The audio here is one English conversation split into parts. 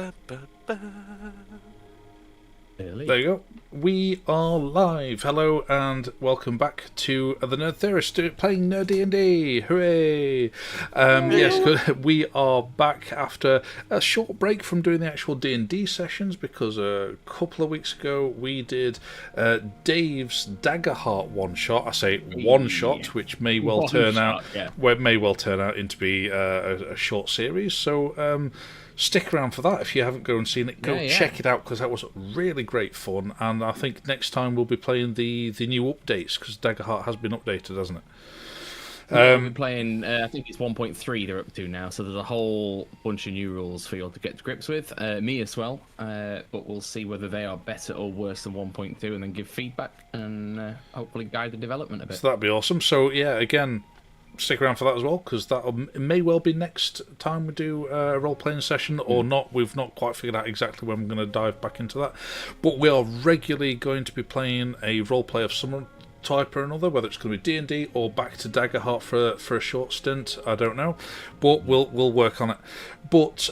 Ba, ba, ba. There you go. We are live. Hello and welcome back to the Nerd Theorist playing NerD&D. Hooray! Yes, we are back after a short break from doing the actual D&D sessions because a couple of weeks ago we did Dave's Daggerheart one shot. I say one shot, which may well turn out into be a short series. So. Stick around for that if you haven't gone and seen it. Go check it out because that was really great fun. And I think next time we'll be playing the new updates because Daggerheart has been updated, hasn't it? We'll be playing, I think it's 1.3 they're up to now, so there's a whole bunch of new rules for you all to get to grips with. Me as well, but we'll see whether they are better or worse than 1.2 and then give feedback and hopefully guide the development a bit. So that'd be awesome. So yeah, again, stick around for that as well because that may well be next time we do a role-playing session or not. We've not quite figured out exactly when we're going to dive back into that, but we are regularly going to be playing a role-play of some type or another, whether it's going to be D&D or back to Daggerheart for a short stint. I don't know, but we'll work on it. But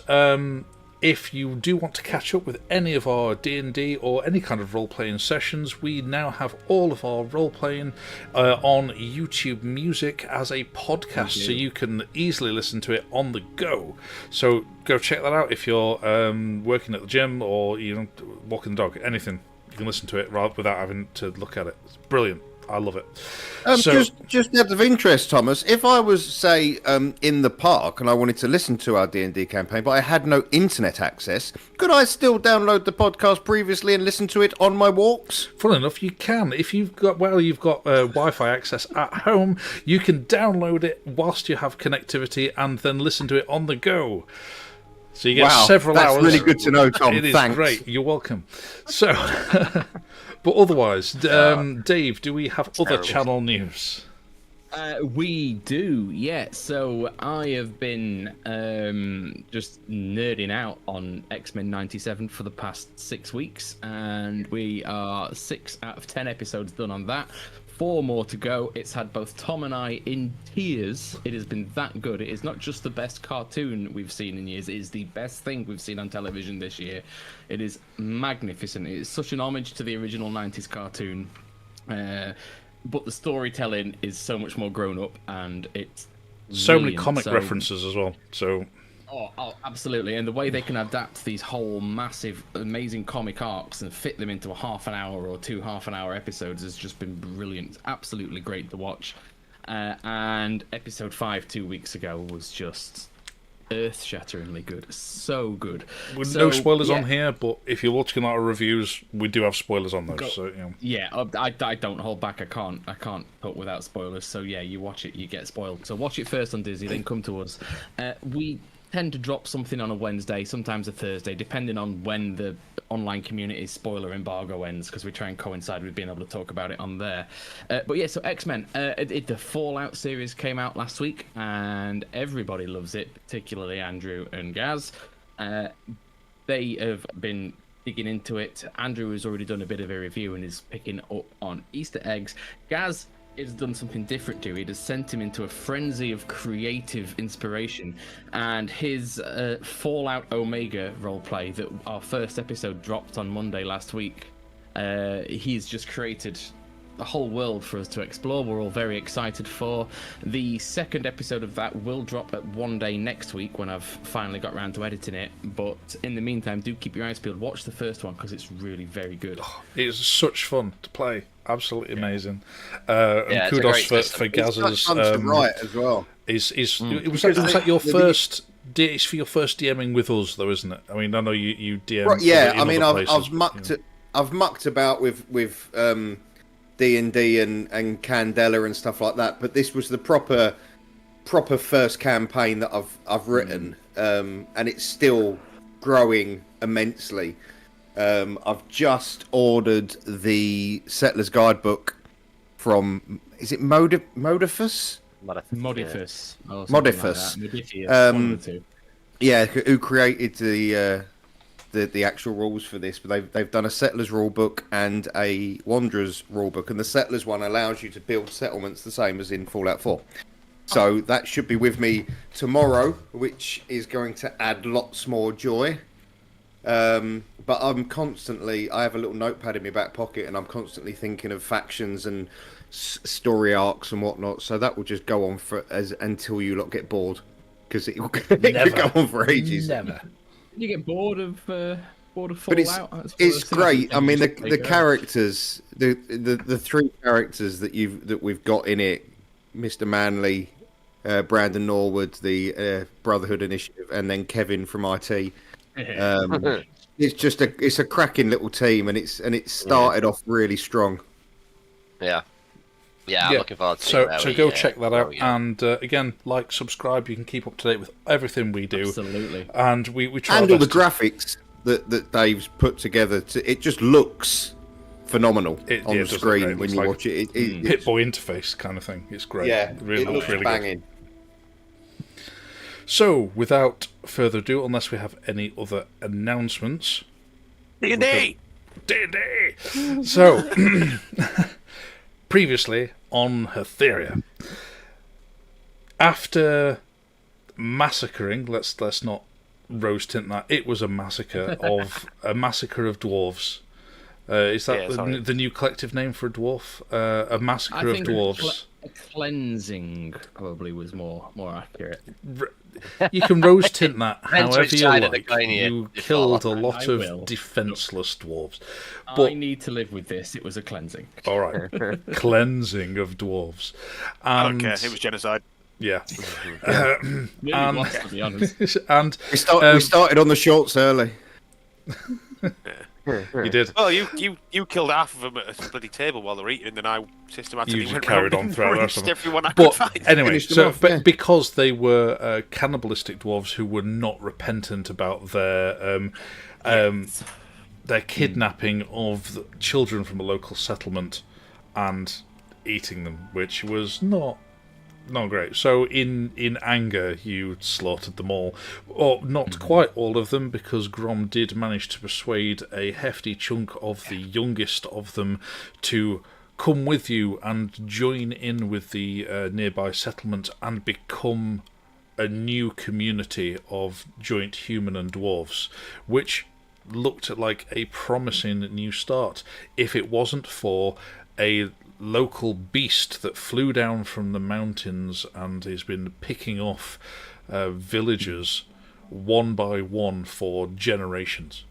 if you do want to catch up with any of our D&D or any kind of role-playing sessions, we now have all of our role-playing on YouTube Music as a podcast, so you can easily listen to it on the go. So go check that out if you're working at the gym or walking the dog, anything. You can listen to it without having to look at it. It's brilliant. I love it. Just out of interest, Thomas, if I was, say, in the park and I wanted to listen to our D&D campaign, but I had no internet access, could I still download the podcast previously and listen to it on my walks? Funnily enough, you can. If you've got Wi-Fi access at home, you can download it whilst you have connectivity and then listen to it on the go. So you get several hours. That's really good to know, Tom. It is Thanks. Great. You're welcome. So, but otherwise, Dave, do we have other channel news? We do, yeah. So I have been just nerding out on X-Men 97 for the past 6 weeks, and we are 6 out of 10 episodes done on that. 4 more to go. It's had both Tom and I in tears. It has been that good. It is not just the best cartoon we've seen in years. It is the best thing we've seen on television this year. It is magnificent. It is such an homage to the original 90s cartoon. But the storytelling is so much more grown up, and it's so many comic references as well. So. Oh, absolutely. And the way they can adapt these whole massive, amazing comic arcs and fit them into a half an hour or 2 half-an-hour episodes has just been brilliant. Absolutely great to watch. And episode 5 2 weeks ago was just earth-shatteringly good. So good. With no spoilers on here, but if you're watching our reviews, we do have spoilers on those. Yeah, I don't hold back. I can't put without spoilers. So yeah, you watch it, you get spoiled. So watch it first on Disney, then come to us. We tend to drop something on a Wednesday, sometimes a Thursday, depending on when the online community's spoiler embargo ends, because we try and coincide with being able to talk about it on there. But yeah, so X-Men, the Fallout series came out last week, and everybody loves it, particularly Andrew and Gaz. They have been digging into it. Andrew has already done a bit of a review and is picking up on Easter eggs. Gaz has done something different to it. It has sent him into a frenzy of creative inspiration, and his Fallout Omega roleplay that our first episode dropped on Monday last week, he's just created a whole world for us to explore. We're all very excited for. The second episode of that will drop at one day next week when I've finally got around to editing it, but in the meantime, do keep your eyes peeled. Watch the first one because it's really very good. It's such fun to play. Absolutely amazing. And kudos for Gaz's. Right as well. Was that your first? It's for your first DMing with us, though, isn't it? I mean, I know you DM. Right, yeah, I mean, I've mucked about with D&D and Candela and stuff like that, but this was the proper first campaign that I've written, and it's still growing immensely. I've just ordered the Settler's Guidebook from, is it Modifus? Modifus. Modifus. Yeah, who created the actual rules for this, but they've done a Settlers rulebook and a Wanderers rulebook, and the Settlers one allows you to build settlements the same as in Fallout 4. So that should be with me tomorrow, which is going to add lots more joy. But I have a little notepad in my back pocket, and I'm constantly thinking of factions and story arcs and whatnot. So that will just go on until you lot get bored, because it could go on for ages. Never. You get bored of Fallout. But it's great. I mean, the characters, the three characters that we've got in it, Mr. Manley, Brandon Norwood, the Brotherhood Initiative, and then Kevin from IT. It's a cracking little team, and it started off really strong. Yeah, I'm looking forward to it. So go check that out, and again, like, subscribe. You can keep up to date with everything we do. Absolutely. And we try and all the graphics that Dave's put together. It just looks phenomenal on the screen when you watch it. Hit-Boy interface kind of thing. It's great. Yeah, it really looks really banging. Good. So, without further ado, unless we have any other announcements... D&D! So, previously on Hatheria, after massacring, let's not rose tint that, it was a massacre of dwarves. Is that the new collective name for a dwarf? A massacre of dwarves. A cleansing probably was more accurate. You can rose tint that however you like. You You killed a lot of defenceless dwarves. But I need to live with this. It was a cleansing. All right, cleansing of dwarves. I don't care. It was genocide. Yeah. Really was, to be honest. And we started on the shorts early. You did. Well, you killed half of them at a bloody table while they were eating, and then I systematically You went carried round on throughout the rest and of them. everyone I But could find. anyway, Finished them off, because they were cannibalistic dwarves who were not repentant about their kidnapping of the children from a local settlement and eating them, which was not great. So in anger, you slaughtered them all. Or not quite all of them, because Grom did manage to persuade a hefty chunk of the youngest of them to come with you and join in with the nearby settlement and become a new community of joint human and dwarves, which looked like a promising new start if it wasn't for a local beast that flew down from the mountains and has been picking off villagers one by one for generations.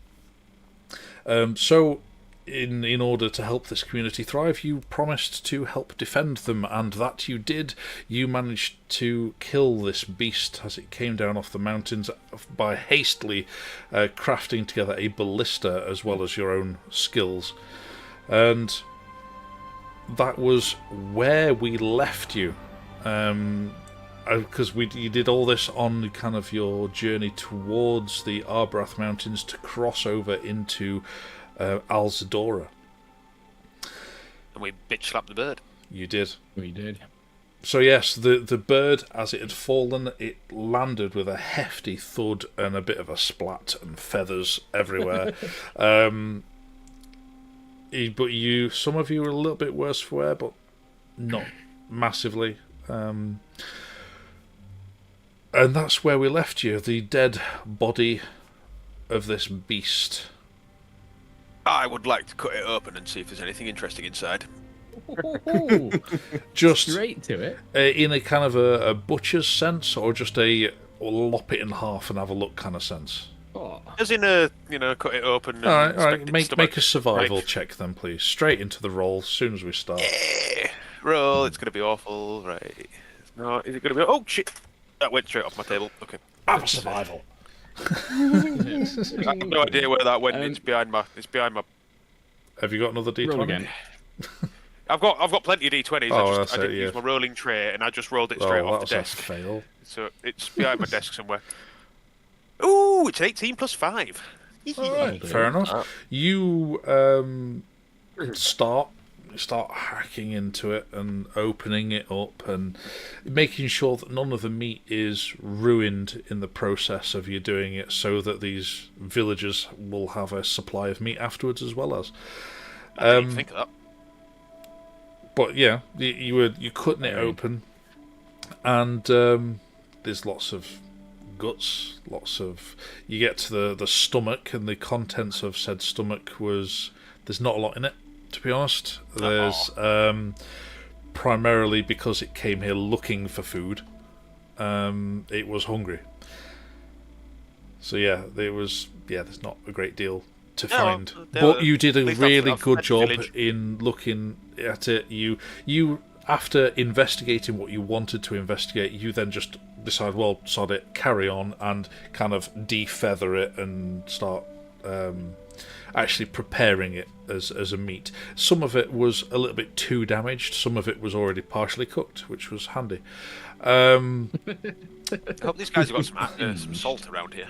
So in order to help this community thrive, you promised to help defend them, and that you did. You managed to kill this beast as it came down off the mountains by hastily crafting together a ballista as well as your own skills. And that was where we left you, because you did all this on kind of your journey towards the Arberath Mountains to cross over into Alzadora. And we bitch slapped the bird. You did. We did. So yes, the bird, as it had fallen, it landed with a hefty thud and a bit of a splat and feathers everywhere. But some of you were a little bit worse for wear, but not massively. And that's where we left you, the dead body of this beast. I would like to cut it open and see if there's anything interesting inside. Just straight to it. In a kind of a butcher's sense, or just a lop it in half and have a look kind of sense? As in cut it open. And all right. Make a survival check then, please. Straight into the roll as soon as we start. Yeah. Roll. It's going to be awful, right? No, is it going to be? Oh shit! That went straight off my table. Okay. Have a survival. I have no idea where that went. It's behind my. Have you got another D20? Roll again. I've got plenty of D20s. Oh, I didn't use my rolling tray, and I just rolled it straight off the desk. A fail. So it's behind my desk somewhere. Ooh, it's 18 plus 5. All right, fair enough. You start hacking into it and opening it up and making sure that none of the meat is ruined in the process of you doing it, so that these villagers will have a supply of meat afterwards as well as. I didn't think of that. But yeah, you're cutting it open, and there's lots of guts. Lots of. You get to the stomach, and the contents of said stomach was. There's not a lot in it, to be honest. There's primarily because it came here looking for food. It was hungry. So yeah, there's not a great deal to find. But you did a really good job in looking at it. You after investigating what you wanted to investigate, you then just decide, well, sod it, carry on, and kind of defeather it and start actually preparing it as a meat. Some of it was a little bit too damaged. Some of it was already partially cooked, which was handy. I hope these guys have got some salt around here.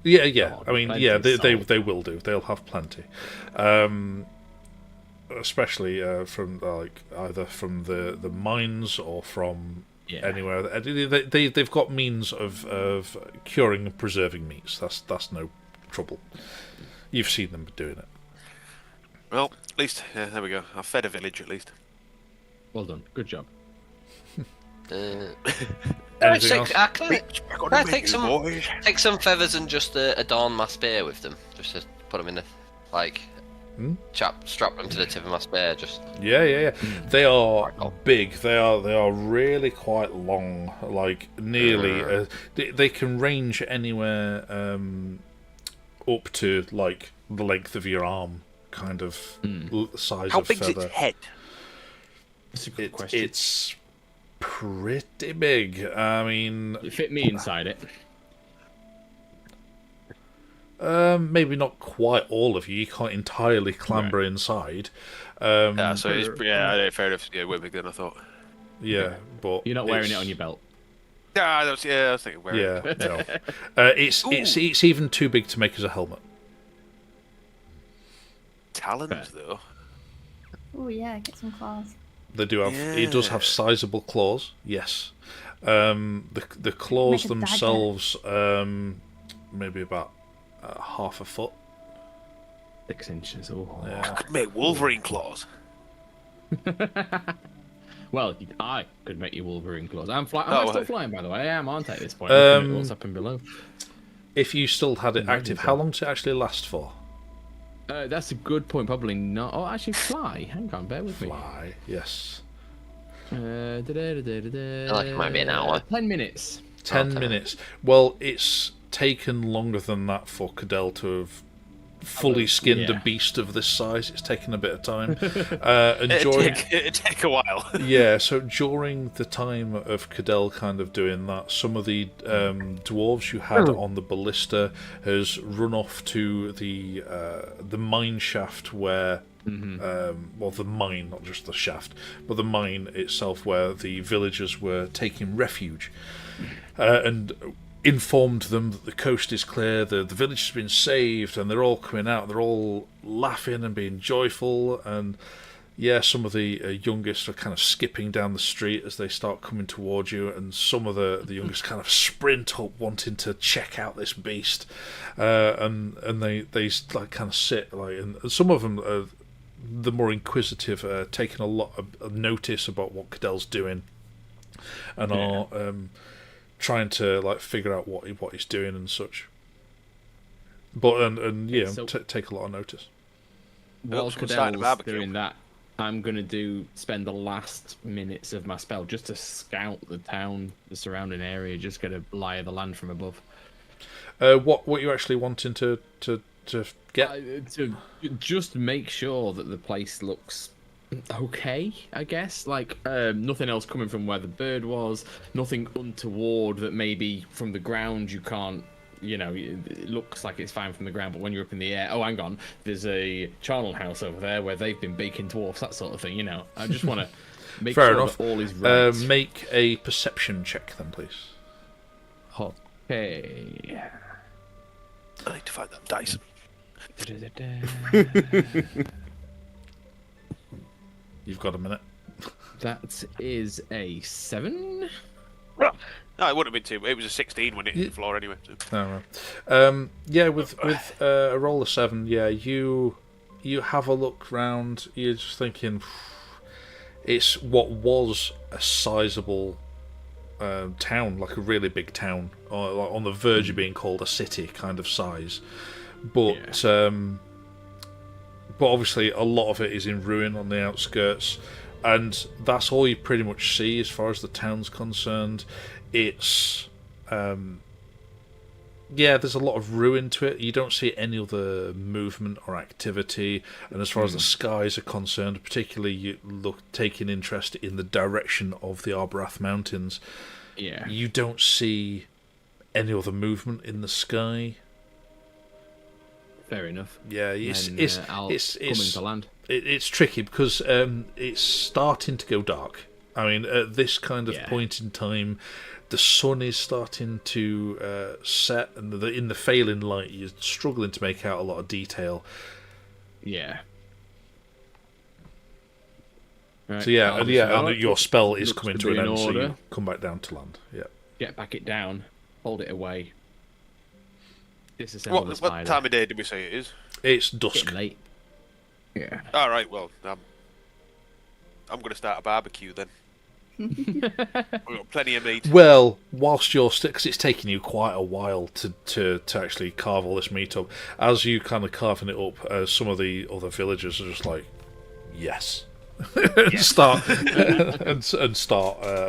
Yeah. Oh, I mean, yeah, they will do. They'll have plenty. Especially from either from the mines or from anywhere. They've got means of curing and preserving meats. That's no trouble. You've seen them doing it. Well, at least there we go. I've fed a village at least. Well done. Good job. Anything else? Can I take some feathers and just adorn my spear with them, just to put them in strap them to the tip of my spear. Just Yeah. They are big. They are really quite long. Like nearly. They can range anywhere up to like the length of your arm, kind of size How of big's feather. its head? That's a good question. It's pretty big. I mean, You fit me inside it. maybe not quite all of you. You can't entirely clamber inside. So it's fair enough. Yeah, way bigger than I thought. Yeah, but You're not wearing it on your belt. I was thinking wearing it. Yeah, no. It's even too big to make as a helmet. Talons though. Oh yeah, get some claws. They do have. It does have sizable claws. Yes. The claws Make a themselves, maybe about half a foot. 6 inches. Oh. I Yeah. could make Wolverine claws. Well, I could make you Wolverine claws. Am I Oh, still hey. flying, by the way? I am, aren't I, at this point? Looking at what's up and below. If you still had it active, how long does it actually last for? That's a good point. Probably not. Oh, actually, fly. Hang on, bear with me. Fly. Yes. I like it might be an hour. 10 minutes. 10 minutes. Well, it's taken longer than that for Cadell to have fully skinned a beast of this size. It's taken a bit of time. And It'd take a while. yeah, so during the time of Cadell kind of doing that, some of the dwarves you had on the ballista has run off to the mine shaft where well, the mine, not just the shaft, but the mine itself where the villagers were taking refuge, and informed them that the coast is clear, the village has been saved, and they're all coming out, they're all laughing and being joyful, and yeah, some of the youngest are kind of skipping down the street as they start coming towards you, and some of the youngest kind of sprint up wanting to check out this beast, and they like kind of sit like, and some of them are the more inquisitive, taking a lot of notice about what Cadell's doing, and are trying to like figure out what he's doing and such. But and yeah, So- take a lot of notice. While someone started a Cadell's barbecue. doing that, I'm going to spend the last minutes of my spell just to scout the town, the surrounding area, just get a lie of the land from above. What you actually wanting to get? To just make sure that the place looks okay, I guess. Like, nothing else coming from where the bird was, nothing untoward that maybe from the ground you can't, it looks like it's fine from the ground, but when you're up in the air, oh, hang on, there's a charnel house over there where they've been baking dwarfs, that sort of thing, I just want to make Fair sure enough. that all is right. Make a perception check then, please. Okay. I need to find that dice. You've got a minute. That is a 7. No, it wouldn't have been 2. It was a 16 when it hit the floor anyway. So. Oh, right. Yeah, with a roll of 7, yeah, you have a look round. You're just thinking, it's what was a sizable town, like a really big town, or like on the verge of being called a city kind of size. But but obviously a lot of it is in ruin on the outskirts, and that's all you pretty much see as far as the town's concerned. It's there's a lot of ruin to it. You don't see any other movement or activity, and as far as the skies are concerned, particularly you look taking interest in the direction of the Arberath Mountains. Yeah. You don't see any other movement in the sky. Fair enough. Yeah, It's coming to land. It's tricky because it's starting to go dark. I mean, at this kind of point in time, the sun is starting to set, and in the failing light, you're struggling to make out a lot of detail. Yeah. Right, So and your spell is coming to an end, so you come back down to land. Yeah. Get back it down, hold it away. Disassemble the spider. What time of day did we say it is? It's dusk. Getting late. Yeah. All right. Well, I'm going to start a barbecue then. We've got plenty of meat. Well, whilst you're because it's taking you quite a while to actually carve all this meat up. As you kind of carving it up, some of the other villagers are just like, yes. and start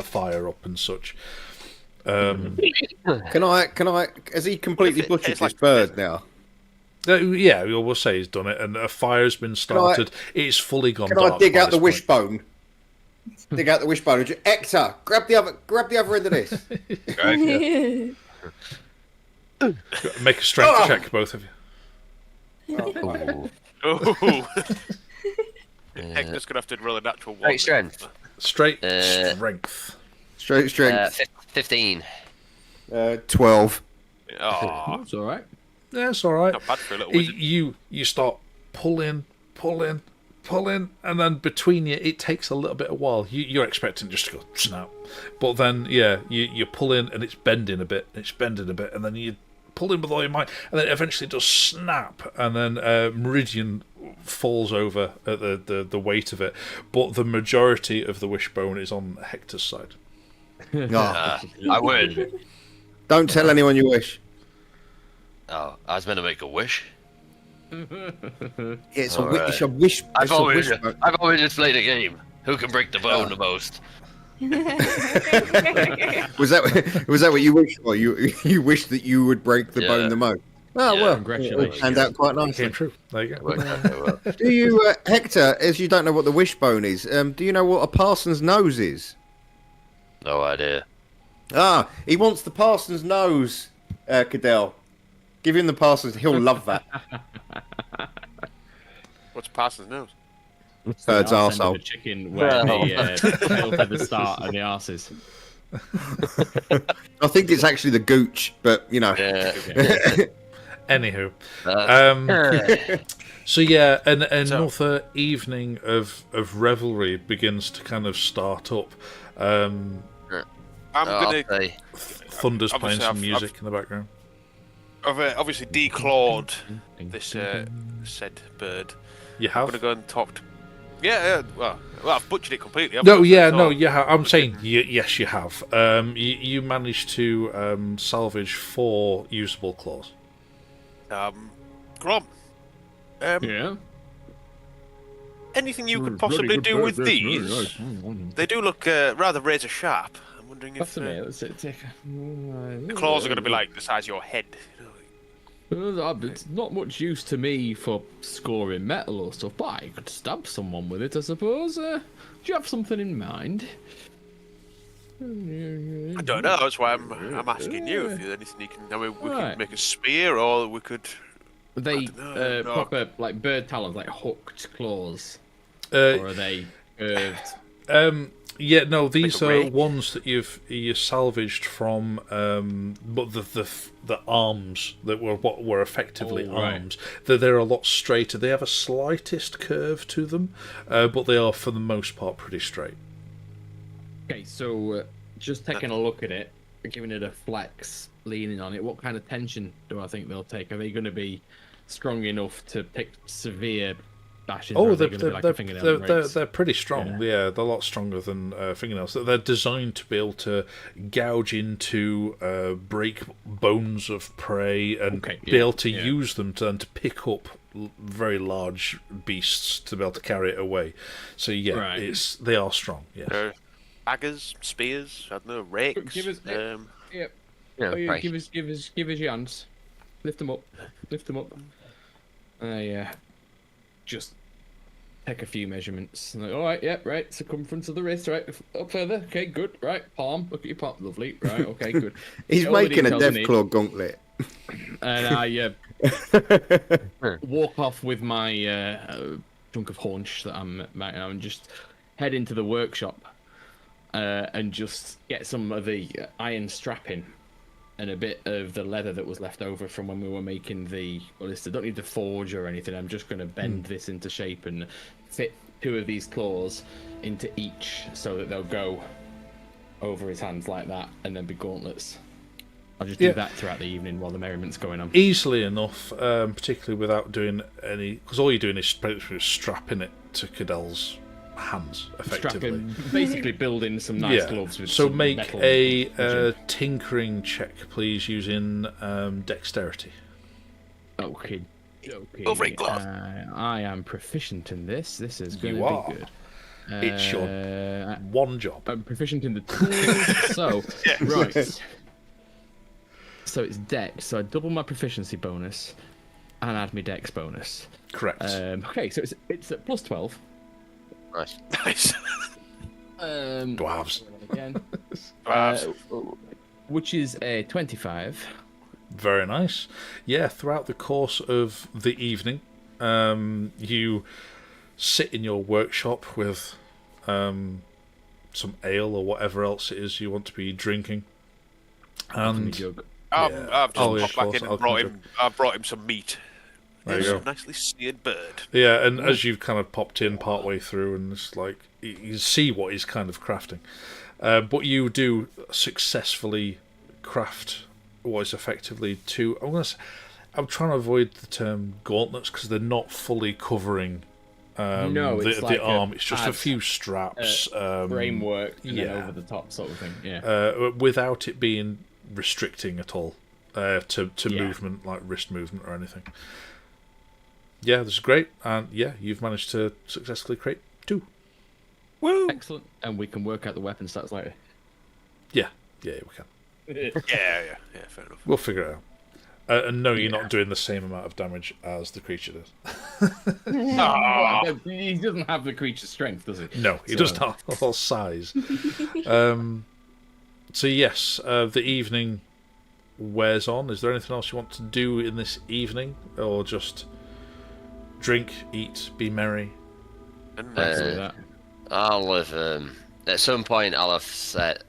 fire up and such. Can I? Has he completely butchered this bird now? Yeah, we'll say he's done it, and a fire's been started. It's fully gone dark. Can I dig out the wishbone? Dig out the wishbone. Hector, grab the other end of this. Make a strength check, both of you. Oh. Hector's gonna have to roll a natural one. Strength. Strength. Straight strength. 15. 12. Oh, It's all right. Yeah, it's all right. not bad for a little wizard. You start pulling, and then between you, it takes a little bit of while. You're expecting just to go snap, but then you pull in and it's bending a bit, and then you pull in with all your might, and then it eventually does snap, and then Meridian falls over at the weight of it. But the majority of the wishbone is on Hector's side. I would. Don't tell anyone you wish. Oh, I was meant to make a wish. It's a wish. I've always just played a game. Who can break the bone the most? Was that what you wished for? You wished that you would break the bone the most. Oh well, Congratulations. turned out quite nicely. Came true. There you go. Do you, Hector? As you don't know what the wishbone is, do you know what a parson's nose is? No idea. He wants the parson's nose, Cadell. Give him the parson's. He'll love that. What's Parsons' nose? Bird's arsehole. The chicken where the tails at the start and the arses. I think it's actually the gooch, but you know. Yeah. Anywho, so another evening of revelry begins to kind of start up. I'm gonna. Thunder's playing some music in the background. I've obviously declawed this said bird. You have? I'm gonna go and talk to. Yeah. Well, I've butchered it completely. You have. I'm saying yes, you have. You managed to salvage 4 usable claws. Grom. Yeah. Anything you could possibly do with these? They do look rather razor sharp. I'm wondering if the claws are going to be like the size of your head. It's not much use to me for scoring metal or stuff, but I could stab someone with it, I suppose. Do you have something in mind? I don't know. That's why I'm asking you if there's anything you can. I mean, we could make a spear, or we could. Are they proper like bird talons, like hooked claws, or are they curved? Yeah, no, these are ones that you salvaged from, but the arms that were effectively arms. They're a lot straighter. They have a slightest curve to them, but they are for the most part pretty straight. Okay, so just taking a look at it, giving it a flex, leaning on it, what kind of tension do I think they'll take? Are they going to be strong enough to take severe bashes? Oh, or are they gonna be like a fingernail rates? they're pretty strong. Yeah, they're a lot stronger than fingernails. They're designed to be able to gouge into, break bones of prey, and be able to use them to pick up very large beasts to be able to carry it away. So they are strong. Yeah. Daggers, spears, I don't know, rakes. Give us, give us your hands. Lift them up. Just take a few measurements. Like, all right, right. Circumference of the wrist, right. Up further. Okay, good. Right, palm. Look at your palm. Lovely. Right. Okay, good. He's making a Deathclaw gauntlet. And I walk off with my chunk of haunch that I'm making, and just head into the workshop and just get some of the iron strapping and a bit of the leather that was left over from when we were making the ballista. I don't need to forge or anything. I'm just going to bend this into shape and fit 2 of these claws into each so that they'll go over his hands like that and then be gauntlets. I'll just do that throughout the evening while the merriment's going on. Easily enough, particularly without doing any... Because all you're doing is strapping it to Cadel's hands, effectively. Basically building some nice gloves with so some make metal a tinkering check, please, using dexterity. Okay. Over glove. I am proficient in this. This is going to be good. It's your one job. I'm proficient in the tools. So, right. So it's dex. So I double my proficiency bonus and add my dex bonus. Correct. Okay, so it's at plus 12. Nice. Dwarves. Again. Which is a 25. Very nice. Yeah, throughout the course of the evening, you sit in your workshop with some ale or whatever else it is you want to be drinking. And I've just popped back in and brought him some meat. There you go. Nicely seared bird. Yeah, and as you've kind of popped in partway through, and it's like you see what he's kind of crafting, but you do successfully craft what is effectively 2. I'm trying to avoid the term gauntlets because they're not fully covering the arm. It's just a few straps, framework, and then over the top sort of thing. Yeah, without it being restricting at all to movement, like wrist movement or anything. Yeah, this is great, and you've managed to successfully create 2. Woo! Excellent, and we can work out the weapon stats later. Yeah, we can. Yeah, fair enough. We'll figure it out. And no, you're not doing the same amount of damage as the creature does. He doesn't have the creature's strength, does he? No, he does not. Or size. So yes, the evening wears on. Is there anything else you want to do in this evening, or just drink, eat, be merry? I'll have at some point I'll have said,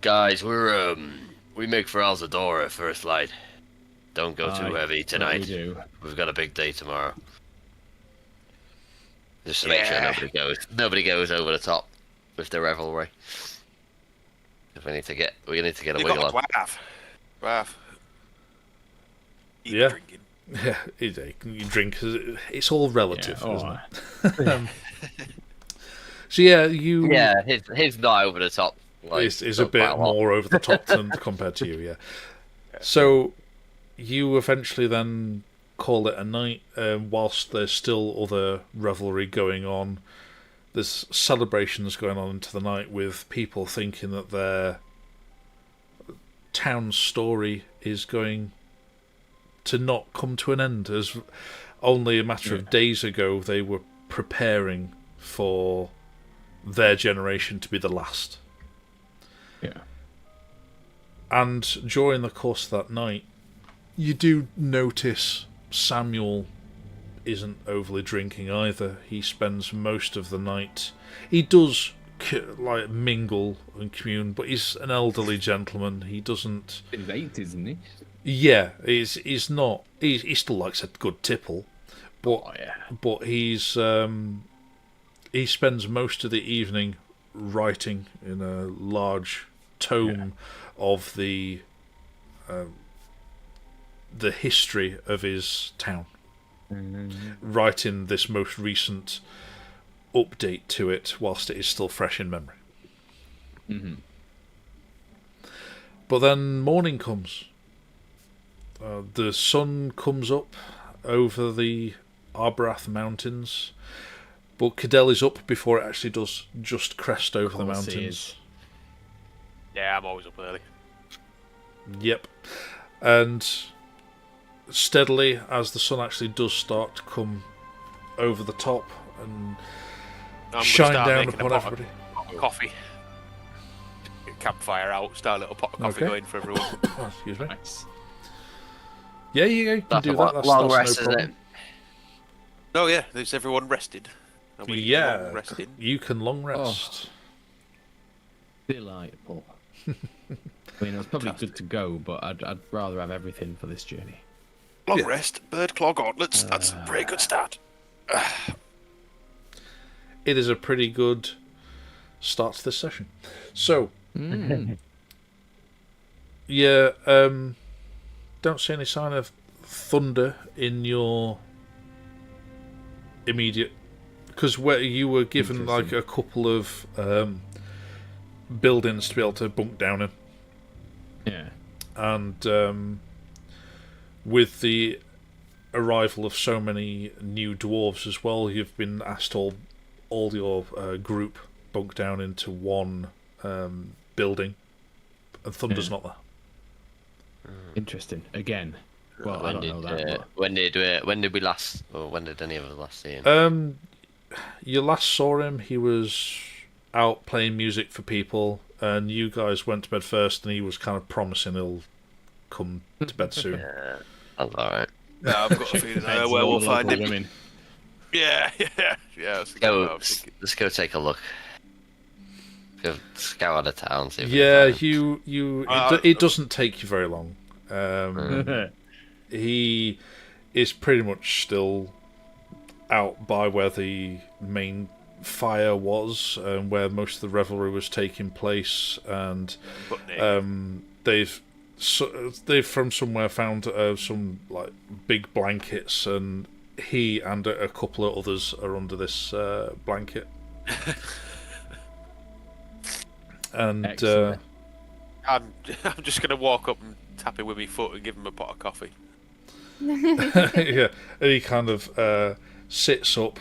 guys, we make for Alzadora first light. Don't go too heavy tonight. We've got a big day tomorrow. Just to make sure nobody goes over the top with the revelry. If we need to get a wiggle on. Waff. Drinking. Yeah, you drink. It's all relative, isn't it? So you. Yeah, his not over the top. Is a bit more over the top than compared to you. Yeah. So you eventually then call it a night, whilst there's still other revelry going on. There's celebrations going on into the night with people thinking that their town story is going to not come to an end, as only a matter of days ago they were preparing for their generation to be the last. Yeah. And during the course of that night, you do notice Samuel isn't overly drinking either. He spends most of the night. He does mingle and commune, but he's an elderly gentleman. He doesn't. In his 80s, isn't he? Yeah, he's not. He still likes a good tipple, but he's he spends most of the evening writing in a large tome of the history of his town. writing this most recent update to it whilst it is still fresh in memory. But then morning comes. The sun comes up over the Arberath mountains, but Cadell is up before it actually does just crest over the mountains. Yeah, I'm always up early. Yep. And steadily, as the sun actually does start to come over the top and shine down upon everybody. Coffee. Campfire out, start a little pot of coffee going for everyone. Excuse me. Nice. Yeah, you can do that. That's long no rest, isn't problem. it? Oh yeah, is everyone rested? Are we long rested? You can long rest. Delightful. I mean, it's probably good to go, but I'd rather have everything for this journey. Long rest, bird claw gauntlets. That's a pretty good start. It is a pretty good start to this session. So, don't see any sign of thunder in your immediate, because where you were given like a couple of buildings to be able to bunk down in. Yeah. And with the arrival of so many new dwarves as well, you've been asked to all your group bunk down into one building, and Thunder's not there. Interesting. Again. Well, I don't know that. When did we last? Or when did any of us last see him? You last saw him. He was out playing music for people, and you guys went to bed first, and he was kind of promising he'll come to bed soon. Yeah, that's all right. Yeah, I've got a feeling where we'll find him. Women. Yeah. Let's go take a look. Go scour the town. See if it doesn't take you very long. He is pretty much still out by where the main fire was, and where most of the revelry was taking place, and they've from somewhere found some like big blankets, and he and a couple of others are under this blanket. And I'm just gonna walk up and tap him with my foot and give him a pot of coffee. yeah, and he kind of sits up,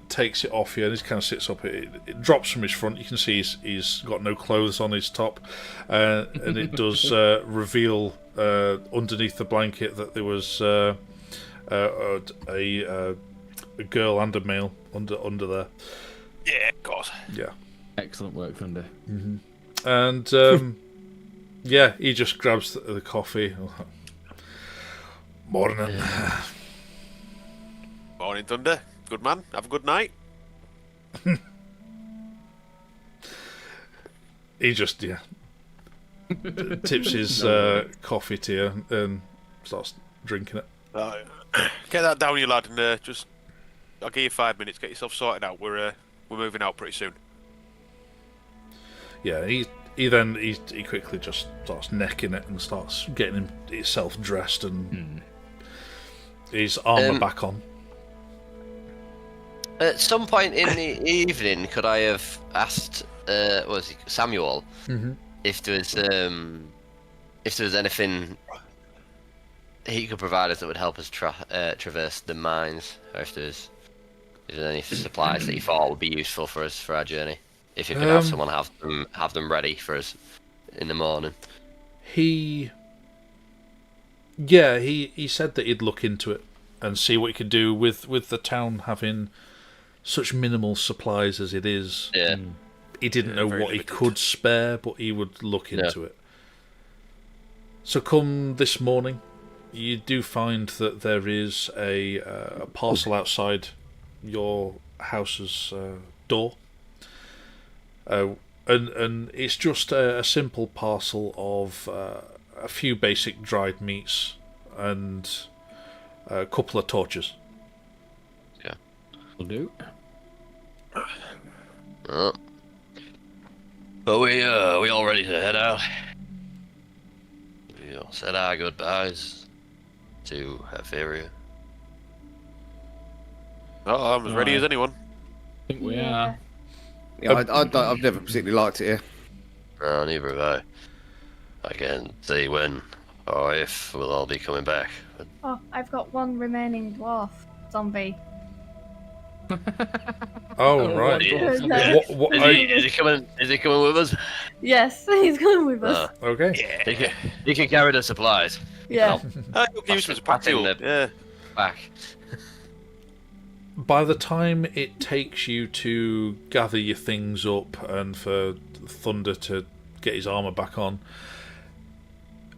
takes it off you, and he kind of sits up. It drops from his front. You can see he's got no clothes on his top, and it does reveal underneath the blanket that there was a girl and a male under there. Yeah, God. Yeah. Excellent work, Thunder. Mm-hmm. And yeah, he just grabs the coffee. Morning. Morning, Thunder. Good man. Have a good night. He just tips his coffee to you and starts drinking it. Get that down, you lad, and I'll give you 5 minutes. Get yourself sorted out. We're moving out pretty soon. Yeah, he quickly just starts necking it and starts getting himself dressed and his armor back on. At some point in the evening, could I have asked Samuel if there was anything he could provide us that would help us traverse the mines, or if there's any supplies that he thought would be useful for us for our journey? If you could have someone have them ready for us in the morning. He said that he'd look into it and see what he could do with the town having such minimal supplies as it is. Yeah. He didn't know what he could spare, but he would look into it. So come this morning, you do find that there is a parcel outside your house's door. And it's just a simple parcel of a few basic dried meats and a couple of torches. Yeah, will do. But we all ready to head out? We all said our goodbyes to Hatheria. Oh, I'm as ready as anyone. I think we are. Yeah, I've never particularly liked it here. No, neither have I can't say when or if we'll all be coming back. Oh, I've got one remaining dwarf zombie. Oh, right. Is he coming? Is he coming with us? Yes, he's coming with us. Okay. Yeah. He can carry the supplies. Yeah. You'll use him as a pack mule. Yeah. Back. By the time it takes you to gather your things up and for Thunder to get his armour back on,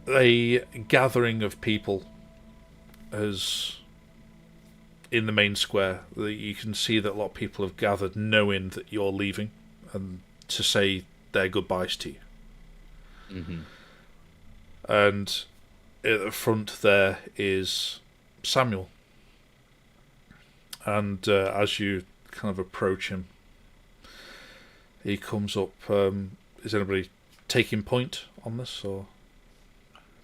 a gathering of people is in the main square. You can see that a lot of people have gathered knowing that you're leaving and to say their goodbyes to you. Mm-hmm. And at the front there is Samuel. And as you kind of approach him, he comes up. Is anybody taking point on this? Or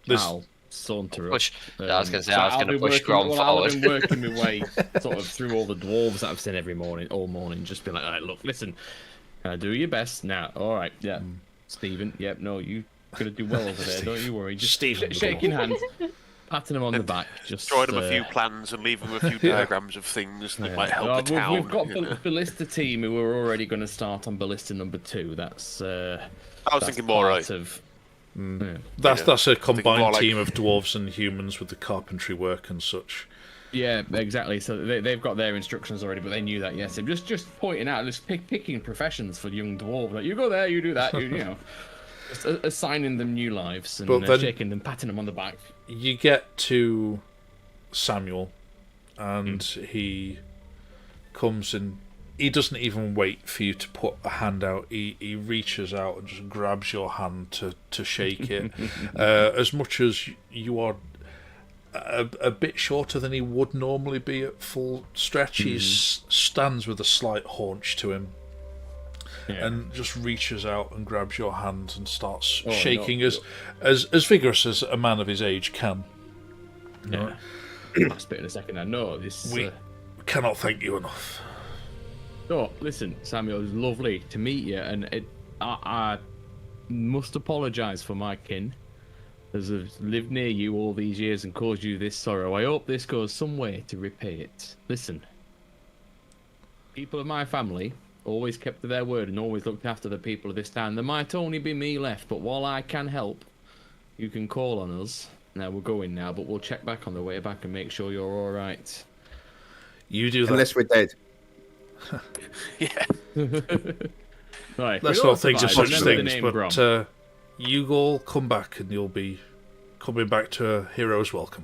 this? I'll saunter up. Push. I was going to say, I was going to push Grom forward. I'll have been working my way sort of through all the dwarves that I've seen all morning. Just be like, all right, look, listen, do your best now. All right, yeah. Stephen, yep, no, you're going to do well over there. Don't you worry. Just Stephen, shaking hands. Patting him on the back, just drawing him a few plans and leaving him a few diagrams of things that might help the town. We've got the ballista team who are already going to start on ballista number 2. That's I was thinking more right. That's a combined team of dwarves and humans with the carpentry work and such. Yeah, exactly. So they've got their instructions already, but they knew that. Yes, I'm just pointing out, just picking professions for young dwarves. Like, you go there, you do that, you know. Just assigning them new lives and shaking them, patting them on the back. You get to Samuel, and he comes and he doesn't even wait for you to put a hand out. He reaches out and just grabs your hand to shake it. As much as you are a bit shorter than he would normally be at full stretch, he stands with a slight haunch to him. Yeah. And just reaches out and grabs your hand and starts shaking as vigorous as a man of his age can. Yeah. I'll spit in a second. I know this. We cannot thank you enough. No, listen, Samuel, it's lovely to meet you, and I must apologise for my kin, as I've lived near you all these years and caused you this sorrow. I hope this goes some way to repay it. Listen, people of my family always kept to their word and always looked after the people of this town. There might only be me left, but while I can help, you can call on us. Now, we're going now, but we'll check back on the way back and make sure you're all right. You do that. Unless we're dead. Yeah. Right. Let's not think of such things, but you all come back and you'll be coming back to a hero's welcome.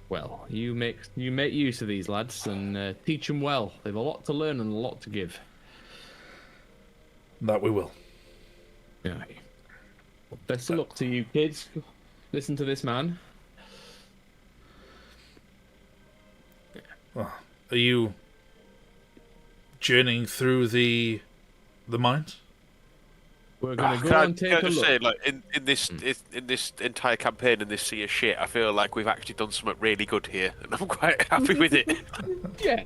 Well, you make use of these lads and teach them well. They've a lot to learn and a lot to give. That we will. Yeah. Well, best of luck to you, kids. Listen to this man. Are you journeying through the mines? We're gonna go and take a look. Say, like, in this entire campaign, in this sea of shit, I feel like we've actually done something really good here, and I'm quite happy with it. Yeah.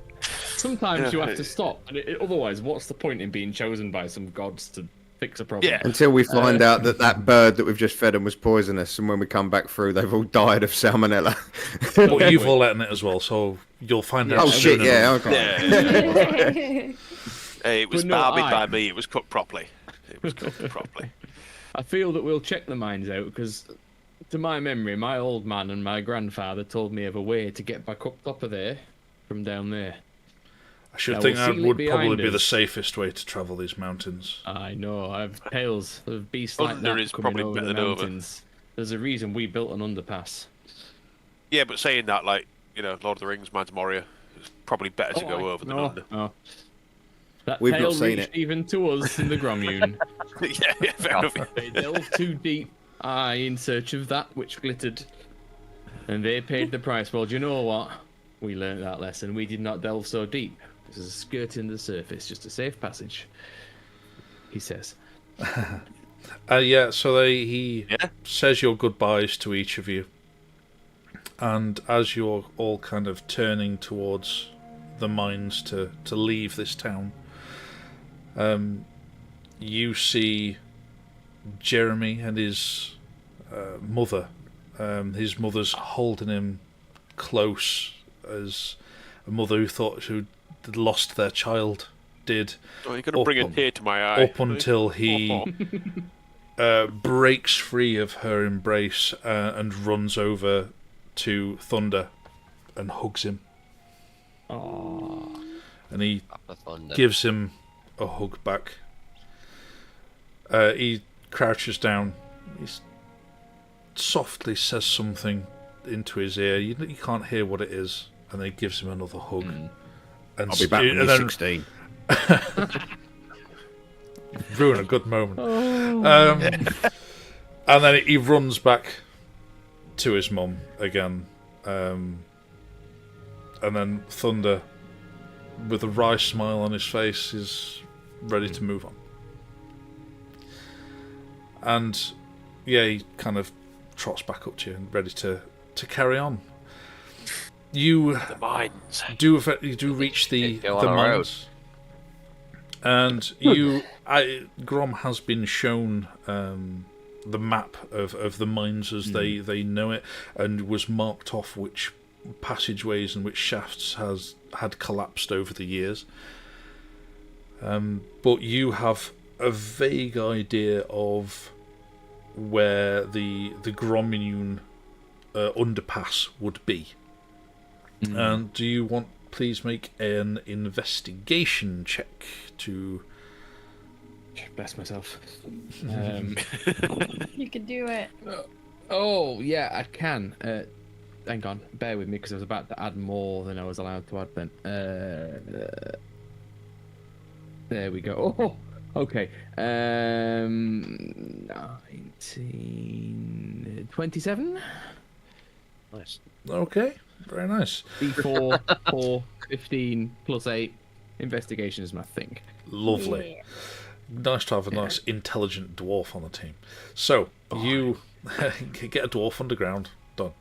Sometimes you have to stop, and otherwise, what's the point in being chosen by some gods to fix a problem? Yeah. Until we find out that bird that we've just fed them was poisonous, and when we come back through, they've all died of salmonella. But you've all eaten it as well, so you'll find out. Oh shit! Yeah. Okay. Yeah. Hey, it was barbied by me. It was cooked properly. I feel that we'll check the mines out because, to my memory, my old man and my grandfather told me of a way to get back up top of there from down there. I should think that would probably be the safest way to travel these mountains. I know. I've tales of beasts like that is coming probably over better the than mountains. There's a reason we built an underpass. Yeah, but saying that, like, Lord of the Rings, Mines of Moria, it's probably better to go over than under. No. That We've tale not seen reached it. even to us in the Grommune. yeah, fair enough. They delved too deep, in search of that which glittered, and they paid the price. Well, do you know what? We learnt that lesson. We did not delve so deep. This is skirting the surface, just a safe passage, he says. So he says your goodbyes to each of you, and as you're all kind of turning towards the mines to leave this town. You see Jeremy and his mother. His mother's holding him close, as a mother who thought she'd lost their child did. Oh, you're going to bring a tear to my eye. Up until he breaks free of her embrace and runs over to Thunder and hugs him. Aww. And he gives him a hug back. He crouches down. He softly says something into his ear. You can't hear what it is. And then he gives him another hug. And I'll be back when he's 16. Ruin a good moment. And then he runs back to his mum again. And then Thunder, with a wry smile on his face, is ready to move on. And yeah, he kind of trots back up to you and ready to carry on. You The mines. do reach the mines, and Grom has been shown the map of the mines as they know it, and was marked off which passageways and which shafts had collapsed over the years. But you have a vague idea of where the Grommune underpass would be. And do you want, please make an investigation check to... Bless myself. You can do it. Oh, yeah, I can. Hang on, bear with me, because I was about to add more than I was allowed to add then. There we go. Oh, okay. 19... Nice. Okay, very nice. D4, 4, 15, plus 8. Investigation is my thing. Lovely. Nice to have a nice, intelligent dwarf on the team. So, you get a dwarf underground. Done.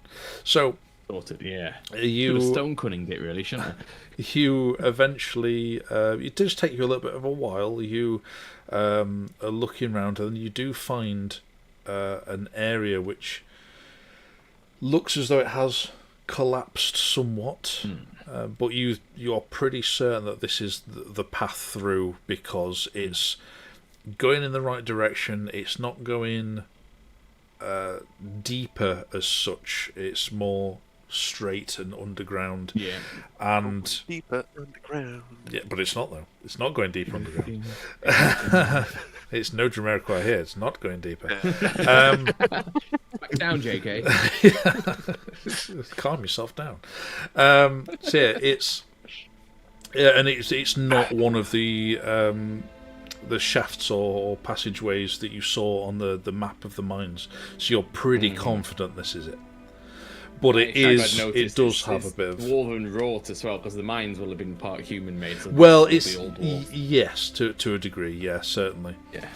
So, Sorted, yeah. You stone cunning it, really, shouldn't I? You eventually... it does take you a little bit of a while. You are looking around, and you do find an area which looks as though it has collapsed somewhat. But you are pretty certain that this is the path through, because it's going in the right direction. It's not going deeper as such. It's more straight and underground. Yeah. And deeper underground. Yeah, but it's not, though. It's not going deeper underground. It's no Jamiroquai here. It's not going deeper. Back down, JK. Calm yourself down. So yeah, it's not one of the shafts or passageways that you saw on the map of the mines. So you're pretty confident this is it. But it does have a bit of dwarven wrought as well, because the mines will have been part human made. So well, it's yes, to a degree, yeah, certainly. Yeah.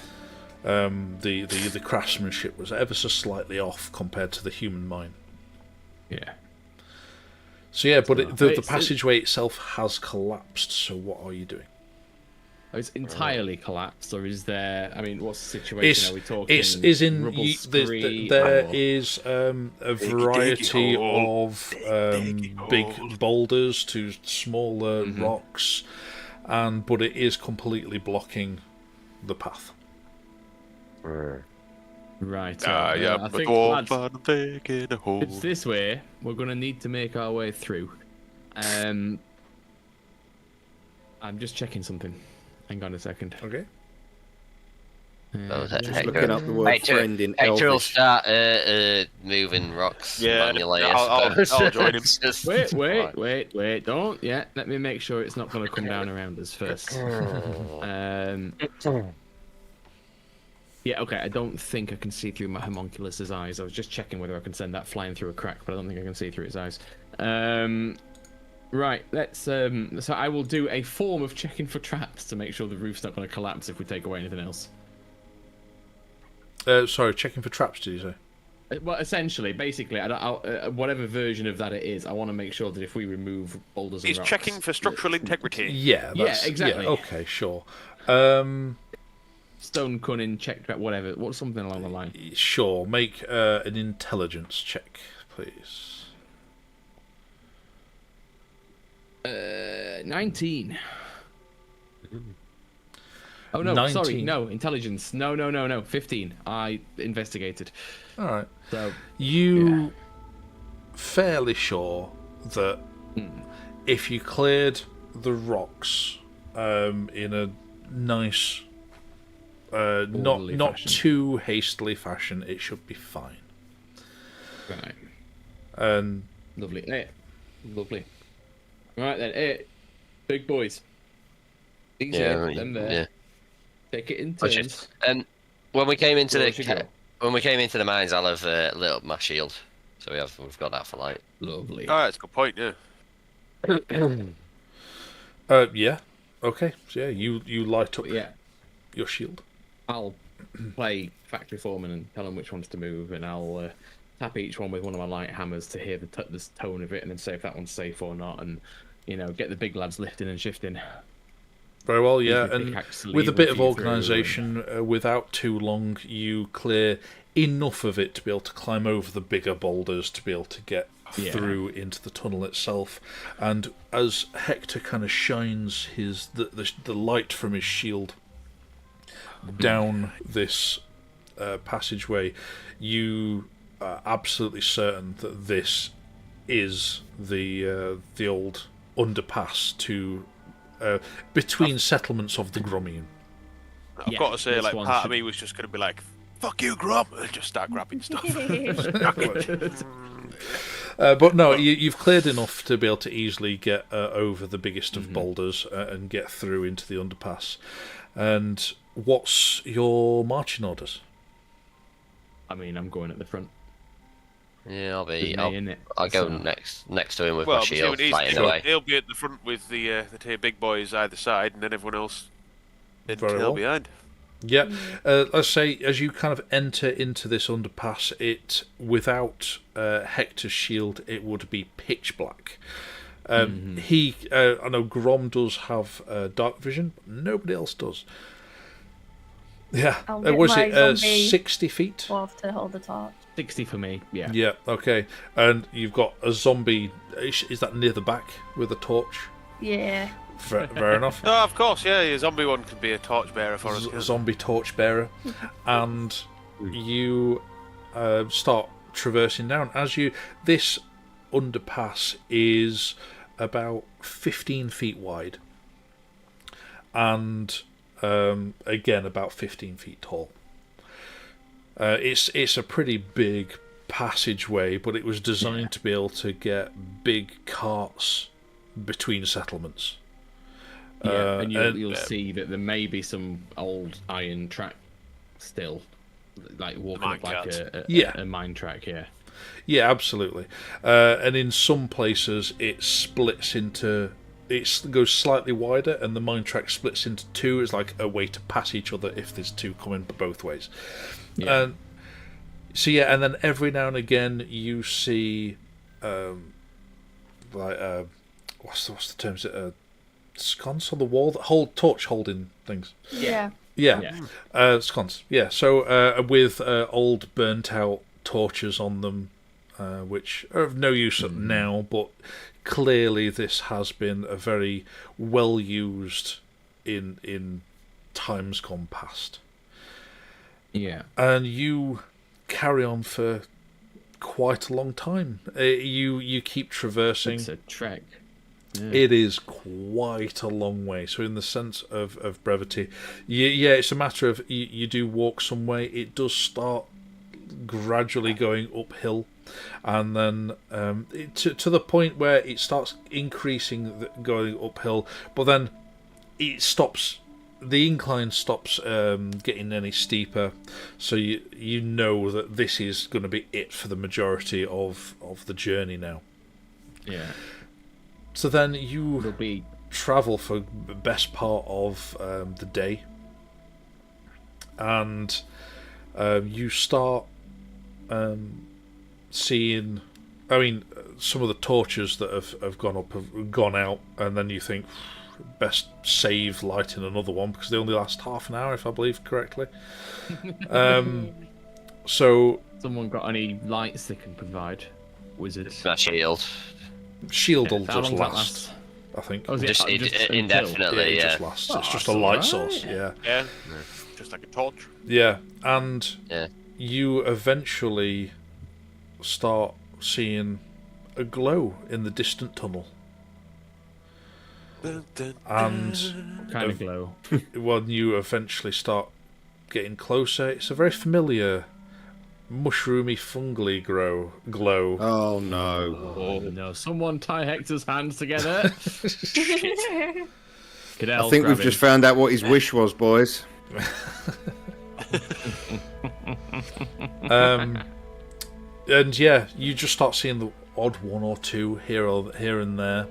The craftsmanship was ever so slightly off compared to the human mine. Yeah. So yeah, but the passageway itself has collapsed. So what are you doing? It's entirely collapsed, or is there? I mean, what's the situation? Are we talking? There is a variety of big boulders to smaller rocks, but it is completely blocking the path. Right. Yeah, I think, lads, it's this way. We're going to need to make our way through. I'm just checking something. Hang on a second. Okay. Just looking up the word friend in Elvish. Hector will start moving rocks manually. I'll join him. Wait, don't yet. Let me make sure it's not going to come down around us first. Yeah, okay, I don't think I can see through my homunculus's eyes. I was just checking whether I can send that flying through a crack, but I don't think I can see through its eyes. Right, let's... so I will do a form of checking for traps to make sure the roof's not going to collapse if we take away anything else. Sorry, checking for traps, did you say? Well, essentially, basically, whatever version of that it is, I want to make sure that if we remove boulders and He's rocks, checking for structural integrity. Yeah, exactly. Yeah, okay, sure. Stone cunning, check, whatever. What's something along the line? Sure. Make an intelligence check, please. 19. Oh no, 19. sorry, no, intelligence. No, 15. I investigated. All right. So you fairly sure that if you cleared the rocks in a nice, not fashion. too hastily fashion, it should be fine. Right. And Lovely. Hey, lovely. Right then, hey, big boys. These here, them there. Yeah. Take it in turns. When we came into Where should you go? the mines, I'll have lit up my shield, so we've got that for light. Lovely. Oh, that's a good point. Yeah. yeah. Okay. So yeah, you light up your shield. I'll play factory foreman and tell them which ones to move, and I'll tap each one with one of my light hammers to hear the tone of it, and then say if that one's safe or not, and get the big lads lifting and shifting. Very well, yeah, and with a bit of organisation, without too long, you clear enough of it to be able to climb over the bigger boulders to be able to get through into the tunnel itself. And as Hector kind of shines the light from his shield down this passageway, you are absolutely certain that this is the old underpass to between settlements of the Grommune. I've got to say, like, part of me was just going to be like, "Fuck you, Grom," and just start grabbing stuff. But no, you've cleared enough to be able to easily get over the biggest of boulders and get through into the underpass. And what's your marching orders? I mean, I'm going at the front. Yeah, I'll go next to him with my shield, fighting away. He'll be at the front with the two big boys either side, and then everyone else in tail behind. Yeah, let's say as you kind of enter into this underpass, without Hector's shield, it would be pitch black. I know Grom does have dark vision, but nobody else does. Yeah, was it 60 feet? 12 to hold the torch. 60 for me, yeah. Yeah, okay. And you've got a zombie. Is that near the back with a torch? Yeah. Fair enough. Oh, of course, yeah. Your zombie one can be a torch bearer for us. Zombie torch bearer. And you start traversing down. This underpass is about 15 feet wide. And again, about 15 feet tall. It's a pretty big passageway, but it was designed to be able to get big carts between settlements. Yeah, and you'll see that there may be some old iron track still, like walking up like a mine track. Yeah, absolutely. And in some places, it splits into. It goes slightly wider, and the mine track splits into two. It's like a way to pass each other if there's two coming both ways. Yeah. And then every now and again you see, what's the term? Is it a sconce on the wall that hold torch holding things? Yeah. Sconce. Yeah. So with old burnt out torches on them, which are of no use now, but clearly this has been a very well used in times gone past. Yeah. And you carry on for quite a long time. You keep traversing. It's a trek. Yeah. It is quite a long way. So in the sense of brevity, it's a matter of you do walk some way. It does start gradually going uphill, and then to the point where it starts increasing, going uphill, but then it stops. The incline stops getting any steeper, so you know that this is going to be it for the majority of the journey now. Yeah. So then you travel for the best part of the day, and you start seeing, I mean, some of the torches that have gone up have gone out, and then you think, best save lighting another one because they only last half an hour, if I believe correctly. So, someone got any lights they can provide? Wizard. My shield. Shield will How just long does that last, I think. Oh, is it Just until- indefinitely, It yeah. just lasts. Oh, It's just a that's light alright. source, yeah. Yeah. Just like a torch. Yeah, and Yeah. you eventually start seeing a glow in the distant tunnel. And Kind of glow. when you eventually start getting closer, it's a very familiar mushroomy, fungally glow. Oh no! Oh no! Someone tie Hector's hands together. I think we've just found out what his wish was, boys. And yeah, you just start seeing the odd one or two here and there,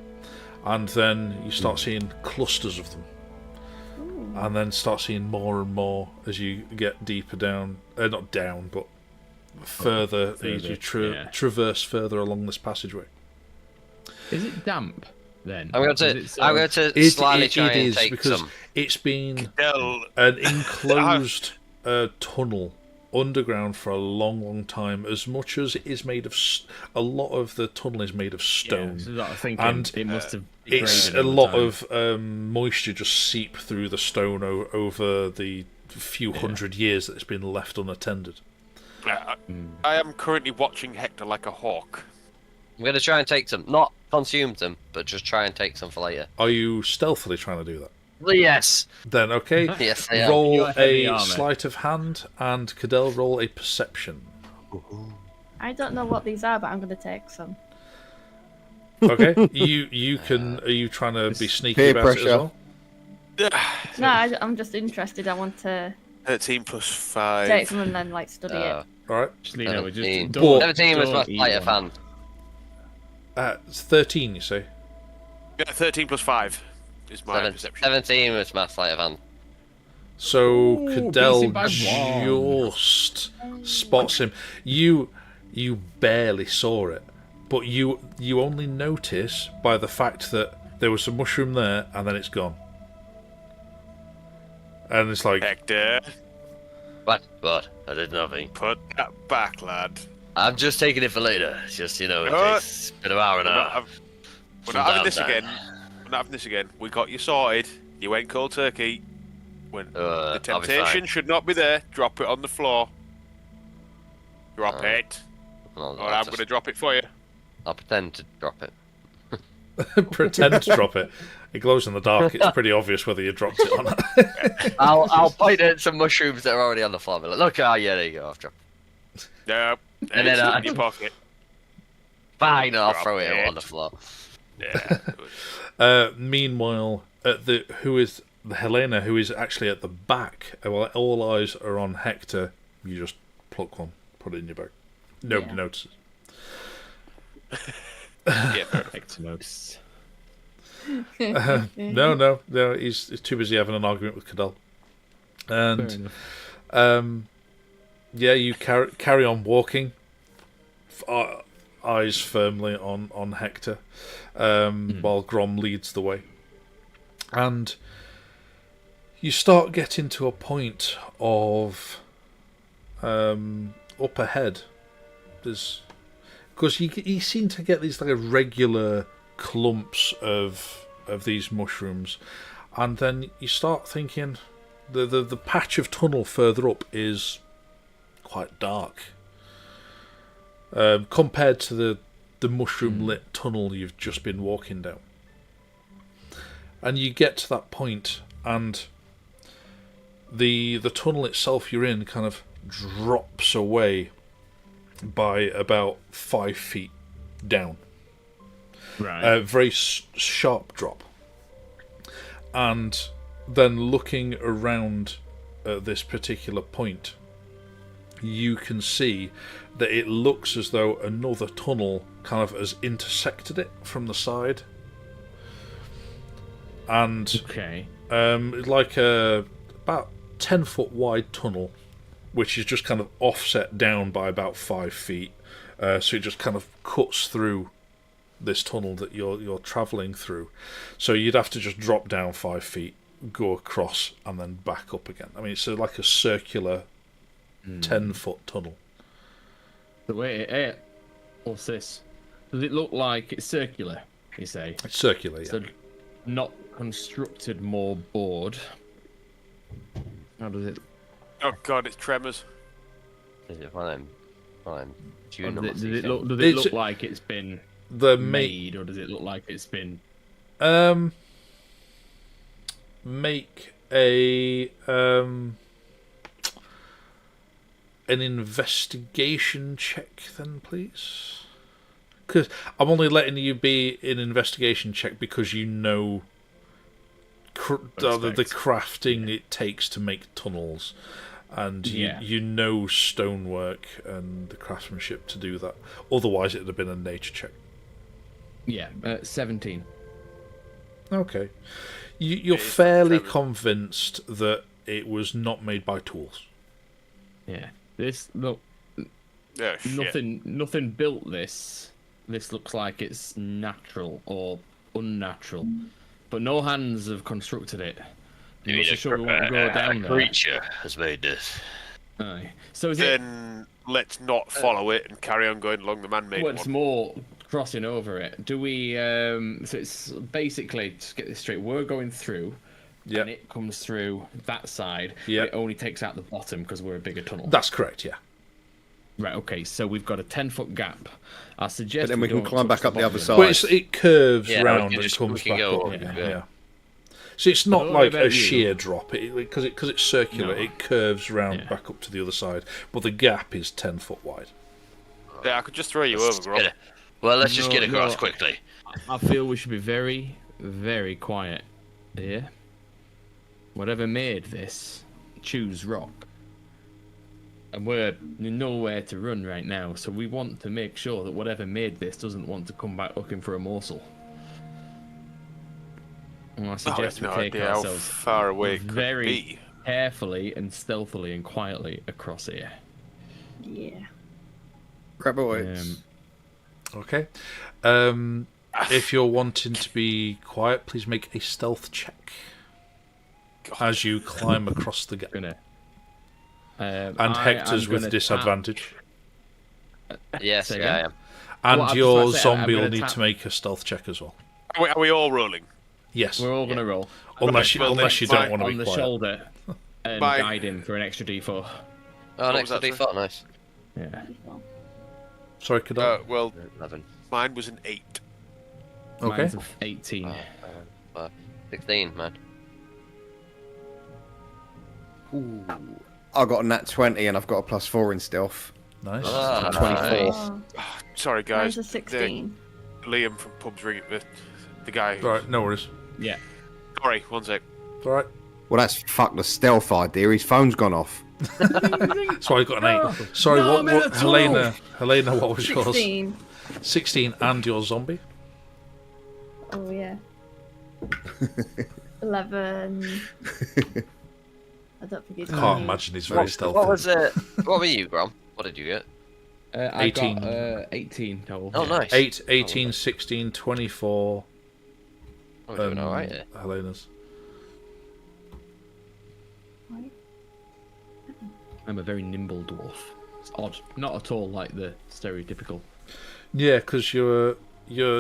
and then you start seeing clusters of them, and then start seeing more and more as you get deeper down. Not down, but further. As you traverse further along this passageway. Is it damp then? I'm going to slightly try and take because some. it's been Cadell, an enclosed tunnel underground for a long time. As much as it is made of, a lot of the tunnel is made of stone, so I think and it must have. it's a lot of moisture just seep through the stone over the few hundred years that it's been left unattended. I am currently watching Hector like a hawk. I'm going to try and take some. Not consume them, but just try and take some for later. Are you stealthily trying to do that? Well, yes. Then okay. Yes, I am. Roll You're heavy a armor. sleight of hand, and Cadell roll a perception. I don't know what these are, but I'm going to take some. Okay, you can. Are you trying to be sneaky Peer about it as pressure. well? No, I'm just interested. I want to 13 plus 5. take some and then like study it. All right. Just, you know, we just 17. don't- 17 was my don't eat sleight of one. hand. It's 13, you say? Yeah, 13 plus 5 is my perception. 17 was my sleight of hand. So Ooh, Cadell beating by one. just spots him. You barely saw it, but you only notice by the fact that there was a mushroom there and then it's gone. And it's like, Hector, What? I did nothing. put that back, lad. I'm just taking it for later. It's just, it Uh, takes a bit of hour and a half. We're not having this again. We're not having this again. We got you sorted. You went cold turkey. When the I'll be temptation fine. should not be there, drop it on the floor. Drop it. Or I'm going to drop it for you. I'll pretend to drop it. pretend to drop it. It glows in the dark. It's pretty obvious whether you dropped it or not. I'll point at some mushrooms that are already on the floor. Be like, look, yeah, there you go. I've dropped it. No. And then in your pocket. Fine, I'll Drop throw it it. on the floor. Yeah. Meanwhile, Helena, who is actually at the back, while all eyes are on Hector, you just pluck one, put it in your bag. Nobody notices. Yeah, Hector noticed. No, he's too busy having an argument with Cadell. And you carry on walking, eyes firmly on Hector, while Grom leads the way. And you start getting to a point of up ahead. Because you seem to get these like regular clumps of these mushrooms, and then you start thinking the patch of tunnel further up is quite dark compared to the mushroom lit tunnel you've just been walking down. And you get to that point, and the tunnel itself you're in kind of drops away by about 5 feet down. Right. A very sharp drop. And then looking around at this particular point, you can see that it looks as though another tunnel kind of has intersected it from the side. And okay. like a about 10-foot wide tunnel which is just kind of offset down by about 5 feet. So it just kind of cuts through this tunnel that you're travelling through. So you'd have to just drop down 5 feet, go across, and then back up again. I mean, it's like a circular 10-foot tunnel. What's this? Does it look like it's circular, you say? It's circular, yeah. So not constructed, more bored. How does it... Oh god, it's tremors. Is it fine? Does it look like it's been made, or does it look like it's been... Make a an investigation check then, please. Because I'm only letting you be an investigation check because you know the crafting it takes to make tunnels, and you know stonework and the craftsmanship to do that. Otherwise, it would have been a nature check. Yeah, 17. Okay. You're fairly convinced that it was not made by tools. Yeah. Nothing built this. This looks like it's natural or unnatural, but no hands have constructed it. I'm not so sure we want to go down there. Creature has made this. Aye. So then let's not follow it and carry on going along the man-made one. What's more, crossing over it. Do we? So it's basically, to get this straight, we're going through. Yeah. And it comes through that side. Yeah. It only takes out the bottom because we're a bigger tunnel. That's correct, yeah. Right, okay, so we've got a 10-foot gap. I suggest But then we can climb back up the other side. Well, it curves round we and just- comes we can back go up up, again. yeah. Yeah. So it's not What like about a you? sheer drop. Because it's circular, No. it curves round back up to the other side. But the gap is 10 foot wide. Yeah, I could just throw you over, bro. Well, let's just get across quickly. I feel we should be very, very quiet here. Whatever made this, choose rock. And we're nowhere to run right now, so we want to make sure that whatever made this doesn't want to come back looking for a morsel. And I suggest we no take idea how ourselves far away it could very be. carefully and stealthily and quietly across here. Yeah. Grab away. Okay. If you're wanting to be quiet, please make a stealth check as you climb across the gap. And Hector's with disadvantage. Yes, Say yeah, I again? am. And Well, I your was about to say, I'm zombie will gonna need tap- to make a stealth check as well. Are we all rolling? Yes. We're all going to roll. Unless you don't want to On be the quiet. shoulder and Bye. guide him for an extra d4. Oh, next was to that, D4, nice. Yeah. Sorry, could I? Well, 11. mine was an 8. Okay. Mine's a 18. 16, man. I got a nat 20 and I've got a +4 in stealth. Nice. Ah, 24. nice. Sorry, guys. Mine's a 16. Liam from Pub's ringing the guy. Who... Right, no worries. Yeah. Sorry, one sec. It's alright. Well, that's fuck the stealth idea. His phone's gone off. So I got an 8. Sorry, No, I'm in what a Helena, what was yours? 16. 16 and your zombie? Oh, yeah. 11. I don't think it's Can't imagine he's very stealthy. What was it? What were you, Grom? What did you get? I 18. got 18 total. Oh, nice. 8, 18, 16, 24. Oh, we're doing alright here. Helena's. I'm a very nimble dwarf. It's odd. Not at all like the stereotypical. Yeah, because you're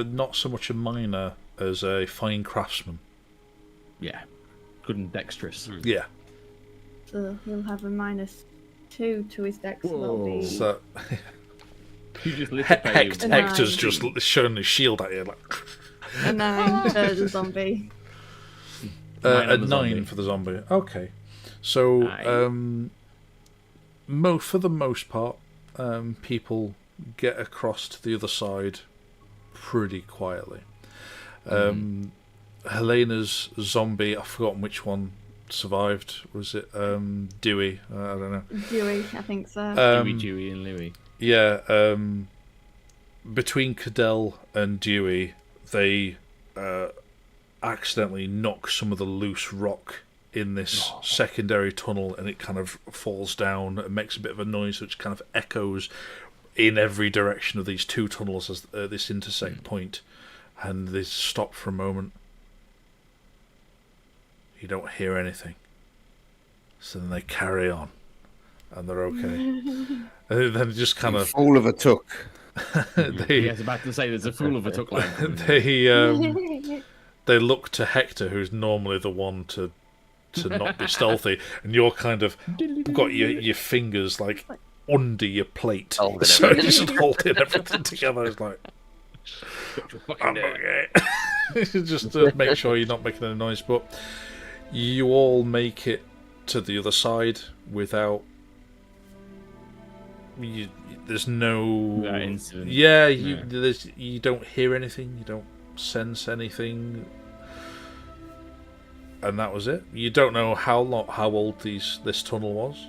not so much a miner as a fine craftsman. Yeah. Good and dexterous. Yeah. So he'll have a -2 to his dex. So that'll Whoa. be... So You just lit up at you. A Hector's 9. just showing his shield at you. Like, A 9 for the zombie. Nine a on the 9 zombie. for the zombie. Okay. So, Aye. for the most part, people get across to the other side pretty quietly. Helena's zombie, I've forgotten which one survived. Was it Dewey? I don't know. Dewey, I think so. Dewey, and Louie. Yeah, between Cadell and Dewey, they accidentally knock some of the loose rock in this secondary tunnel, and it kind of falls down and makes a bit of a noise, which kind of echoes in every direction of these two tunnels as this intersect point. And they stop for a moment. You don't hear anything. So then they carry on, and they're okay. And then just kind of Fool of a took. I was about to say there's a fool of a took line. They look to Hector, who's normally the one to not be stealthy, and you're kind of got your fingers like under your plate, so you're just holding everything together. It's like, I'm okay. Just to make sure you're not making any noise. But you all make it to the other side without. There's no incident. Yeah, you don't hear anything. You don't sense anything. And that was it. You don't know how old this tunnel was.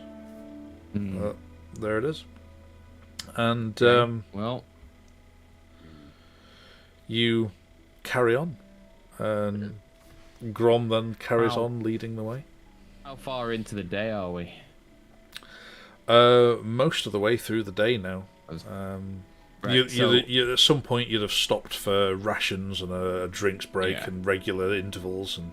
There it is. And well, you carry on, and Grom then carries on leading the way. How far into the day are we? Most of the way through the day now. You at some point you'd have stopped for rations and a drinks break and regular intervals and.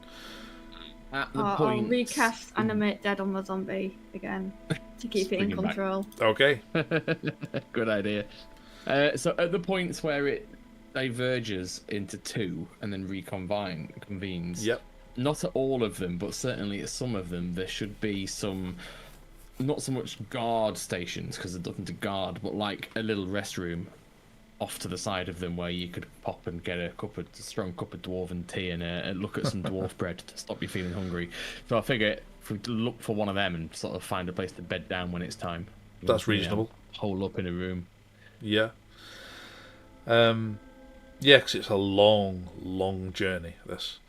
I'll recast animate dead on the zombie again to keep it in control. Okay. Good idea. So at the points where it diverges into two and then convenes. Yep. Not at all of them, but certainly at some of them, there should be some. Not so much guard stations because there's nothing to guard, but like a little restroom off to the side of them where you could pop and get a strong cup of dwarven tea and look at some dwarf bread to stop you feeling hungry. So I figure if we look for one of them and sort of find a place to bed down when it's time. That's reasonable. Hole up in a room. Yeah. Because it's a long journey. This.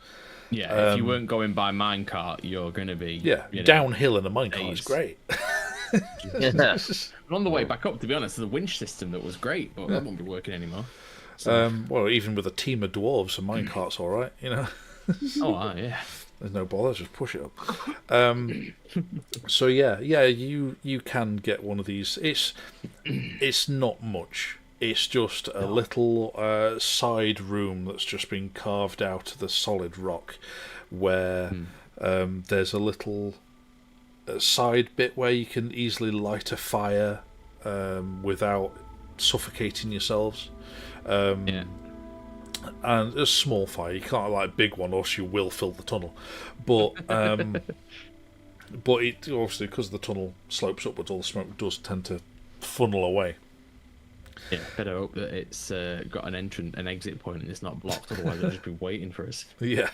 Yeah, if you weren't going by minecart, you're going to be... Yeah, downhill in a minecart is great. On the way back up, to be honest, there's a winch system that was great, but that won't be working anymore. So. Well, even with a team of dwarves, a minecart's all right, you know. Yeah. There's no bother, just push it up. So you can get one of these. It's not much. It's just a little side room that's just been carved out of the solid rock, where there's a little side bit where you can easily light a fire without suffocating yourselves. And a small fire. You can't light a big one, or else you will fill the tunnel. But it obviously, because the tunnel slopes upwards, all the smoke does tend to funnel away. Yeah, better hope that it's got an exit point and it's not blocked, otherwise it'll just be waiting for us. Yeah.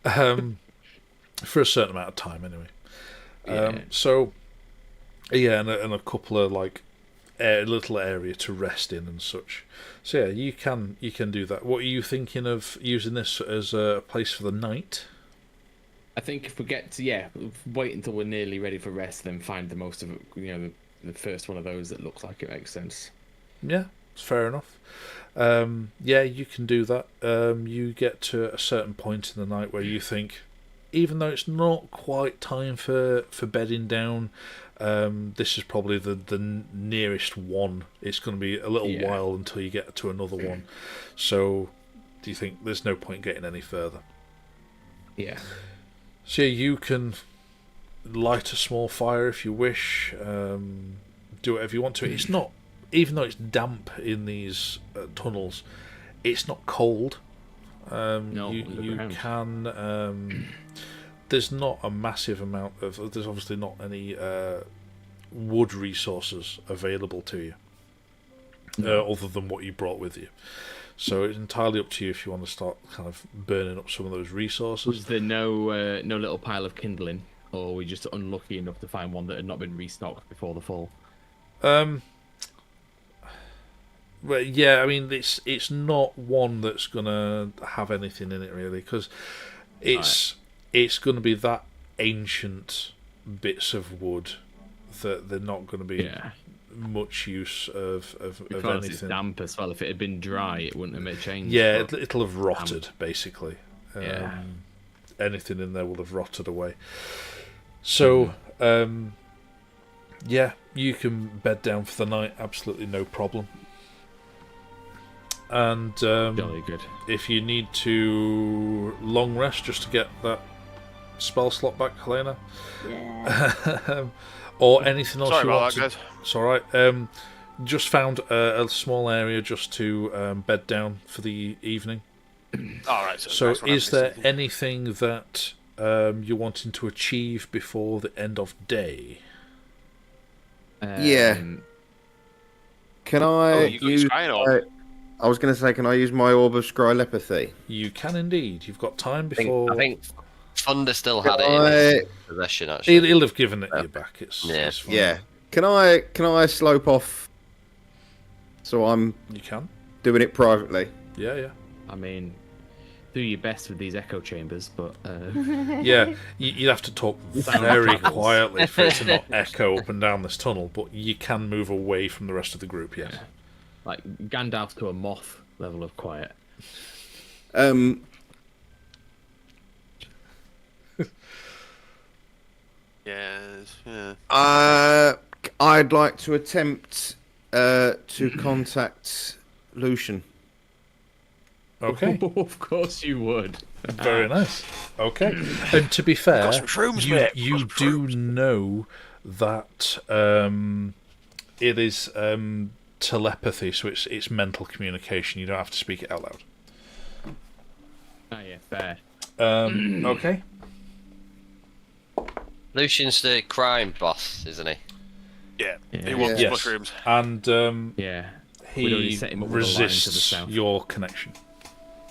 For a certain amount of time, anyway. And a couple of, like, little area to rest in and such. So, yeah, you can do that. What are you thinking of using this as a place for the night? I think if we get to, wait until we're nearly ready for rest, then find the most of it, the first one of those that looks like it makes sense. Yeah, it's fair enough. You can do that. You get to a certain point in the night where you think, even though it's not quite time for bedding down, this is probably the nearest one. It's going to be a little while until you get to another one. So, do you think there's no point getting any further? Yeah. So you can light a small fire if you wish. Do whatever you want to. It's not. Even though it's damp in these tunnels, it's not cold. You can. There's not a massive amount of. There's obviously not any wood resources available to you, other than what you brought with you. So it's entirely up to you if you want to start kind of burning up some of those resources. Was there no little pile of kindling, or were we just unlucky enough to find one that had not been restocked before the fall? Well, yeah, I mean, it's not one that's gonna have anything in it really, because it's gonna be that ancient bits of wood that they're not gonna be much use of anything. It's damp as well. If it had been dry, it wouldn't have made change. Yeah, it'll have rotted basically. anything in there will have rotted away. So, yeah, you can bed down for the night, absolutely no problem. And Jolly good. if you need to long rest just to get that spell slot back, Helena, or anything else Sorry you about want that, guys. it's alright. Just found a small area just to bed down for the evening. Alright, So nice one, is I've there missed anything that you're wanting to achieve before the end of day? Yeah. Can I you got your use? scrying orb. I was going to say, can I use my orb of scrylepathy? You can indeed. You've got time before... I think Thunder still had Can it in I- his possession, actually. He'll have given it you back. It's fine. Yeah. Can I slope off? So I'm You can. doing it privately. Yeah. I mean, do your best with these echo chambers, but Yeah, you'd have to talk very quietly for it to not echo up and down this tunnel, but you can move away from the rest of the group, yes. like Gandalf to a moth level of quiet. Yes, yeah. I'd like to attempt to contact Lucian. Okay, Of course you would. very nice. Okay, and to be fair, Got some shrooms, mate. you Got some do know that it is telepathy, so it's mental communication. You don't have to speak it out loud. Oh yeah, fair. Okay. Lucian's the crime boss, isn't he? Yeah, Yeah. he wants Yes. mushrooms. And Yeah. We'd already he set him up with a line to the resists south. your connection.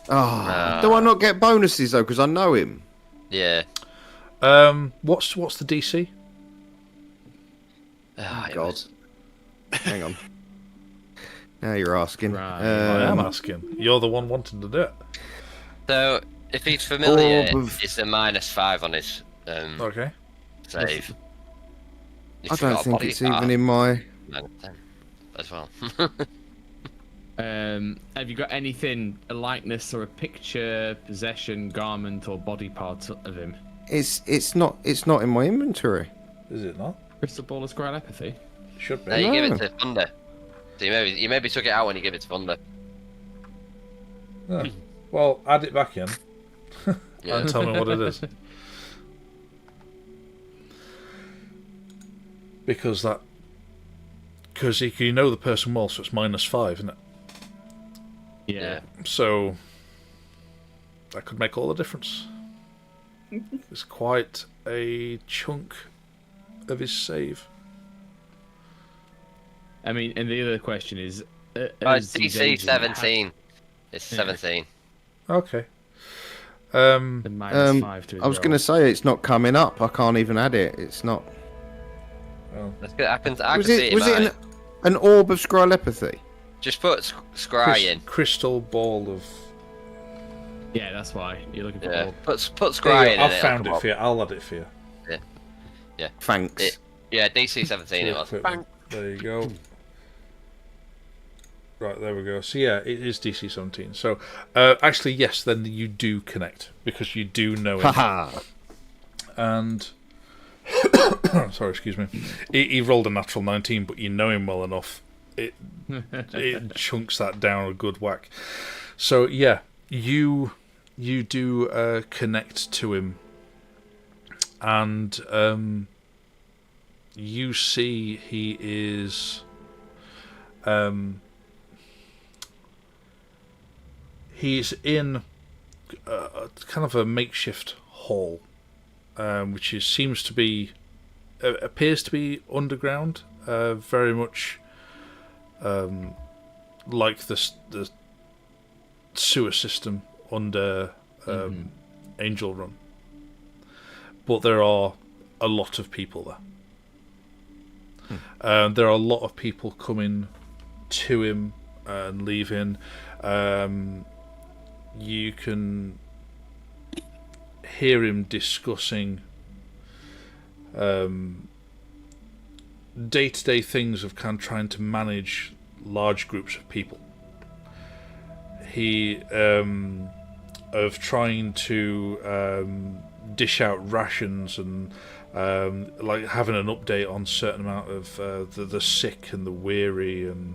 Do I not get bonuses though? Because I know him. Yeah. What's the DC? Ah, God. Hang on. Now you're asking. Right. I am asking. You're the one wanting to do it. So, if he's familiar, Orb of- it's a -5 on his Okay. save. If I you've don't got a think body it's part, even in my. -10 as well. Have you got anything, a likeness or a picture, possession, garment, or body part of him? It's not in my inventory. Is it not? Crystal ball of scrylepathy? Should be. No, you give it No. to Thunder. So you maybe took it out when you give it to Thunder. Oh. Well, add it back in Yeah. and tell me what it is. Because you know the person well, so it's -5, isn't it? Yeah. So that could make all the difference. It's quite a chunk of his save. I mean, and the other question is... It's as he's DC aging, 17. It's 17. Okay. The -5 to his I was roll. going to say it's not coming up. I can't even add it. It's not. That's good. I can Was see it? it Was in it mine. an orb of scrylepathy? Just put scry in. Crystal ball of... Yeah, that's why. You're looking for Yeah. orb. Put There scry you in. go. and I've it'll found come it up. for you. I'll add it for you. Thanks. Yeah, DC 17 it was. There you go. Right, there we go. So yeah, it is DC 17. So actually, yes, then you do connect because you do know it. Haha. And sorry, excuse me. He rolled a natural 19, but you know him well enough. It chunks that down a good whack. So yeah, you do connect to him, and you see he is he's in kind of a makeshift hall, which seems to be appears to be underground, very much like the sewer system under Angel Run, but there are a lot of people there. There are a lot of people coming to him and leaving. You can hear him discussing day-to-day things of kind of trying to manage large groups of people. He of trying to dish out rations and like having an update on certain amount of the sick and the weary, and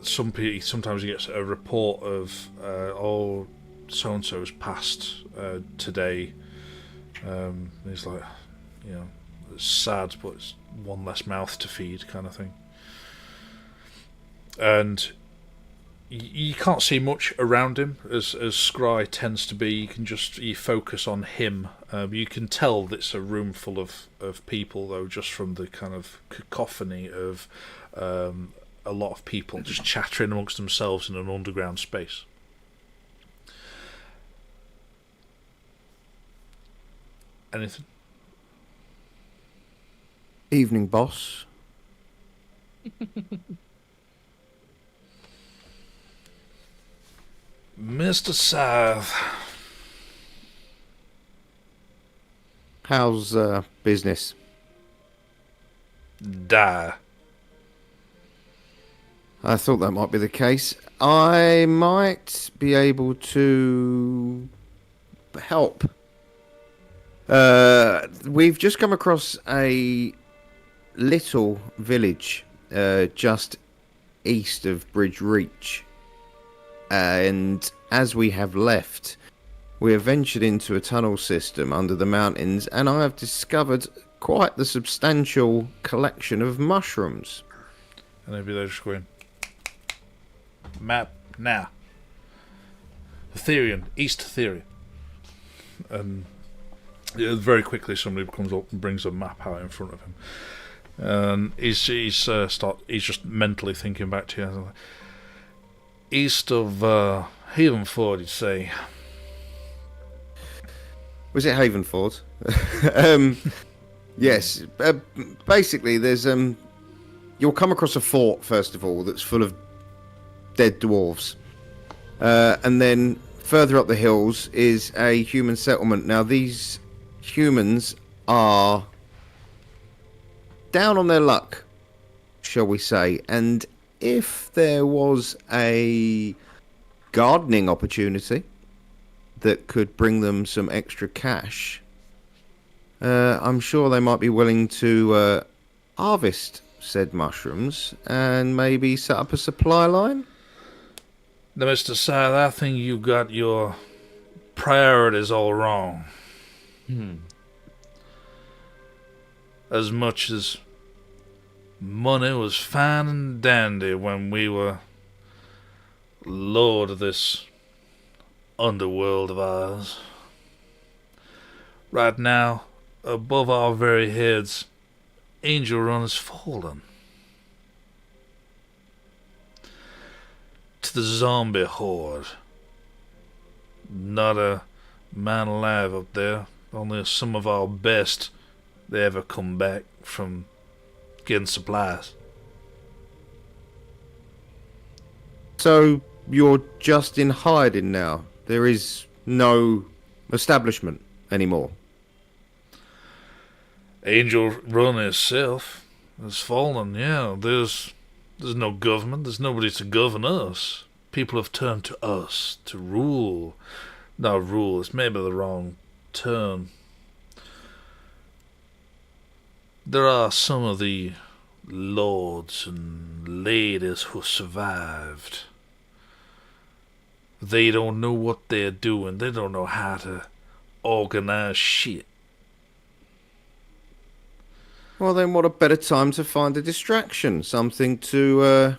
sometimes he gets a report of oh, so and so's passed today. He's like, you know, it's sad, but it's one less mouth to feed, kind of thing. And you can't see much around him, as Scry tends to be. You focus on him. You can tell that it's a room full of people, though, just from the kind of cacophony of a lot of people just chattering amongst themselves in an underground space. Anything? Evening, boss. Mr. Scythe. How's business? Die. I thought that might be the case. I might be able to help. We've just come across a little village just east of Bridge Reach. And as we have left, we have ventured into a tunnel system under the mountains, and I have discovered quite the substantial collection of mushrooms. And maybe they're just going, map now. Hatherian, East Hatheria. And very quickly somebody comes up and brings a map out in front of him. And he's just mentally thinking back to you. East of Havenford, you'd say. Was it Havenford? Yes. Basically, there's you'll come across a fort first of all that's full of dead dwarves, and then further up the hills is a human settlement. Now these humans are down on their luck, shall we say, and if there was a gardening opportunity that could bring them some extra cash, I'm sure they might be willing to harvest said mushrooms and maybe set up a supply line. Now, Mr. Scythe, I think you got your priorities all wrong. As much as money was fine and dandy when we were lord of this underworld of ours, right now, above our very heads, Angel Run has fallen to the zombie horde. Not a man alive up there. Only some of our best they ever come back from getting supplies. So you're just in hiding now? There is no establishment anymore? Angel Run itself has fallen, yeah. There's no government. There's nobody to govern us. People have turned to us to rule. Not rule, it's maybe the wrong term. There are some of the lords and ladies who survived. They don't know what they're doing. They don't know how to organize shit. Well, then what a better time to find a distraction. Something to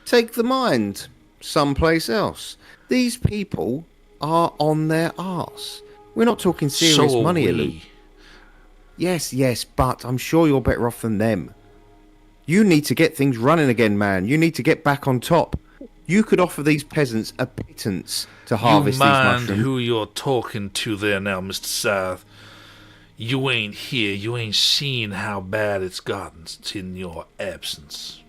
take the mind someplace else. These people are on their arse. We're not talking serious money, Elu. Yes, but I'm sure you're better off than them. You need to get things running again, man. You need to get back on top. You could offer these peasants a pittance to harvest these mushrooms. You mind who you're talking to there now, Mr. Scythe. You ain't here. You ain't seen how bad it's gotten in your absence.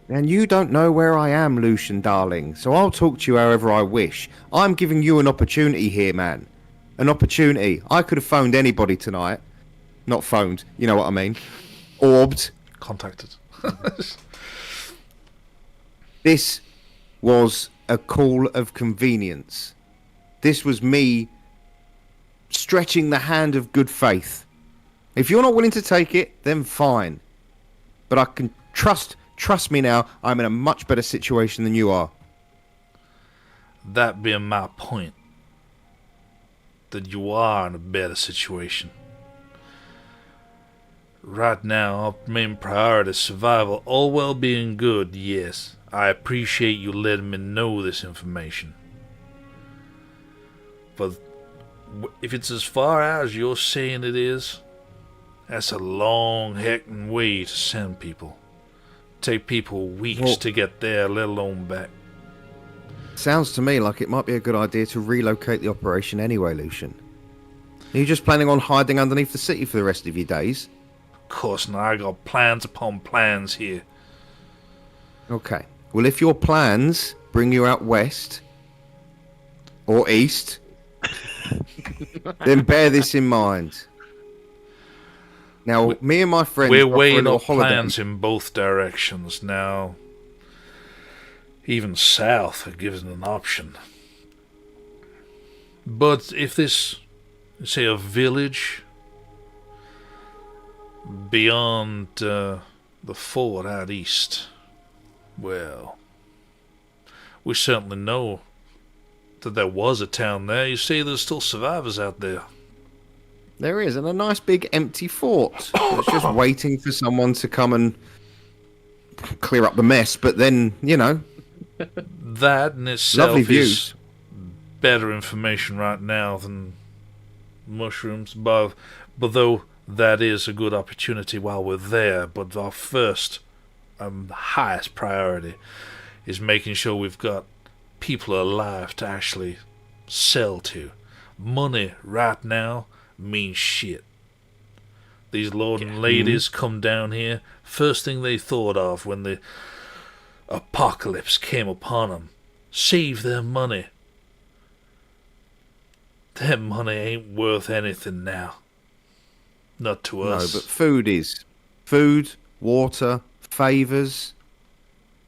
And you don't know where I am, Lucian, darling, so I'll talk to you however I wish. I'm giving you an opportunity here, man. An opportunity. I could have phoned anybody tonight. Not phoned, you know what I mean. Orbed. Contacted. This was a call of convenience. This was me stretching the hand of good faith. If you're not willing to take it, then fine. But I can trust me now, I'm in a much better situation than you are. That being my point, that you are in a better situation. Right now, our main priority is survival. All well being good, yes. I appreciate you letting me know this information. But if it's as far out as you're saying it is, that's a long heckin' way to send people. Take people weeks to get there, let alone back. Sounds to me like it might be a good idea to relocate the operation anyway, Lucian. Are you just planning on hiding underneath the city for the rest of your days? Of course not, I got plans upon plans here. Okay. Well, if your plans bring you out west or east, then bear this in mind. Now, me and my friends we're are for a weighing little up holiday. plans in both directions now. Even south gives an option. But if this, say, a village beyond the fort out east, well, we certainly know that there was a town there. You see, there's still survivors out there. There is, and a nice big empty fort. It's just waiting for someone to come and clear up the mess, but then, you know. That in itself Lovely is views. Better information right now than mushrooms, but though that is a good opportunity while we're there, but our first highest priority is making sure we've got people alive to actually sell to. Money right now means shit. These lord and ladies come down here, first thing they thought of when the apocalypse came upon them, save their money. Their money ain't worth anything now. Not to us. No, but food is. Food, water, favours.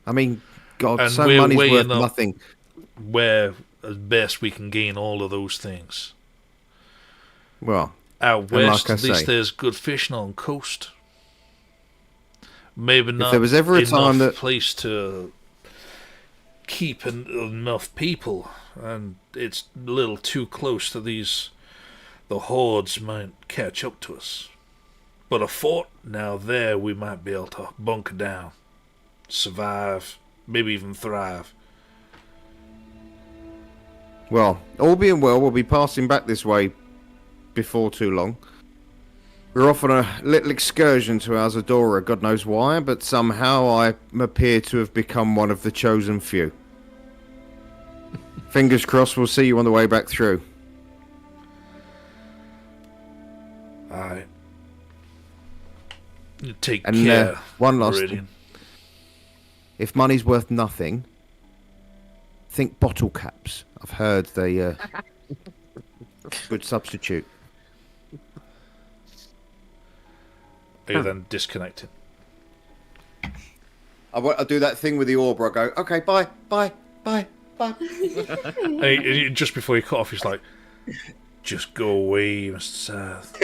I mean, God, and so we're money's weighing worth up nothing. Where as best we can gain all of those things. Well, out and west, like I at least say, there's good fishing on coast. Maybe not there was ever a enough time that place to keep enough people, and it's a little too close to these. The hordes might catch up to us. But a fort, now there we might be able to bunker down, survive, maybe even thrive. well, all being well, we'll be passing back this way before too long. We're off on a little excursion to Azadora, God knows why, but somehow I appear to have become one of the chosen few. Fingers crossed we'll see you on the way back through. Alright. You take And care. one last Meridian. thing. If money's worth nothing, think bottle caps. I've heard they good substitute. Are you then disconnected? I'll do that thing with the orb where I go, okay, bye. And just before you cut off, he's like, just go away, Mr. South.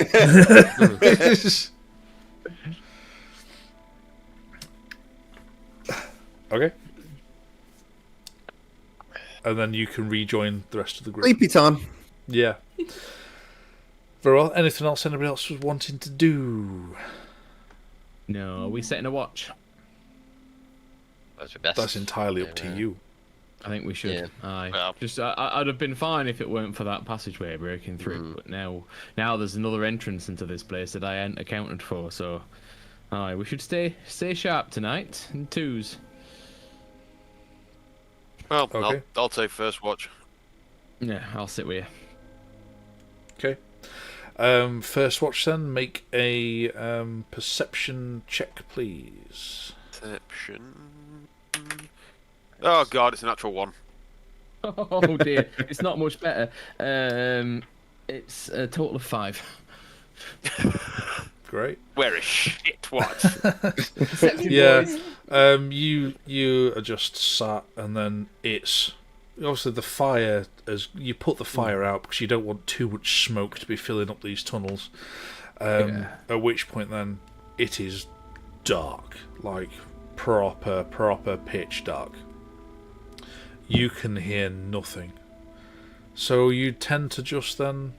Okay. And then you can rejoin the rest of the group. Sleepy time. Yeah. Very well. Anything else anybody else was wanting to do? No, are we setting a watch? That's your best. That's entirely up to you. I think we should. Yeah. Aye. Well. Just I'd have been fine if it weren't for that passageway breaking through. But now there's another entrance into this place that I hadn't accounted for. So, aye, we should stay sharp tonight in twos. Well, Okay. I'll take first watch. Yeah, I'll sit with you. Okay. First watch then. Make a perception check, please. Perception. Oh god, it's a natural one. Oh dear, it's not much better. It's a total of 5. Great. Where is shit what? Yeah. You are just sat, and then it's obviously the fire, as you put the fire out because you don't want too much smoke to be filling up these tunnels. At which point then it is dark, like proper pitch dark. You can hear nothing. So you tend to just then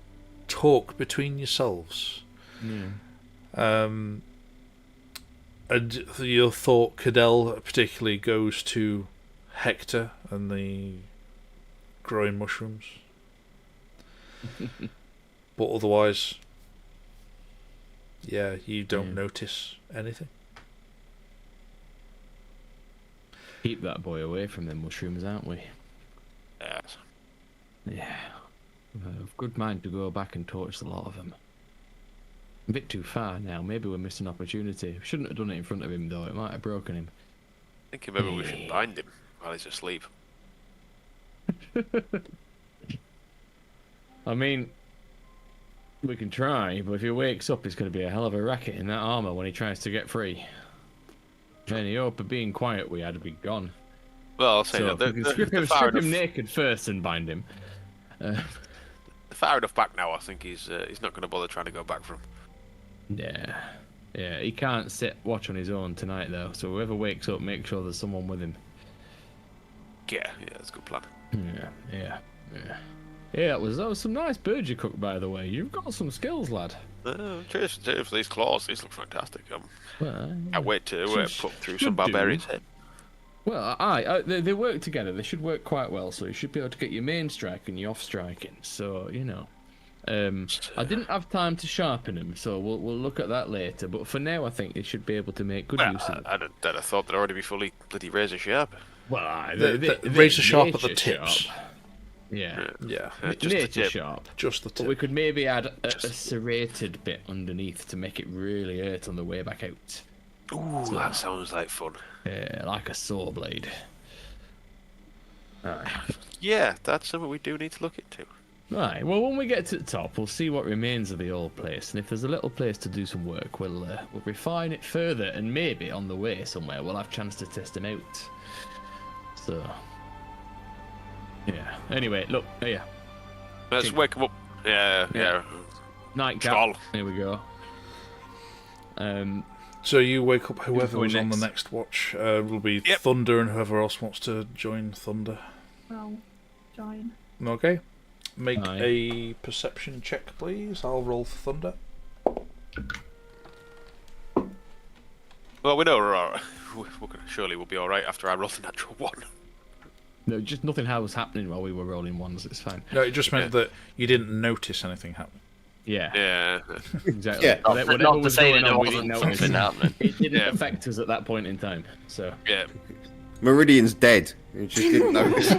talk between yourselves. And your thought, Cadell, particularly goes to Hector and the growing mushrooms. But otherwise, yeah, you don't notice anything. Keep that boy away from them mushrooms, aren't we? Yes. Yeah. I've good mind to go back and torch a lot of them. A bit too far now. Maybe we're missing opportunity. We shouldn't have done it in front of him, though. It might have broken him. Thinking maybe we should bind him while he's asleep. I mean, we can try, but if he wakes up, it's going to be a hell of a racket in that armour when he tries to get free. Any hope of being quiet we had to be gone. Well, I'll say so that. Strip him naked first and bind him. Far enough back now, I think he's not going to bother trying to go back from. Yeah, he can't watch on his own tonight though. So whoever wakes up, make sure there's someone with him. Yeah, that's a good plan. Yeah. That was some nice birds you cooked, by the way. You've got some skills, lad. Cheers for these claws. These look fantastic. Can't wait to put through some do. barbarian's head. Well, they work together. They should work quite well, so you should be able to get your main strike and your off striking. So I didn't have time to sharpen them, so we'll look at that later. But for now, I think they should be able to make good use of them. I'd have thought they'd already be fully bloody razor sharp. Well, the razor sharp at the tips. Sharp. Yeah. Just the tip. Sharp. Just the tip. But we could maybe add a serrated bit underneath to make it really hurt on the way back out. Ooh, that sounds like fun. Yeah, like a saw blade. Yeah, that's something we do need to look into. Right, well, when we get to the top, we'll see what remains of the old place, and if there's a little place to do some work, we'll refine it further, and maybe on the way somewhere we'll have a chance to test them out. So, yeah. Anyway, look, here. Let's wake him up. Yeah. Nightcap. Here we go. So you wake up whoever was on the next? next watch. Will be Thunder and whoever else wants to join Thunder. Well, join. Okay. Make a perception check, please. I'll roll for Thunder. Well, we know we're alright. Surely we'll be alright after I roll the natural one. No, just nothing was happening while we were rolling ones. It's fine. No, it just meant that you didn't notice anything happen. Yeah. Exactly. Yeah. Whatever Not to was say going that there on, we didn't wasn't notice. something happening. It didn't affect us at that point in time. So. Yeah. Meridian's dead. You just didn't notice.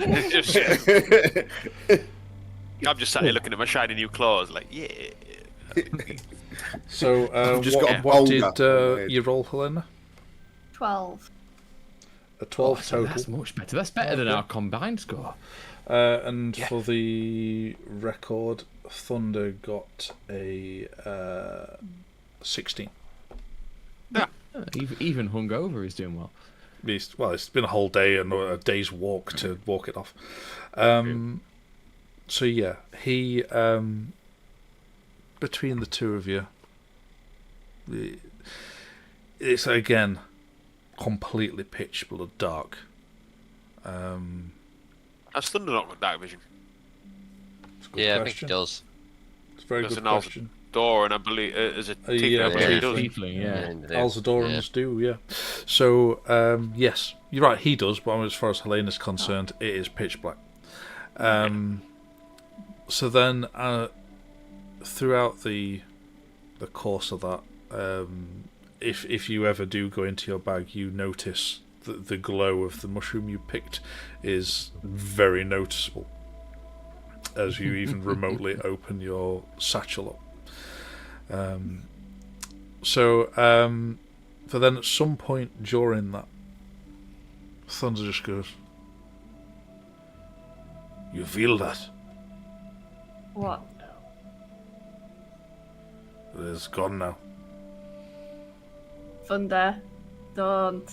I'm just sat here looking at my shiny new claws, like, yeah. So, just got a what boulder. did you roll, Helena? 12. A 12 total. That's much better. That's better than our combined score. And for the record, Thunder got a 16. Yeah. Even hungover is doing well. It's been a whole day and a day's walk to walk it off. So yeah, he between the two of you, it's again completely pitch dark. Has Thunder not got dark vision? Yeah, I think it does. It's a very There's good an question. Door, and I believe as a tiefling, yeah, I believe he does. Tiefling, yeah. Alzadorans do, yeah. So, yes, you're right, he does, but as far as Helena's concerned, it is pitch black. So then, throughout the course of that, if you ever do go into your bag, you notice that the glow of the mushroom you picked is very noticeable as you even remotely open your satchel up. So then at some point during that, Thunder just goes, "You feel that? What? It is gone now." Thunder. Don't.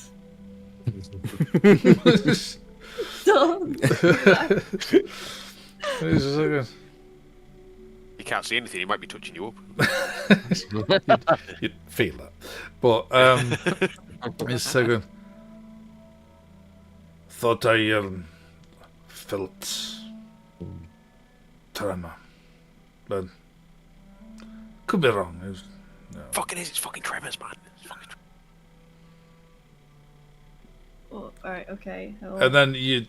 Don't. You can't see anything. He might be touching you up. You'd feel that, but it's so good. Thought I felt tremor, but could be wrong. Fucking is. It's fucking tremors, man. It's fucking Alright, okay. And then you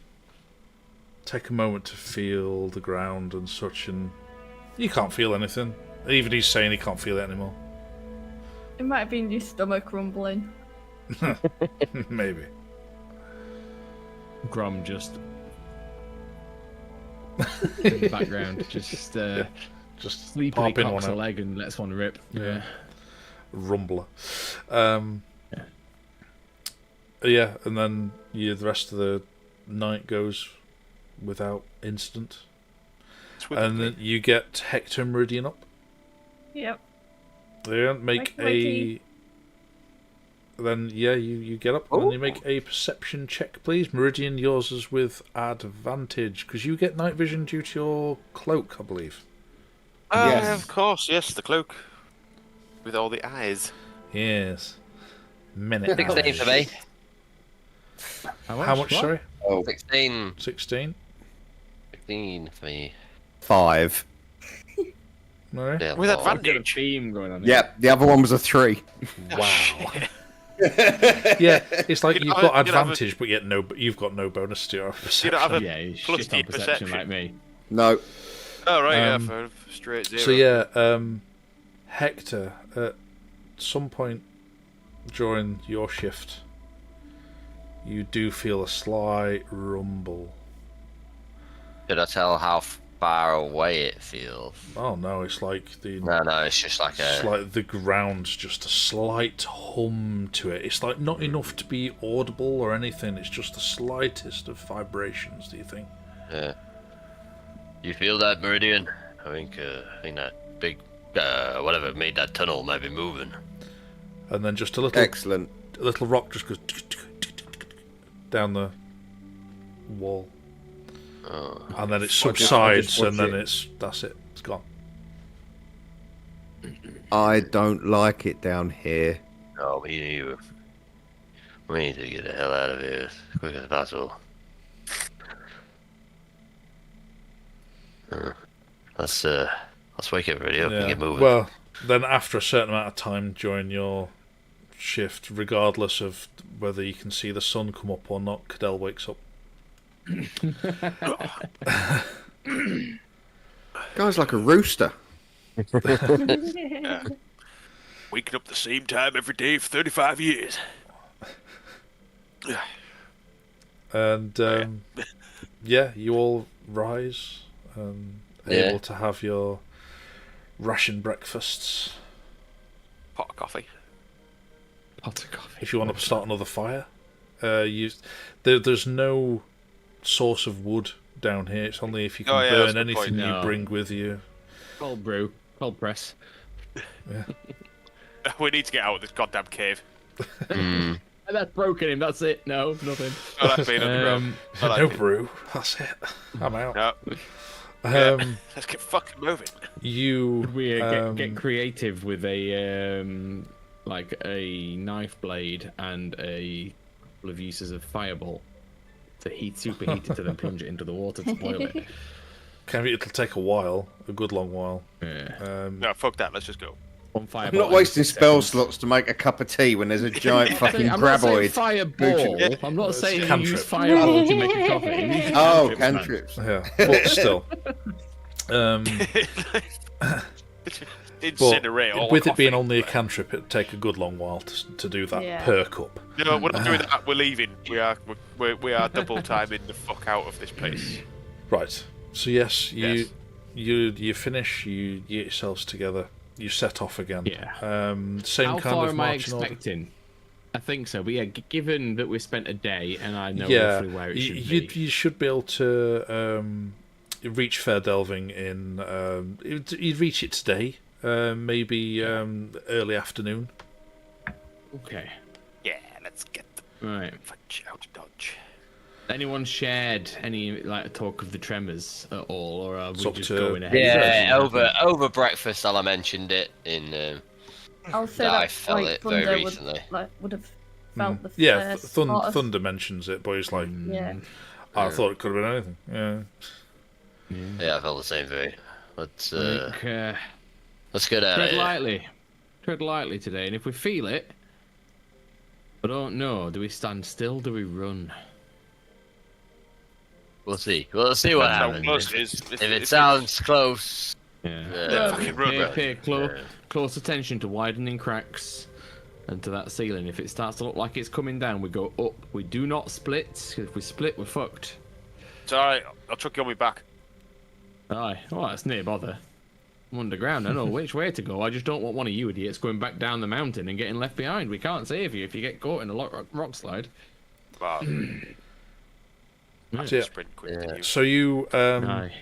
take a moment to feel the ground and such, and you can't feel anything. Even he's saying he can't feel it anymore. It might have been your stomach rumbling. Maybe. Grom just in the background, just sleepily popping cocks one a out. leg and lets one rip. Yeah. Rumbler. Yeah, and then the rest of the night goes without incident. And then you get Hector Meridian up. Yep. Yeah, make a... Then, you get up and you make a perception check, please. Meridian, yours is with advantage, because you get night vision due to your cloak, I believe. Yes. Of course, yes, the cloak. With all the eyes. Yes. Minute 16 for me. How much, sorry? 16. 16. 16 for me. 5. Alright. Yeah, With Got a advantage. theme going on. Yep, the other one was a 3. Wow. Yeah, it's like You you've don't got have- you don't have advantage, but yet you've got no bonus to your You perception. don't have a Yeah, he's plus shit to on your perception perception. like me. No. Oh, right, yeah, Um, for straight 0. So yeah, Hector, at some point during your shift, you do feel a slight rumble. Should I tell how far away it feels? Oh no, it's like No, it's just like it's a... like the ground's just a slight hum to it. It's like not enough to be audible or anything. It's just the slightest of vibrations. Do you think? Yeah. You feel that, Meridian? I think that big, whatever made that tunnel might be moving. And then just a little Excellent. rock just goes down the wall, and then it subsides, and then that's it. It's gone. I don't like it down here. Oh, me neither. We need to get the hell out of here as quick as possible. Let's wake everybody up and get moving. Well, then after a certain amount of time during your shift, regardless of whether you can see the sun come up or not, Cadell wakes up. Guy's like a rooster. Waking up the same time every day for 35 years. And you all rise, able to have your ration breakfasts. Pot of coffee. If you want to start another fire, there's no source of wood down here. It's only if you can burn anything you bring with you. Cold brew, cold press. Yeah. We need to get out of this goddamn cave. That's broken him. That's it. No, nothing. I like being underground. No brew. That's it. I'm out. No. Let's get fucking moving. We get creative with a like a knife blade and a couple of uses of fireball to superheat it to then plunge it into the water to boil it. It'll take a while, a good long while. Yeah. No, fuck that. Let's just go. On I'm not wasting spell slots to make a cup of tea when there's a giant fucking I'm not saying graboid. fireball. I'm not saying you cantrip. use fireball to make a coffee. Oh, cantrips. Yeah, but still. Incinerate all with it coffee. being only a cantrip, it'd take a good long while to do that per cup. No, we're not doing that. We're leaving. We are double timing the fuck out of this place. Right. So yes, you finish. You get yourselves together. You set off again. Yeah. Same How kind far of am I marching order. expecting? I think so, but yeah, given that we spent a day and I know roughly where it should be. You should be able to reach Fair Delving in. You'd reach it today, maybe early afternoon. Okay. Yeah, let's get the Right. fudge out of Dodge. Anyone shared any talk of the tremors at all, or are we just going ahead? Yeah, over breakfast, I mentioned it in. I'll say I that felt it very Thunder recently. would have felt the yeah. first Thunder mentions it, but he's like, I thought it could have been anything. Yeah, I felt the same thing. Let's get out tread of here. lightly. Tread lightly today, and if we feel it, I don't know. Do we stand still? Do we run? We'll see. We'll see what happens. If it sounds close, fucking run. Pay close attention to widening cracks and to that ceiling. If it starts to look like it's coming down, we go up. We do not split. If we split, we're fucked. It's alright. I'll chuck you on my back. Aye. Well, that's no bother. I'm underground. I know which way to go. I just don't want one of you idiots going back down the mountain and getting left behind. We can't save you if you get caught in a rock slide. Wow. Sprint quick. So you gather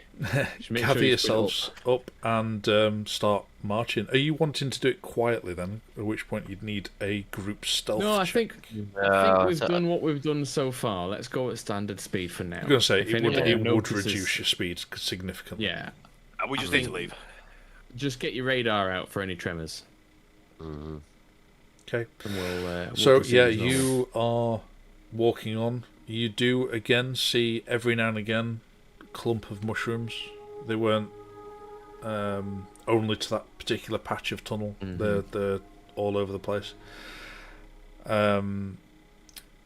yourselves up and start marching. Are you wanting to do it quietly then? At which point you'd need a group stealth. No, I think we've done what we've done so far. Let's go at standard speed for now. I'm going to say it would reduce your speed significantly. Yeah. We just need to leave. Just get your radar out for any tremors. Okay. And we'll so yeah, you are walking on. You do again see every now and again a clump of mushrooms. They weren't only to that particular patch of tunnel. They're all over the place.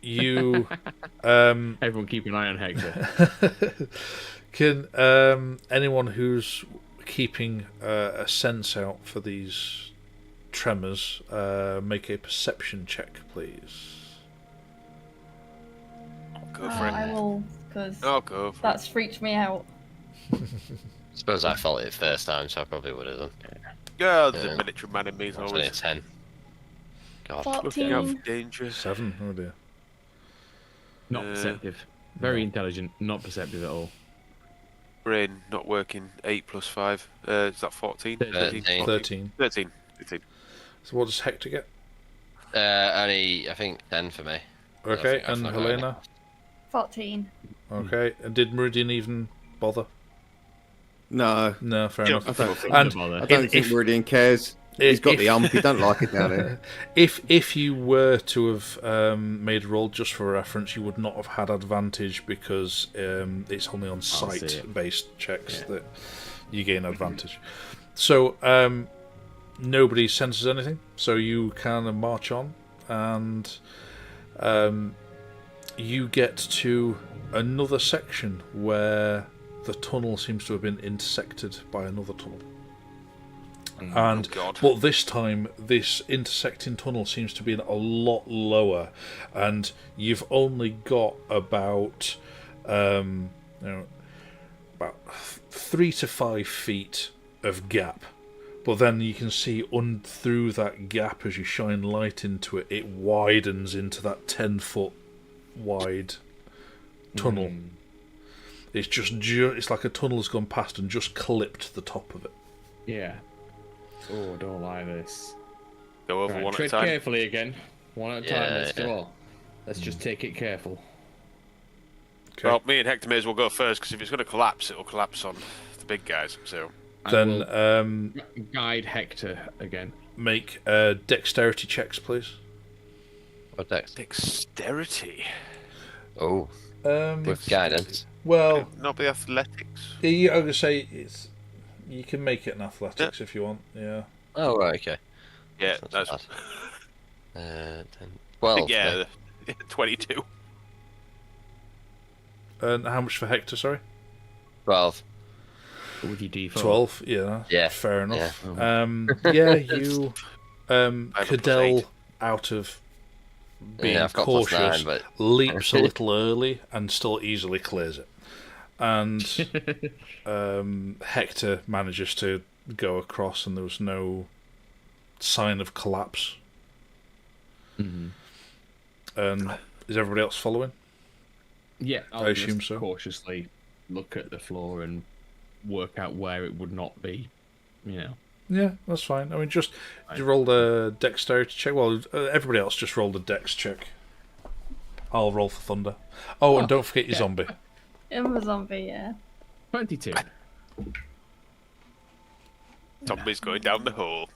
You everyone keep an eye on Hector. Can anyone who's keeping a sense out for these tremors make a perception check, please? Go for it. I will, because that's freaked me out. Suppose I felt it first time, so I probably would have done. Yeah, the military man in me is always always a 10. God, 14. Dangerous. 7. Oh dear. Not perceptive. Very intelligent. Not perceptive at all. Brain not working. 8 plus 5. Is that 14? 13. 13. So what does Hector get? Only I think 10 for me. Okay, and Helena? 14. Okay, and did Meridian even bother? No, fair enough. I don't think Meridian cares. He's got the ump. He don't like it down here. If you were to have made a roll just for reference, you would not have had advantage because it's only on sight-based checks that you gain advantage. So nobody senses anything, so you kind of march on, and you get to another section where the tunnel seems to have been intersected by another tunnel. But this time, this intersecting tunnel seems to be a lot lower, and you've only got about 3 to 5 feet of gap. But then you can see through that gap, as you shine light into it, it widens into that 10-foot wide tunnel. It's it's like a tunnel has gone past and just clipped the top of it. Yeah. Oh, I don't like this. Go over one at a time. Tread carefully again. One at a time, let's go. Let's just take it careful. Okay. Well, me and Hector may as well go first, because if it's going to collapse, it'll collapse on the big guys. So then guide Hector again. Make dexterity checks, please. What dex? Dexterity. Oh. With guidance. Well, not the athletics. Yeah, I was gonna say you can make it an athletics if you want. Yeah. Oh right, okay. Yeah, that's 12. Yeah, 22. And how much for Hector? Sorry. 12. With your D4. 12. Yeah. Fair enough. Yeah, you Cadell out of being cautious leaps a little early and still easily clears it. And Hector manages to go across, and there was no sign of collapse. And is everybody else following? Yeah, I assume so. Cautiously look at the floor and work out where it would not be. Yeah, that's fine. I mean, just roll a dexterity check. Well, everybody else just rolled a dex check. I'll roll for thunder. Oh, and don't forget your zombie. I'm a zombie, yeah. 22. Zombie's going down the hole.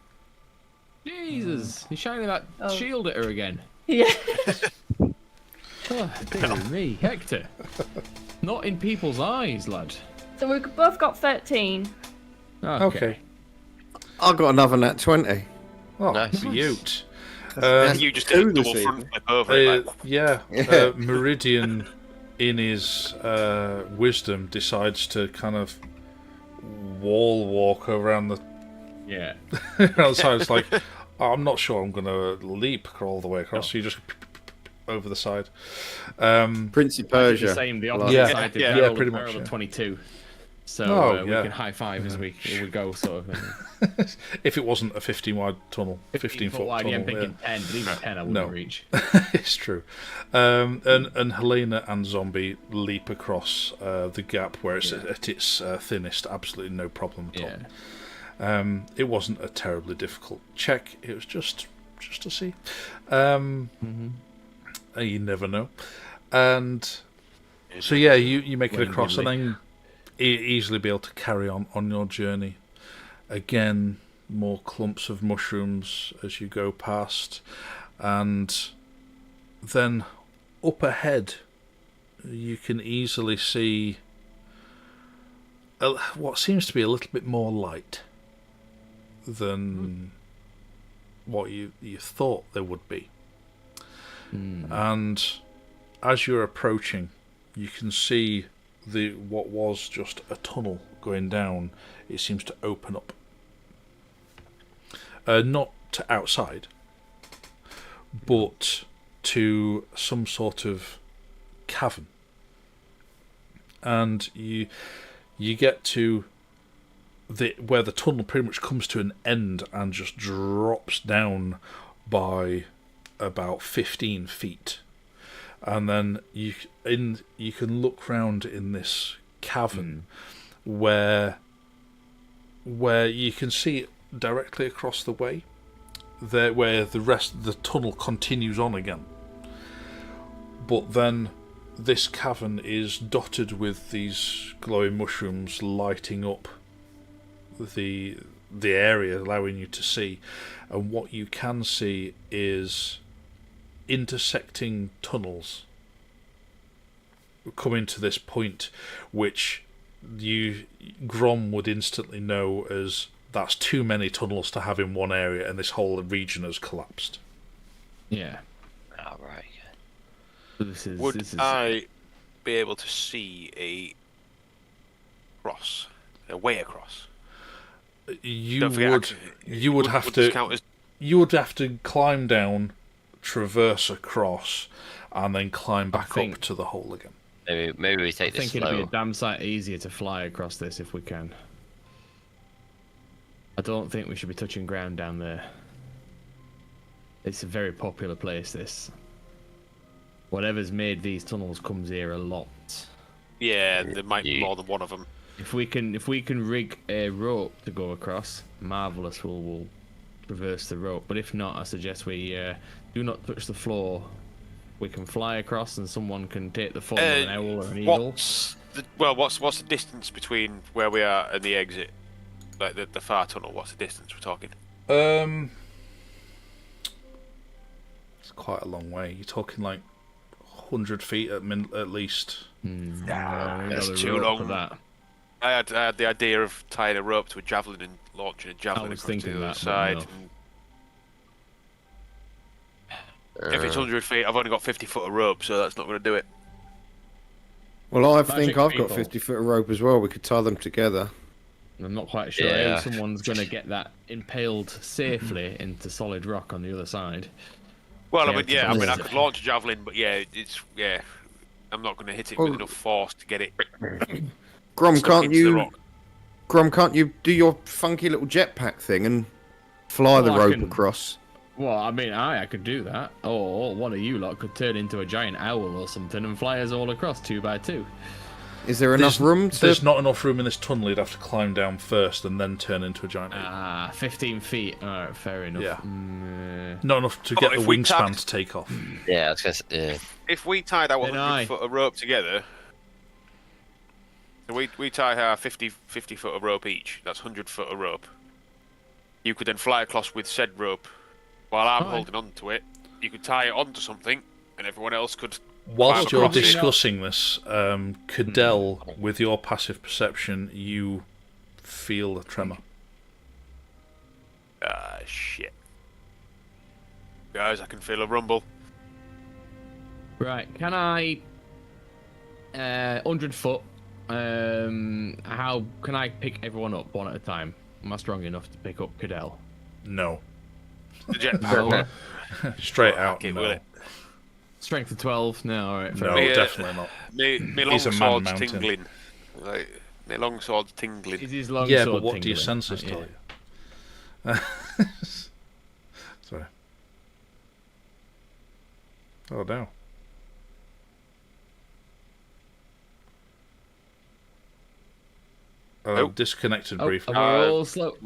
Jesus, he's shining that shield at her again. Yeah. Oh, dear me, Hector. Not in people's eyes, lad. So we've both got 13. Okay. I got another nat 20. Oh, Nice. beaut. You just did a double front flip over it. Like, Meridian, in his wisdom, decides to kind of wall walk around the outside. It's like, I'm not sure I'm going to leap all the way across, so you just over the side. Prince of Persia. The same, the opposite side. Pretty much. 22. So we can high five as we go, sort of. If it wasn't a 15 wide tunnel, 15 foot wide, tunnel. Yeah, I'm thinking 10, but even 10 I wouldn't reach. It's true. And Helena and Zombie leap across the gap where it's at its thinnest, absolutely no problem at all. It wasn't a terribly difficult check, it was just to see. You never know. And so you make it across and then easily be able to carry on your journey. Again, more clumps of mushrooms as you go past, and then up ahead you can easily see what seems to be a little bit more light than what you thought there would be. And as you're approaching, you can see what was just a tunnel going down. It seems to open up, not to outside, but to some sort of cavern. And you get to where the tunnel pretty much comes to an end and just drops down by about 15 feet. And then you can look round in this cavern where you can see directly across the way there, where the rest of the tunnel continues on again. But then this cavern is dotted with these glowing mushrooms lighting up the area, allowing you to see. And what you can see is intersecting tunnels coming to this point, which Grom would instantly know as that's too many tunnels to have in one area, and this whole region has collapsed. Yeah. All right. So Would I be able to see a way across? You would have to climb down, traverse across, and then climb back up to the hole again. Maybe we take this slow. I think it'd be a damn sight easier to fly across this if we can. I don't think we should be touching ground down there. It's a very popular place, this. Whatever's made these tunnels comes here a lot. Yeah, there might be more than one of them. If we can rig a rope to go across, marvellous, we'll traverse the rope. But if not, I suggest we do not touch the floor. We can fly across, and someone can take the form of an owl or an eagle. What's the distance between where we are and the exit? Like the far tunnel, what's the distance we're talking? It's quite a long way. You're talking like 100 feet at least. That's too long for that. I had the idea of tying a rope to a javelin and launching a javelin across to the other side. If it's 100 feet, I've only got 50 foot of rope, so that's not going to do it. Well, I think I've got 50 foot of rope as well. We could tie them together. I'm not quite sure how someone's going to get that impaled safely into solid rock on the other side. Well, I could launch a javelin, but I'm not going to hit it with enough force to get it. Grom, can't you do your funky little jetpack thing and fly the rope across? Well, I mean, I could do that. Or one of you lot could turn into a giant owl or something and fly us all across 2 by 2. Is there enough room to... There's not enough room in this tunnel. You'd have to climb down first and then turn into a giant ape. 15 feet. Alright, fair enough. Yeah. Not enough to get the wingspan to take off. Yeah, I was gonna say, yeah. If we tied our 100 foot of rope together, so we tie our 50 foot of rope each, that's 100 foot of rope. You could then fly across with said rope while I'm holding on to it. You could tie it onto something, and everyone else could... Whilst you're discussing this, Cadell, with your passive perception, you feel a tremor. Shit. Guys, I can feel a rumble. Right, can I... 100 foot, how can I pick everyone up one at a time? Am I strong enough to pick up Cadell? No. The jetpack. Straight out, no. Will it? Strength of 12? No, alright. No, definitely not. My long sword's tingling. Like, my long sword's tingling. Is his long sword but what tingling? do your senses tell you? Sorry. Oh, no. Disconnected briefly. We're all slowly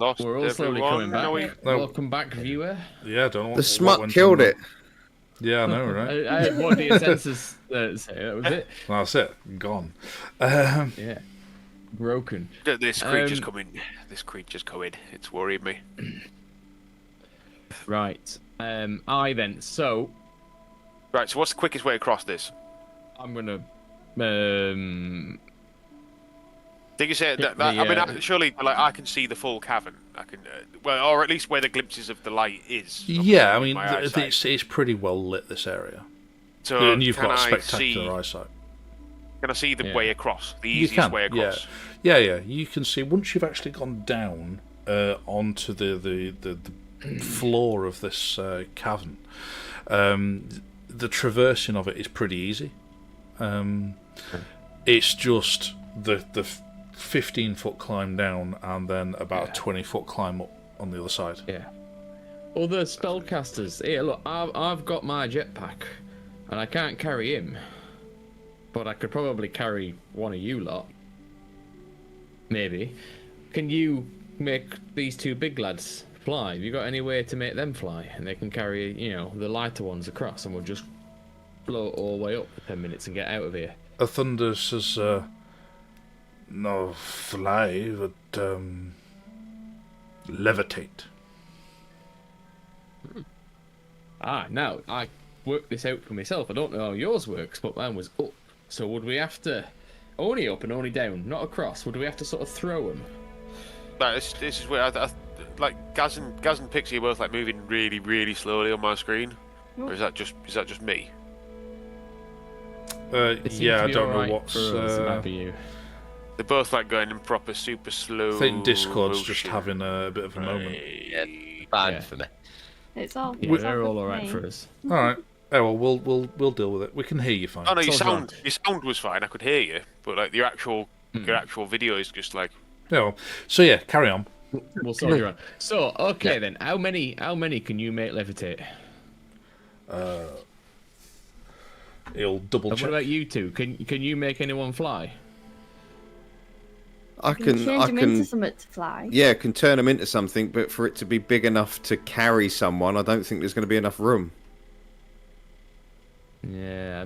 everyone. coming back. No. Welcome back, viewer. Yeah, I don't know. The smut killed it. Yeah, I know, right? What do your senses say? That was it? Well, that's it. Gone. Yeah. Broken. This creature's coming. This creature's coming. It's worried me. Right. So... Right, so what's the quickest way across this? I'm gonna... Did you say that? I mean, surely, like, I can see the full cavern. I can, well, or at least where the glimpses of the light is. Yeah, I mean, it's pretty well lit, this area. So and you've got spectacular eyesight. Can I see the way across? The easiest way across? Yeah. You can see once you've actually gone down onto the floor of this cavern. The traversing of it is pretty easy. It's just the 15-foot climb down and then about a 20-foot climb up on the other side. Yeah. Other spellcasters. Here, look, I've got my jetpack, and I can't carry him, but I could probably carry one of you lot. Maybe. Can you make these two big lads fly? Have you got any way to make them fly, and they can carry, the lighter ones across, and we'll just float all the way up for 10 minutes and get out of here? A Thunder says, no, fly, but levitate. Now, I worked this out for myself. I don't know how yours works, but mine was up. So would we have to... Only up and only down, not across. Would we have to sort of throw them? Like, this is where I like Gaz and Pixie are both like moving really, really slowly on my screen. Or is that just me? Yeah, I don't know what's. They're both like going in proper super slow. I think Discord's motion. just having a bit of a moment. Yeah, fine for me. It's all. Yeah, they're all alright for us. All right. Oh well, we'll deal with it. We can hear you fine. Oh no, your sound was fine. I could hear you, but like your actual video is just like. Yeah. Well, so yeah, carry on. We'll soldier on. So okay then, how many can you make levitate? He'll double check. What about you two? Can you make anyone fly? I can change them into something to fly. Yeah, I can turn them into something, but for it to be big enough to carry someone, I don't think there's going to be enough room. Yeah,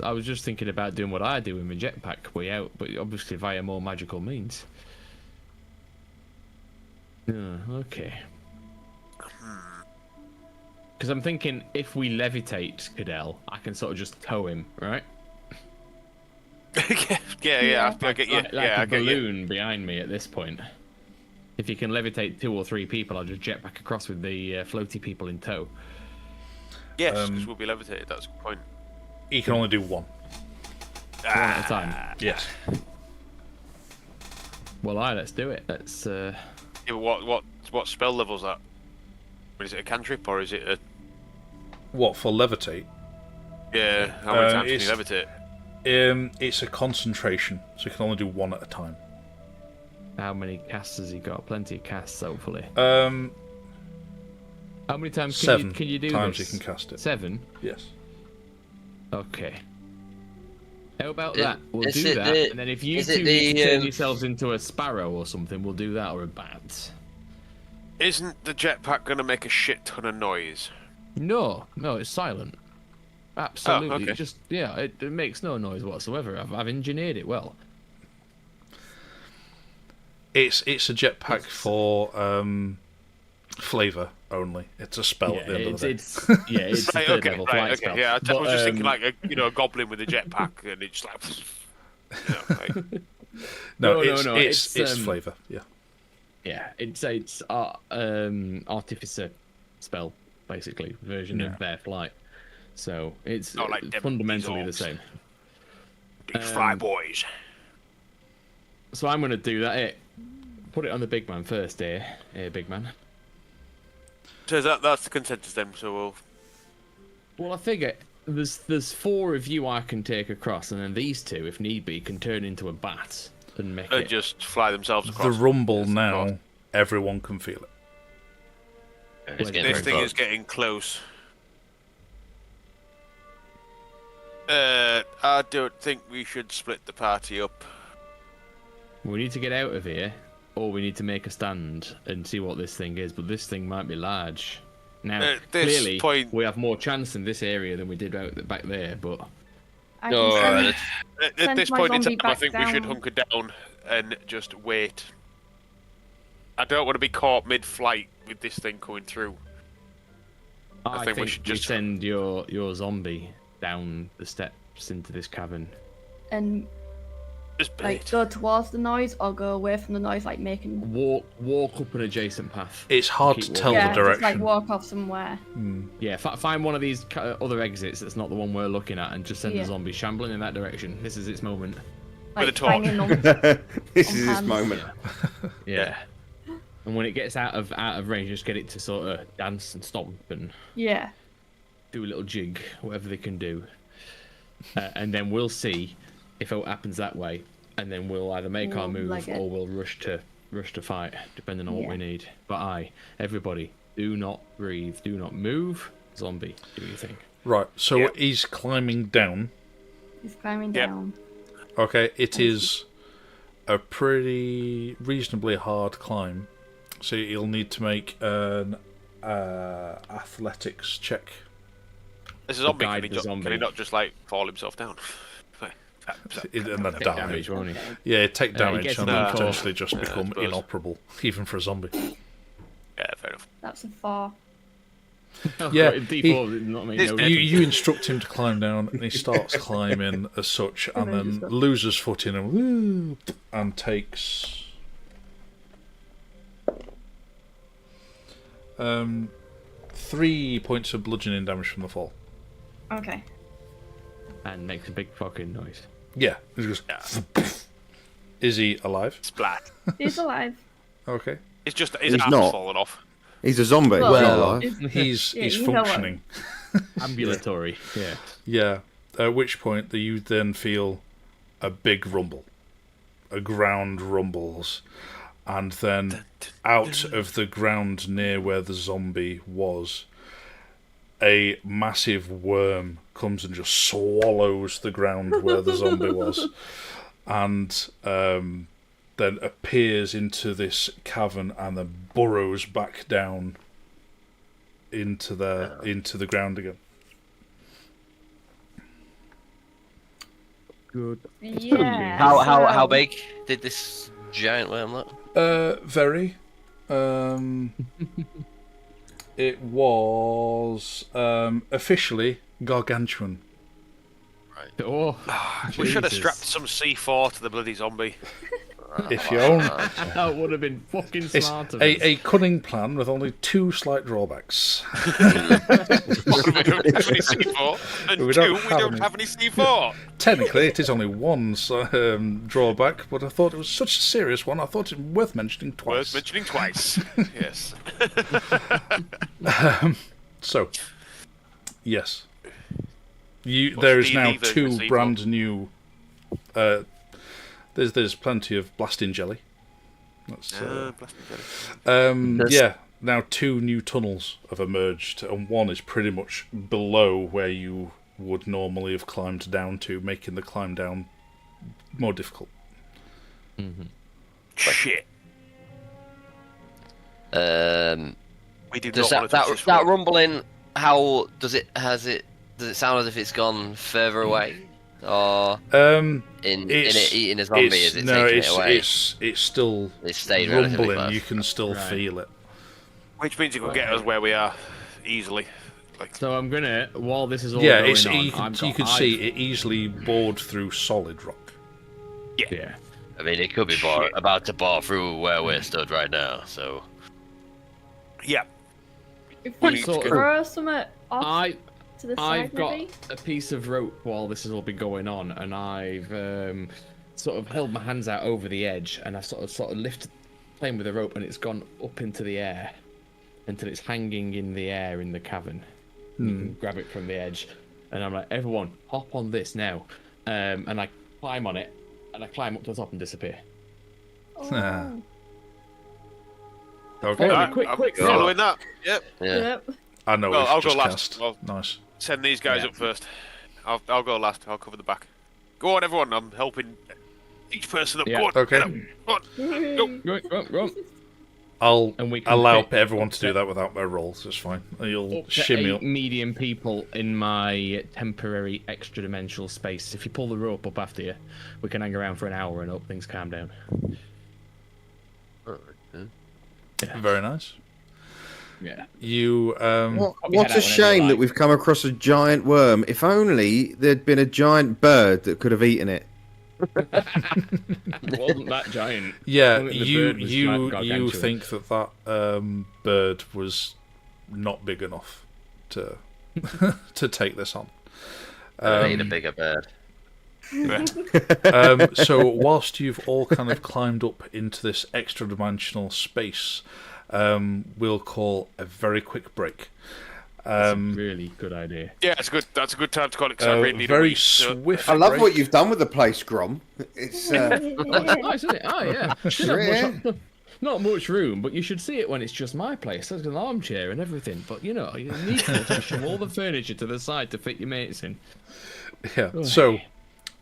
I was just thinking about doing what I do with my jetpack way out, but obviously via more magical means. Okay. Because I'm thinking if we levitate Cadell, I can sort of just tow him, right? yeah, I get you. Like a balloon behind me at this point. If you can levitate 2 or 3 people, I'll just jet back across with the floaty people in tow. Yes, because we'll be levitated. That's a good point. He can only do one. One at a time. Yes. Well, let's do it. Let's. Yeah, but what spell level's that? Is it a cantrip or is it a? What for levitate? Yeah, how many times can you levitate? It's a concentration, so you can only do one at a time. How many casts has he got? Plenty of casts, hopefully. How many times 7 can you do times this? you can cast it. 7? Yes. Okay. How about that? We'll is do it that, the- and then if you is two it need to the, turn yourselves into a sparrow or something, we'll do that, or a bat. Isn't the jetpack going to make a shit ton of noise? No, it's silent. Absolutely. okay. Just it makes no noise whatsoever. I've engineered it well. It's a jetpack for flavour only. It's a spell at the end of the day. It's Right, a okay, level right, flight okay. spell. Yeah, I But, was just thinking like a goblin with a jetpack, and it's like. No, No, it's it's, flavour. Yeah. Yeah, it's artificer spell basically version of their flight. So it's Not like them- fundamentally the these same. These fly boys. So I'm going to do that. Put it on the big man first, here, big man. So that's the consensus then. So we'll. Well, I figure there's 4 of you I can take across, and then these 2, if need be, can turn into a bat and make And it. just fly themselves The across. rumble Yes, now, of course. everyone can feel it. It's getting This very thing is close. getting close. I don't think we should split the party up. We need to get out of here, or we need to make a stand and see what this thing is. But this thing might be large. Now, At this clearly, point- we have more chance in this area than we did back there. But I No, can send, At Send this my point in zombie time, I back think we should down. hunker down and just wait. I don't want to be caught mid-flight with this thing coming through. I think think we should just- send your zombie down the steps into this cavern. and Just bait. like go towards the noise or go away from the noise, like making Walk up an adjacent path. It's hard Keep to tell yeah, the just like direction. walk off somewhere. Yeah, find one of these other exits that's not the one we're looking at, and just send Yeah. the zombie shambling in that direction. This is its moment. Like With a torch. banging on. This On is his hands. moment. Yeah. And when it gets out of range, just get it to sort of dance and stomp and Yeah. do a little jig, whatever they can do. And then we'll see if it happens that way, and then we'll either make our We'll move leg it. or we'll rush to fight, depending on what Yeah. we need. But everybody, do not breathe, do not move. Zombie, do your thing. Right, so Yep. he's climbing down. He's climbing Yep. down. Okay, it is a pretty reasonably hard climb. So you'll need to make an athletics check. This is zombie. guide Can the he, zombie. can he not just like fall himself down? And then Take die. damage, won't he? Yeah, take he damage gets and a then D4. potentially just Yeah, I become suppose. inoperable, even for a zombie. Yeah, fair enough. That's a 4. Yeah, D4 did not make no You- difference. You instruct him to climb down, and he starts climbing as such, and then loses footing and takes 3 points of bludgeoning damage from the fall. Okay. And makes a big fucking noise. Yeah, he goes. Is he alive? Splat. He's alive. Okay. It's just his He's arm's not. fallen off. He's a zombie. Well, he's not Well, alive. he's Yeah, he's he's alive. functioning. Ambulatory, yeah. Yeah. At which point you then feel a big rumble, a ground rumbles, and then out of the ground near where the zombie was, a massive worm comes and just swallows the ground where the zombie was, and then appears into this cavern and then burrows back down into the ground again. Good. Yeah. How so- big did this giant worm look? Very. It was officially gargantuan. Oh, We should have Jesus. strapped some C4 to the bloody zombie. If you own That would have been fucking it's smart of us. a cunning plan with only 2 slight drawbacks. We don't have any C4. And We two, don't we have don't any. have any C4. Technically, it is only 1 drawback, but I thought it was such a serious one. I thought it worth mentioning twice. Worth mentioning twice. Yes. So, yes, there What's is the now D version of 2 C4? brand new. There's plenty of blasting jelly. That's yeah. Now 2 new tunnels have emerged, and one is pretty much below where you would normally have climbed down to, making the climb down more difficult. Shit. We do Does not want to touch this that rope. rumbling? How does it? Does it sound as if it's gone further away, or in it eating a zombie? Is it taking it away? It's still It's stayed relatively rumbling. close. You can still feel it. Which means it could get us where we are easily. Like, So I'm gonna, while this is all Yeah, going it's on, you can see it easily bored through solid rock. Yeah. I mean, it could be about to bore through where we're stood right now. So yeah. If We we need to go. throw something off to the side, I've got maybe? a piece of rope while this has all been going on, and I've sort of held my hands out over the edge, and I've sort of lifted, playing with the rope, and it's gone up into the air until it's hanging in the air in the cavern. You can grab it from the edge, and I'm like, everyone, hop on this now, and I climb on it, and I climb up to the top and disappear. Oh. Okay. Follow me, quick, I'm quick, following that. Yep. yeah. Yep. I know. Well, It's I'll just go last. cast. Well, Nice. send these guys Yeah. up first. I'll go last. I'll cover the back. Go on, everyone. I'm helping each person up. Yeah. Go on. Okay. Get up. Go on. Go. Go on. I'll And we can allow fit everyone to do up that without my rolls. It's fine. You'll up to shimmy 8 up. medium people in my temporary extra dimensional space. If you pull the rope up after you, we can hang around for an hour and hope things calm down. Very nice. Yeah. You What a shame that we've come across a giant worm. If only there'd been a giant bird that could have eaten it. It wasn't that giant. Yeah, I think the bird was you gargantuan. think that bird was not big enough to to take this on. I need a bigger bird. So whilst you've all kind of climbed up into this extra dimensional space, we'll call a very quick break. That's a really good idea. Yeah, it's good. That's a good time to call it. 'Cause I really need a Very wee, so- swift. I love break. what you've done with the place, Grom. It's It's nice, isn't it? Oh, yeah. Didn't have Yeah. not much room, but you should see it when it's just my place. There's an armchair and everything, but you know, you need to shove all the furniture to the side to fit your mates in. Yeah. So,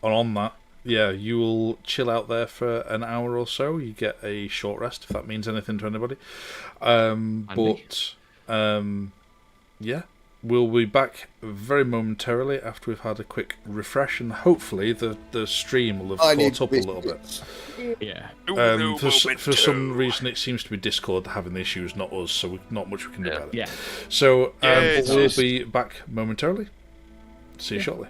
on that, yeah, you will chill out there for an hour or so. You get a short rest, if that means anything to anybody. Yeah, we'll be back very momentarily after we've had a quick refresh, and hopefully the stream will have caught up a little bit. Yeah. For some reason, it seems to be Discord having the issues, not us, so not much we can do about it. Yeah. So, Yeah, but we'll be back momentarily. See you shortly.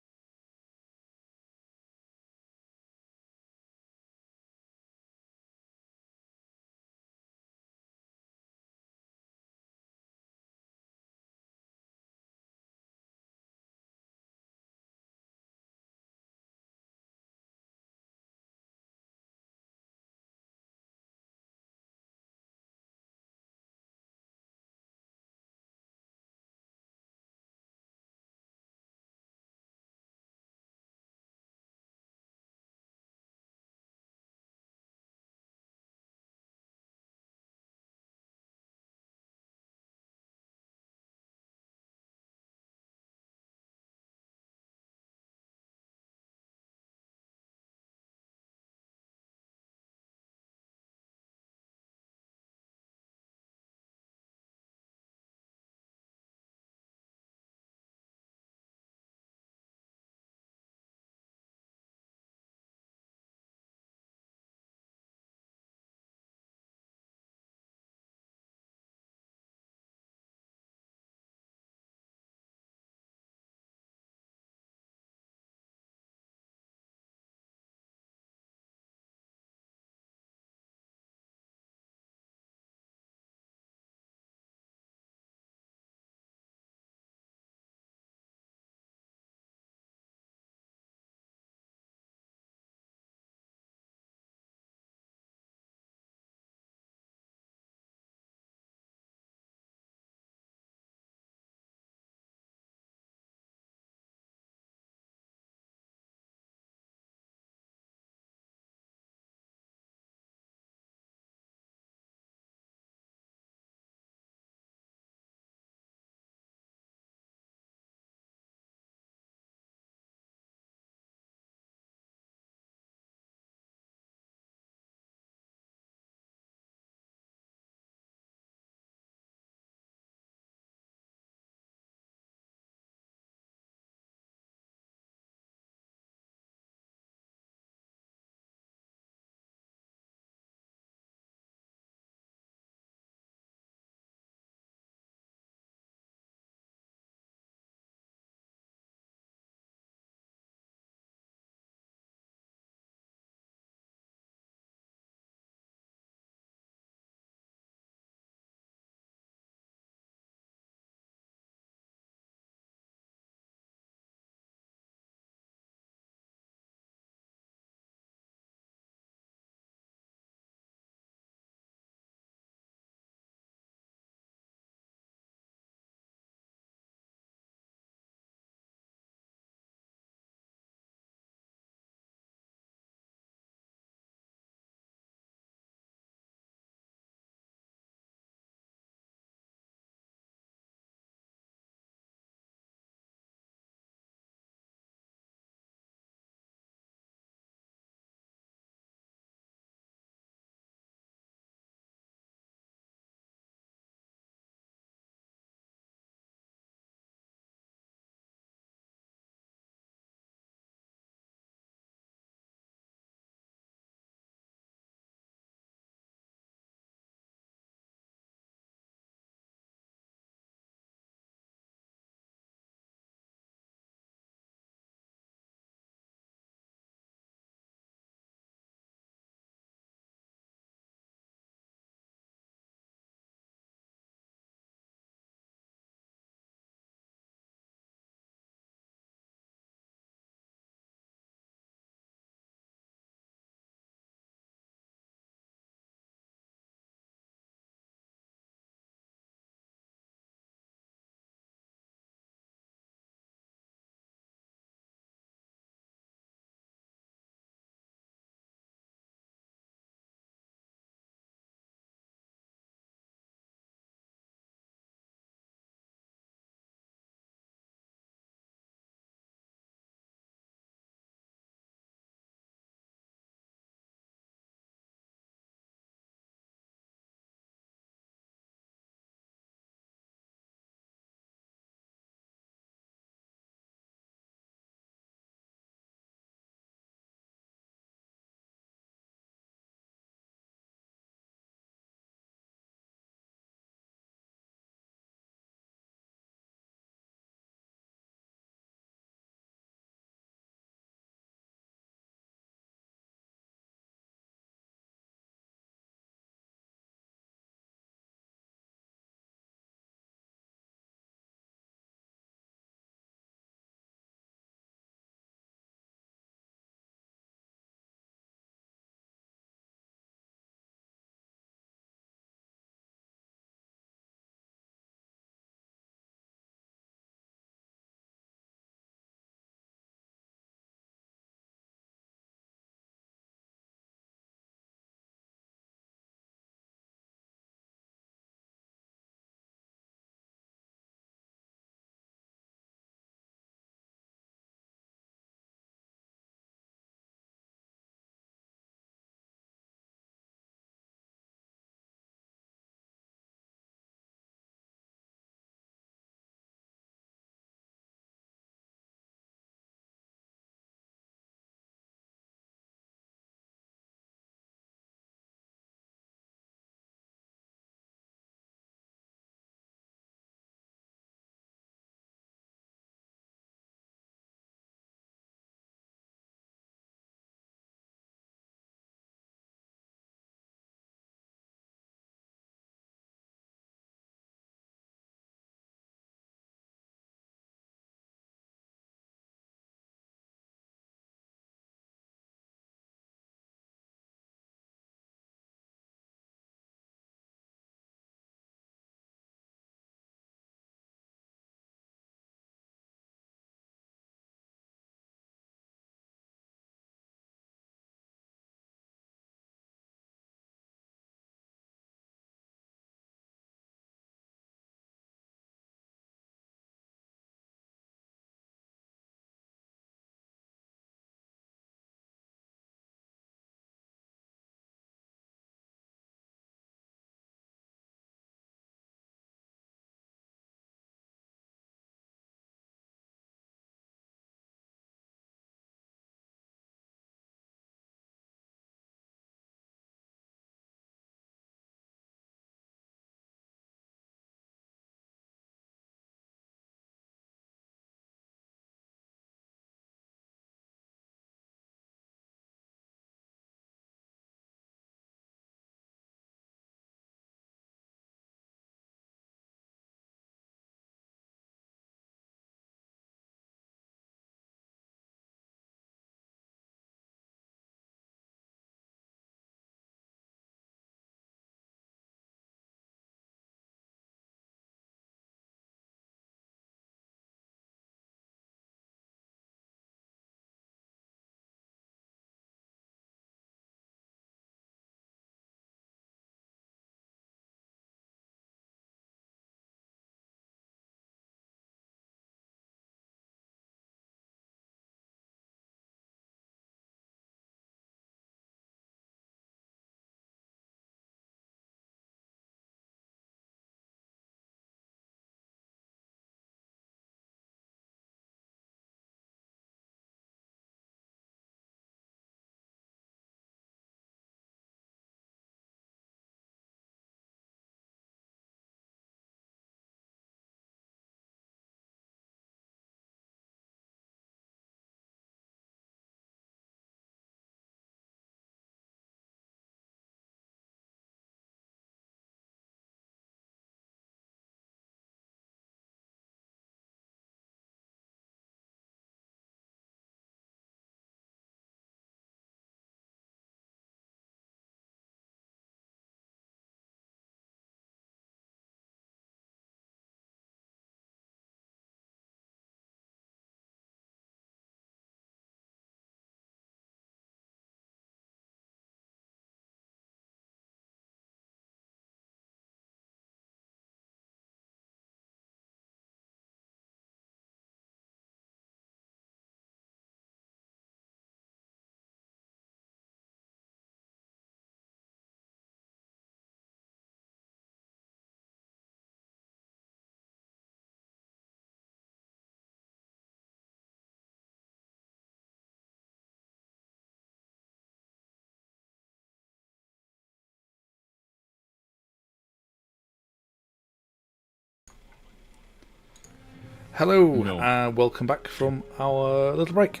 Hello, No. welcome back from our little break.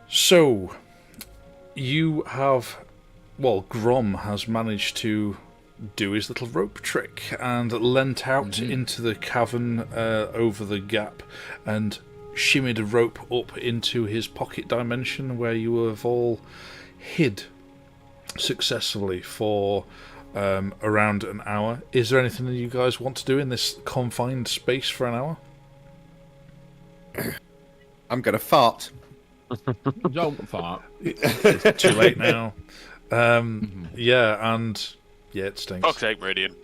So, you have... Well, Grom has managed to do his little rope trick and leant out into the cavern over the gap and shimmied a rope up into his pocket dimension where you have all hid successfully for around an hour. Is there anything that you guys want to do in this confined space for an hour? I'm going to fart. Don't fart. It's too late now. Yeah, and yeah, it stinks. Fuck's sake, Meridian.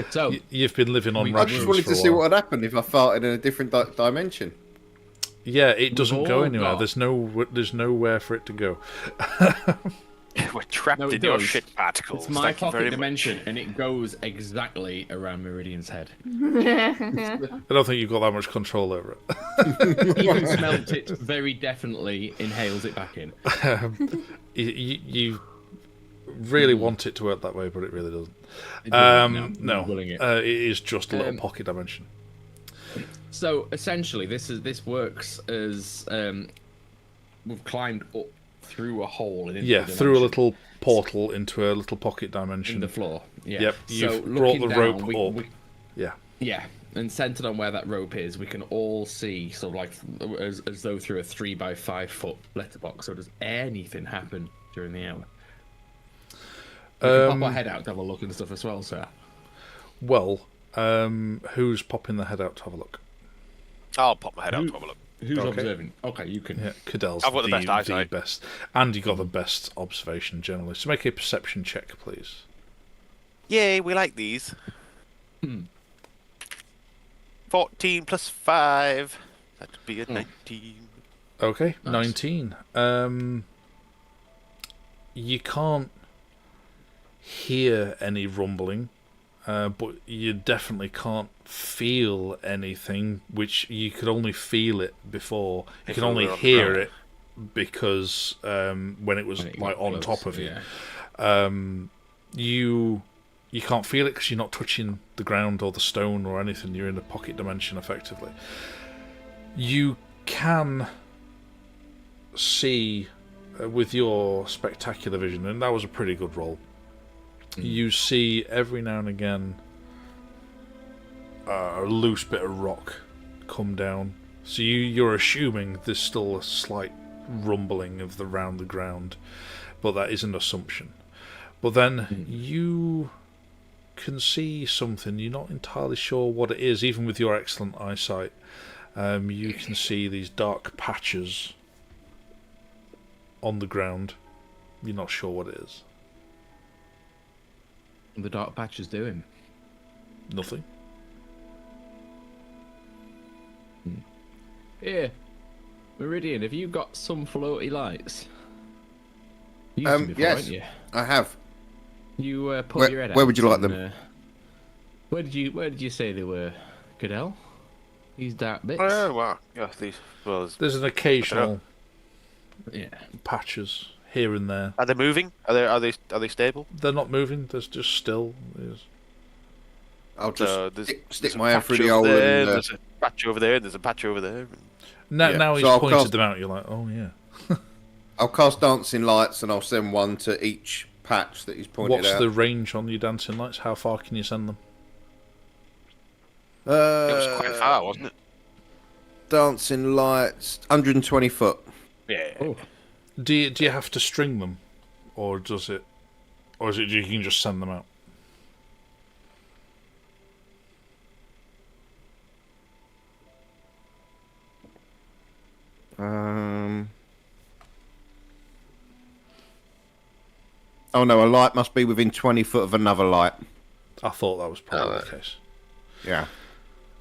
So You've been living on I rations just wanted for to a see while. what would happen if I farted in a different dimension. Yeah, it doesn't We've go all anywhere. got- There's nowhere for it to go. We're trapped No, it in your does. shit particles. It's my Thank you very pocket much. dimension, and it goes exactly around Meridian's head. I don't think you've got that much control over it. Even smelt it very definitely inhales it back in. You really want it to work that way, but it really doesn't. It doesn't, No, I'm willing it. it is just a little Um, pocket dimension. So essentially, this works as we've climbed up through a hole in Yeah, through a little portal into a little pocket dimension. in the floor. Yeah. Yep, So you've brought looking the down, rope up. Yeah. Yeah, and centered on where that rope is, we can all see sort of like as though through a 3x5 foot letterbox. So does anything happen during the hour? We can pop our head out to have a look and stuff as well, sir. Well, who's popping the head out to have a look? I'll pop my head out to have a look. Who's Okay. observing? Okay, you can. Yeah, Cadell's I've got the best eyesight. best. And you got the best observation generally. So make a perception check, please. Yay, we like these. 14 plus 5. That'd be a 19. Okay, Nice. 19. You can't hear any rumbling, but you definitely can't feel anything, which you could only feel it before. You If can we only were on the hear ground. it because when it was When it like got on close, top of you. yeah. You can't feel it because you're not touching the ground or the stone or anything. You're in a pocket dimension, effectively. You can see with your spectacular vision, and that was a pretty good roll. You see every now and again a loose bit of rock come down. So you're assuming there's still a slight rumbling of around the ground, but that is an assumption. But then you can see something. You're not entirely sure what it is, even with your excellent eyesight. You can see these dark patches on the ground. You're not sure what it is. What the dark patch is doing. Nothing. Here, Meridian, have you got some floaty lights? You used them before, yes. haven't you? I have. You put Where- your head out. where would you like and, them? Where did you say they were, Cadell? These dark bits. Oh, wow. Yeah, these. Well, There's an occasional Yeah. patches here and there. are they moving? Are they stable? They're not moving. There's just still. I'll just So there's stick a my hand patch through the over hole there, and... there's a patch over there, and there's a patch over there. Now, Yeah, now so he's I'll pointed cast- them out. You're like, oh yeah. I'll cast dancing lights and I'll send one to each patch that he's pointed What's out. the range on your dancing lights? How far can you send them? It was quite far, wasn't it? Dancing lights, 120 foot. Yeah. Oh, Do you have to string them, or is it you can just send them out? Oh no, a light must be within 20 foot of another light. I thought that was probably the case. Yeah.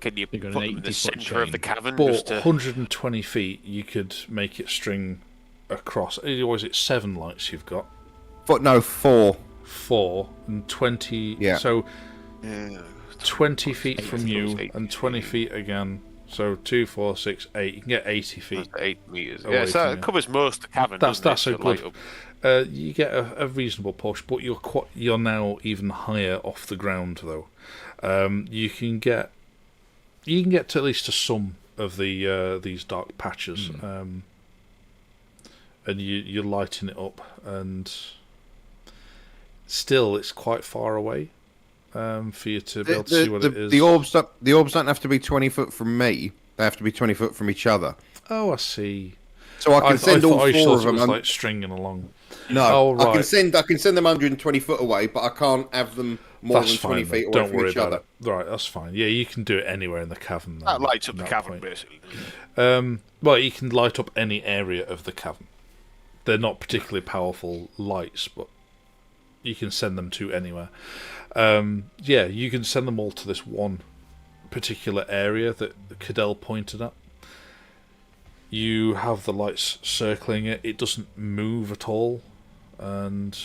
Can you You've put got an them in the 80-foot centre of the chain. cavern But just to... 120 feet, you could make it string across. Or is it 7 lights you've got? But no, 4. 4 and 20. Yeah. So Yeah. 20 feet from 80 you feet. and 20 feet again. So 2, 4, 6, 8. You can get 80 feet. That's 8 meters. away Yeah, so from it you. covers most of the cavern. That's doesn't a it? To light good. up. You get a reasonable portion, but you're now even higher off the ground though. You can get you can get to at least to some of the these dark patches, and you're lighting it up, and still it's quite far away for you to be able to see what it is. The orbs don't have to be 20 foot from me. They have to be 20 foot from each other. Oh, I see. So I can send all four of them. It was like stringing along. No, oh, right. I can send them 120 foot away, but I can't have them more than 20 feet away from each other. Right, that's fine. Yeah, you can do it anywhere in the cavern. That lights up the cavern, basically. Well, you can light up any area of the cavern. They're not particularly powerful lights, but you can send them to anywhere. Yeah, you can send them all to this one particular area that Cadell pointed at. You have the lights circling it. It doesn't move at all. And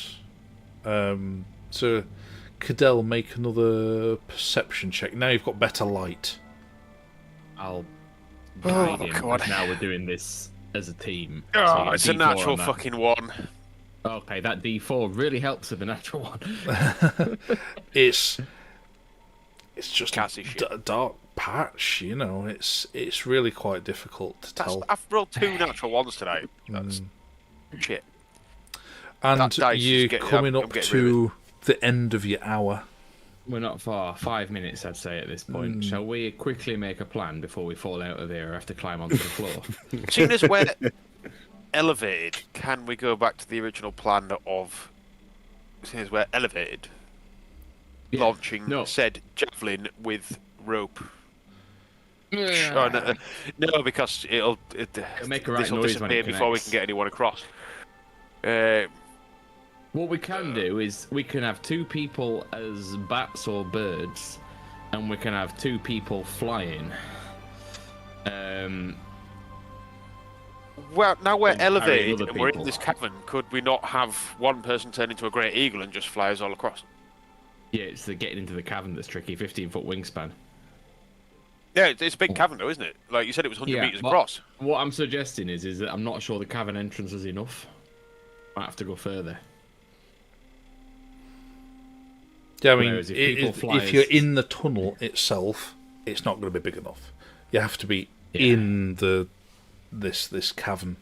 so, Cadell, make another perception check. Now you've got better light. I'll guide him. Now we're doing this as a team. Oh, so it's a natural fucking 1. Okay, that D4 really helps with the natural 1. It's just a dark patch, you know. It's really quite difficult to tell. I've rolled 2 natural 1s today. That's shit. And you're coming up to the end of your hour. We're not far. 5 minutes, I'd say, at this point. Shall we quickly make a plan before we fall out of here or have to climb onto the floor? Seeing as we're elevated, can we go back to the original plan of, seeing as we're elevated, launching said javelin with rope? Oh, no, because it'll make a right this will noise disappear before we can get anyone across. What we can do is we can have 2 people as bats or birds, and we can have 2 people flying. Well, now we're elevated and we're in this cavern. Could we not have one person turn into a great eagle and just fly us all across? Yeah, it's the getting into the cavern that's tricky. 15-foot wingspan. Yeah, it's a big cavern though, isn't it? Like you said, it was 100 meters across. What I'm suggesting is that I'm not sure the cavern entrance is enough. Might have to go further. Yeah, I mean, if you're in the tunnel itself, it's not going to be big enough. You have to be in this cavern.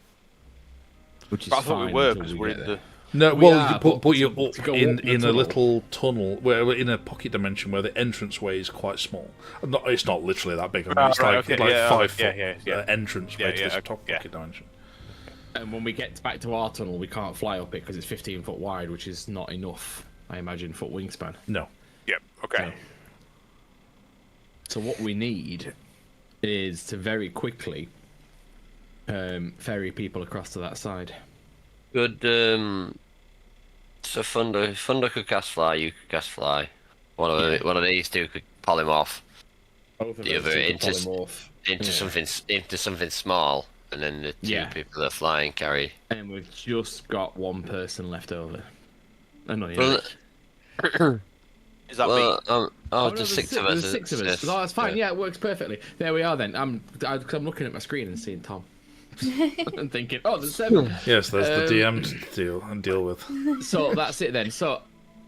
Which is I thought we were because we're in the. No, but you're up in a little tunnel, where we're in a pocket dimension where the entranceway is quite small. It's not literally that big. I mean, it's like 5 foot entranceway to this pocket dimension. And when we get back to our tunnel, we can't fly up it because it's 15 foot wide, which is not enough, I imagine, foot wingspan. No. Yep. Okay. So what we need is to very quickly ferry people across to that side. Good. So Thunder could cast fly. You could cast fly. One of these 2 could polymorph. Both of the other into something small, and then the 2 people that are flying carry. And we've just got 1 person left over. Is that me? There's 6 of us. There's 6 of us. Oh, that's fine. Yeah, it works perfectly. There we are then. I'm looking at my screen and seeing Tom. I'm thinking, there's 7. Yes, there's the DM to deal with. So that's it then. So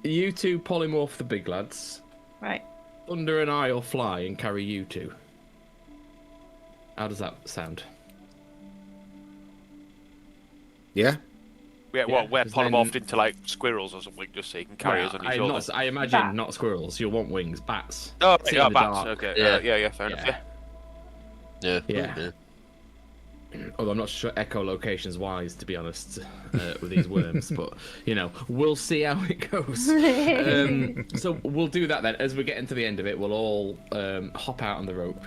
you 2 polymorph the big lads. Right. Thunder and I will fly and carry you 2. How does that sound? Yeah. We're polymorphed into like squirrels or something, just so you can carry us on your shoulders. I imagine not squirrels. You'll want wings, bats. Oh, bats. Okay. Yeah, fair enough. Yeah. Although I'm not sure echolocation's wise, to be honest, with these worms, but we'll see how it goes. So we'll do that then. As we get into the end of it, we'll all hop out on the rope.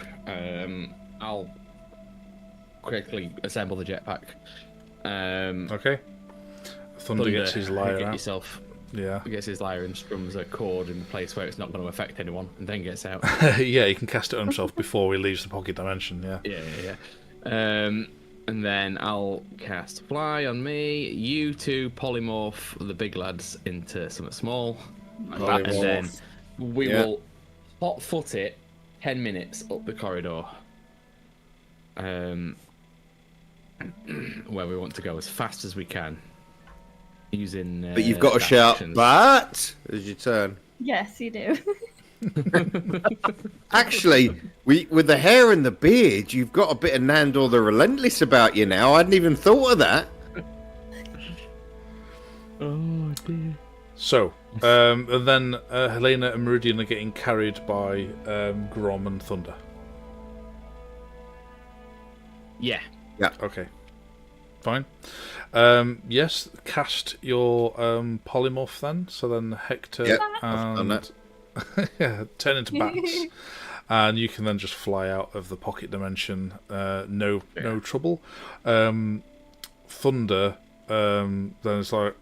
I'll quickly assemble the jetpack. Okay. Thunder gets his lyre out. Gets his lyre and strums a chord in a place where it's not going to affect anyone, and then gets out. Yeah, he can cast it on himself before he leaves the pocket dimension. Yeah. And then I'll cast fly on me. You 2 polymorph the big lads into something small, and then we will hot foot it 10 minutes up the corridor. Where we want to go as fast as we can. Using. But you've got to shout "Bat" as you turn. Yes, you do. Actually, with the hair and the beard, you've got a bit of Nandor the Relentless about you now. I hadn't even thought of that. Oh dear. So, and then Helena and Meridian are getting carried by Grom and Thunder. Yeah. Okay. Fine. Yes, cast your polymorph then. So then Hector and turn into bats, and you can then just fly out of the pocket dimension. No trouble. Thunder. Then it's like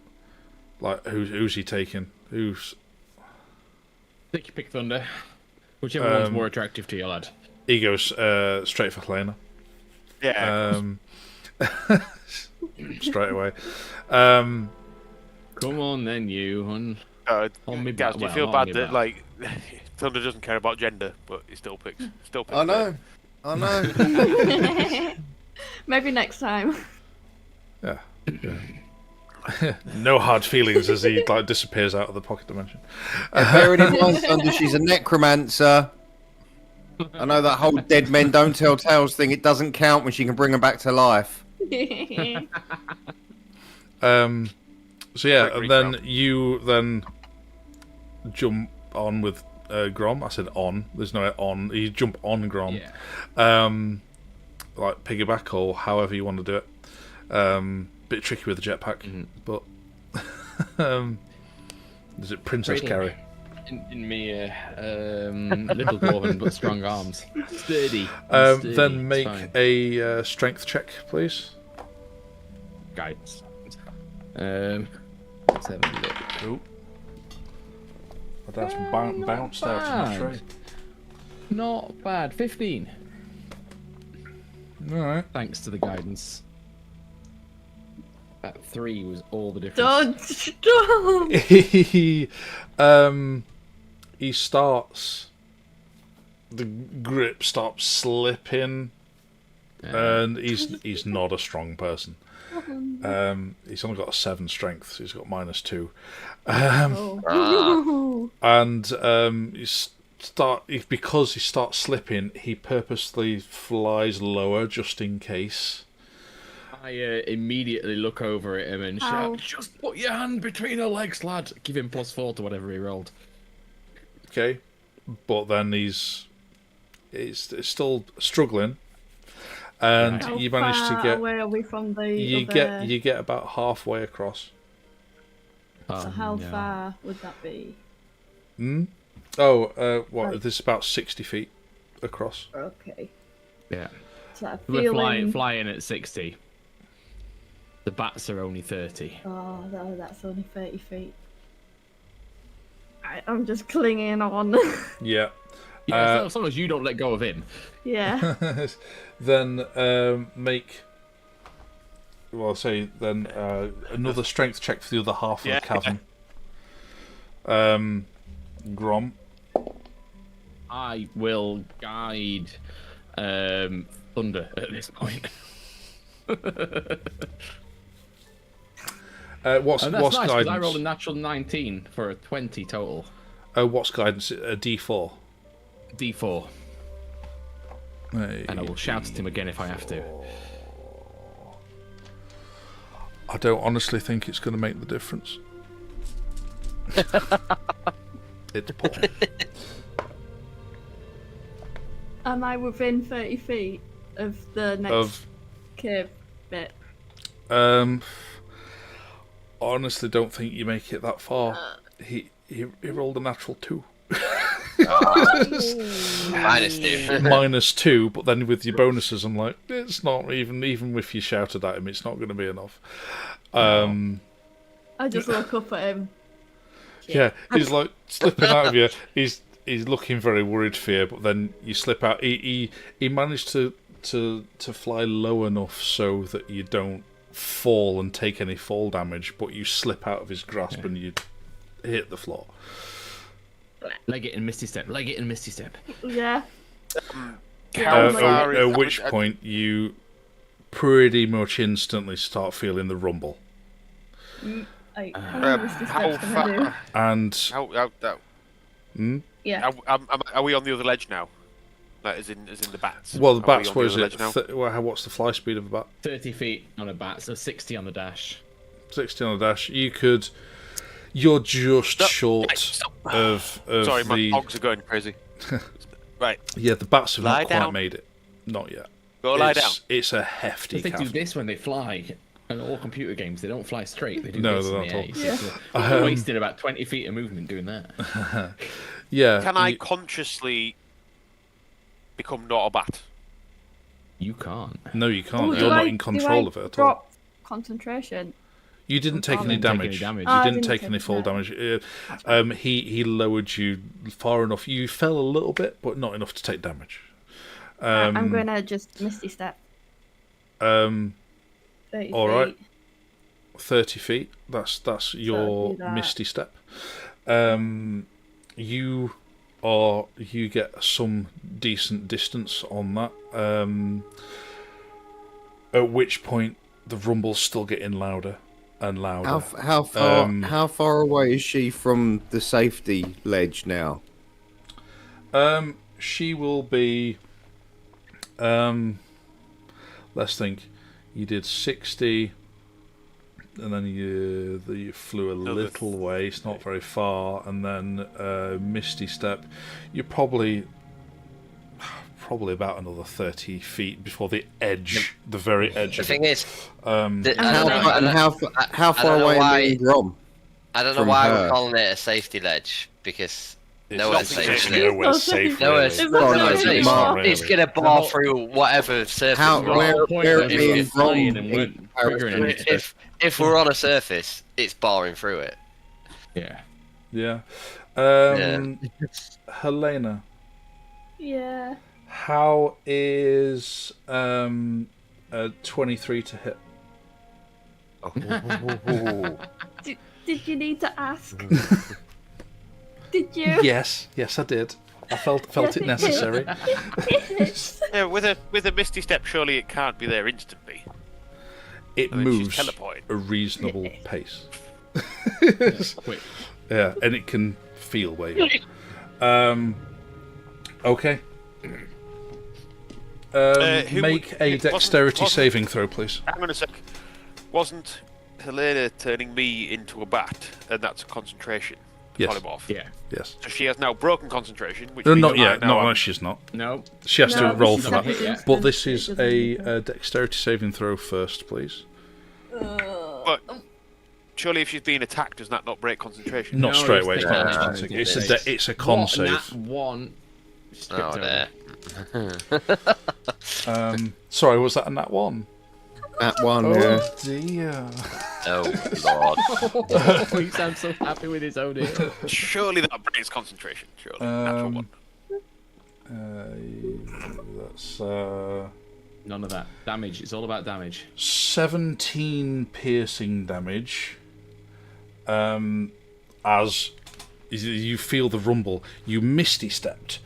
who's he taking? Who's? Pick Thunder. Whichever one's more attractive to you, lad. He goes straight for Helena. Yeah. Straight away. Come on then, you. Guys, do you feel bad that like Thunder doesn't care about gender, but he still picks? I know. Maybe next time. Yeah. No hard feelings as he disappears out of the pocket dimension. Bear it in mind, Thunder, she's a necromancer. I know that whole dead men don't tell tales thing. It doesn't count when she can bring them back to life. So yeah, and then you then jump on with Grom. I said on. There's no on. You jump on Grom. Yeah. Like piggyback or however you want to do it. Bit tricky with the jetpack, but is it Princess Carrie? In me, little dwarven but strong arms. Sturdy. Then make a strength check, please. Guidance. 7 look. Oh. That's bounced out of the tray. Not bad. 15. Alright. Thanks to the guidance. That 3 was all the difference. Don't stop! He starts. The grip starts slipping, and he's not a strong person. He's only got a 7 strength, so he's got -2. And because he starts slipping, he purposely flies lower just in case. I immediately look over at him and shout, "Just put your hand between her legs, lad." Give him +4 to whatever he rolled. Okay, but then he's still struggling, and you manage to get. Where are we from the? You get about halfway across. So how far would that be? This is about 60 feet across. Okay. Yeah. So we're flying at 60. The bats are only 30. Oh, that's only 30 feet. I'm just clinging on. Yeah. Yeah, as long as you don't let go of him. Yeah. Then make. Well, I'll say then another strength check for the other half of the cavern. Grom. I will guide Thunder at this point. What's nice, guidance? I rolled a natural 19 for a 20 total. What's guidance? A D4. D4. And I will shout at him again if I have to. I don't honestly think it's going to make the difference. It's poor. Am I within 30 feet of the next cave bit? Honestly, don't think you make it that far. He rolled a natural 2. -2, but then with your bonuses, I'm like, it's not even if you shouted at him, it's not going to be enough. I just look up at him. Yeah, he's like slipping out of you. He's looking very worried for you, but then you slip out. He managed to fly low enough so that you don't fall and take any fall damage, but you slip out of his grasp and you hit the floor. Leg it and misty step. Leg it and misty step. Yeah. At which point you pretty much instantly start feeling the rumble. How far? And Yeah. Are we on the other ledge now? Like, as in the bats? Well, the Are we bats, on what the is other it? ledge now? What's the fly speed of a bat? 30 feet on a bat, so 60 on the dash. 60 on the dash. You're just short of Sorry, the... my dogs are going crazy. Right. Yeah, the bats have Lie not quite down. made it. Not yet. Go lie down. It's a hefty If they do cast. this when they fly, and all computer games, they don't fly straight. They do No, this they're in not the air. at all. So they're wasting about 20 feet of movement doing that. Yeah. Can I consciously become not a bat? You can't. No, you can't. Oh, You're not in control of it at all. Drop concentration. You didn't take any didn't take any damage. damage. You Oh, I didn't didn't take take any full damage. damage. He lowered you far enough. You fell a little bit, but not enough to take damage. I'm going to just Misty Step. 30 30 all right. feet. 30 feet. That's your do that. misty step. You get some decent distance on that. At which point the rumble's still getting louder and louder. How far away is she from the safety ledge now? She will be. Let's think. You did 60, and then you flew a little way. It's not very far, and then Misty Step. You're probably about another 30 feet before the edge, the very edge. The of thing it. is, How far away are me and Grom? I don't know from why her? we're calling it a safety ledge, because nowhere's safe. safe. Nowhere's safe. Nowhere's It's really. not safe. Not really. It's gonna bore through whatever surface. we're on. Where are If me you're and flying Grom? and weren't triggering it. If we're on a surface, it's boring through it. Yeah. Yeah. Yeah. Helena, Yeah. how is 23 to hit? Did you need to ask? Did you? Yes, I did. I felt Yes, it it necessary. Yeah, with a misty step, surely it can't be there instantly. It I mean, she's moves teleporting. a reasonable pace. Quick. Yeah, and it can feel where you are. Okay. Make a dexterity saving throw, please. Hang on a sec. Wasn't Helena turning me into a bat, and that's a concentration? Yes. Polymorph. Yeah. Yes. So she has now broken concentration, which No, means not that I yet. now No, am- she's not. No. She has to No, roll she's for not that. hit yet. But this is It doesn't need a dexterity saving throw first, please. But surely, if she's being attacked, does that not break concentration? Not No, straight it's away. It's the not con automatic. save. It's a con save. Nat one. Skipped Oh, over. there. Sorry, was that a nat 1? That one, Oh yeah. dear. Oh lord. Oh, he sounds so happy with his own ear. Surely that breaks concentration. Surely. Natural one. That's None of that. Damage. It's all about damage. 17 piercing damage. As you feel the rumble, you misty stepped,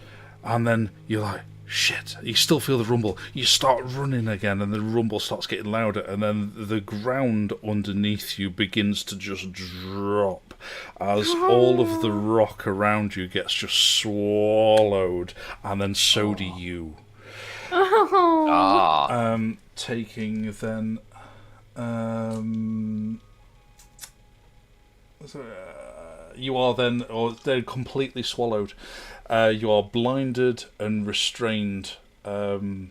and then you're like, shit. You still feel the rumble. You start running again, and the rumble starts getting louder, and then the ground underneath you begins to just drop as all of the rock around you gets just swallowed, and then so do you. Ah. Taking then you are then, or they're completely swallowed. You are blinded and restrained, and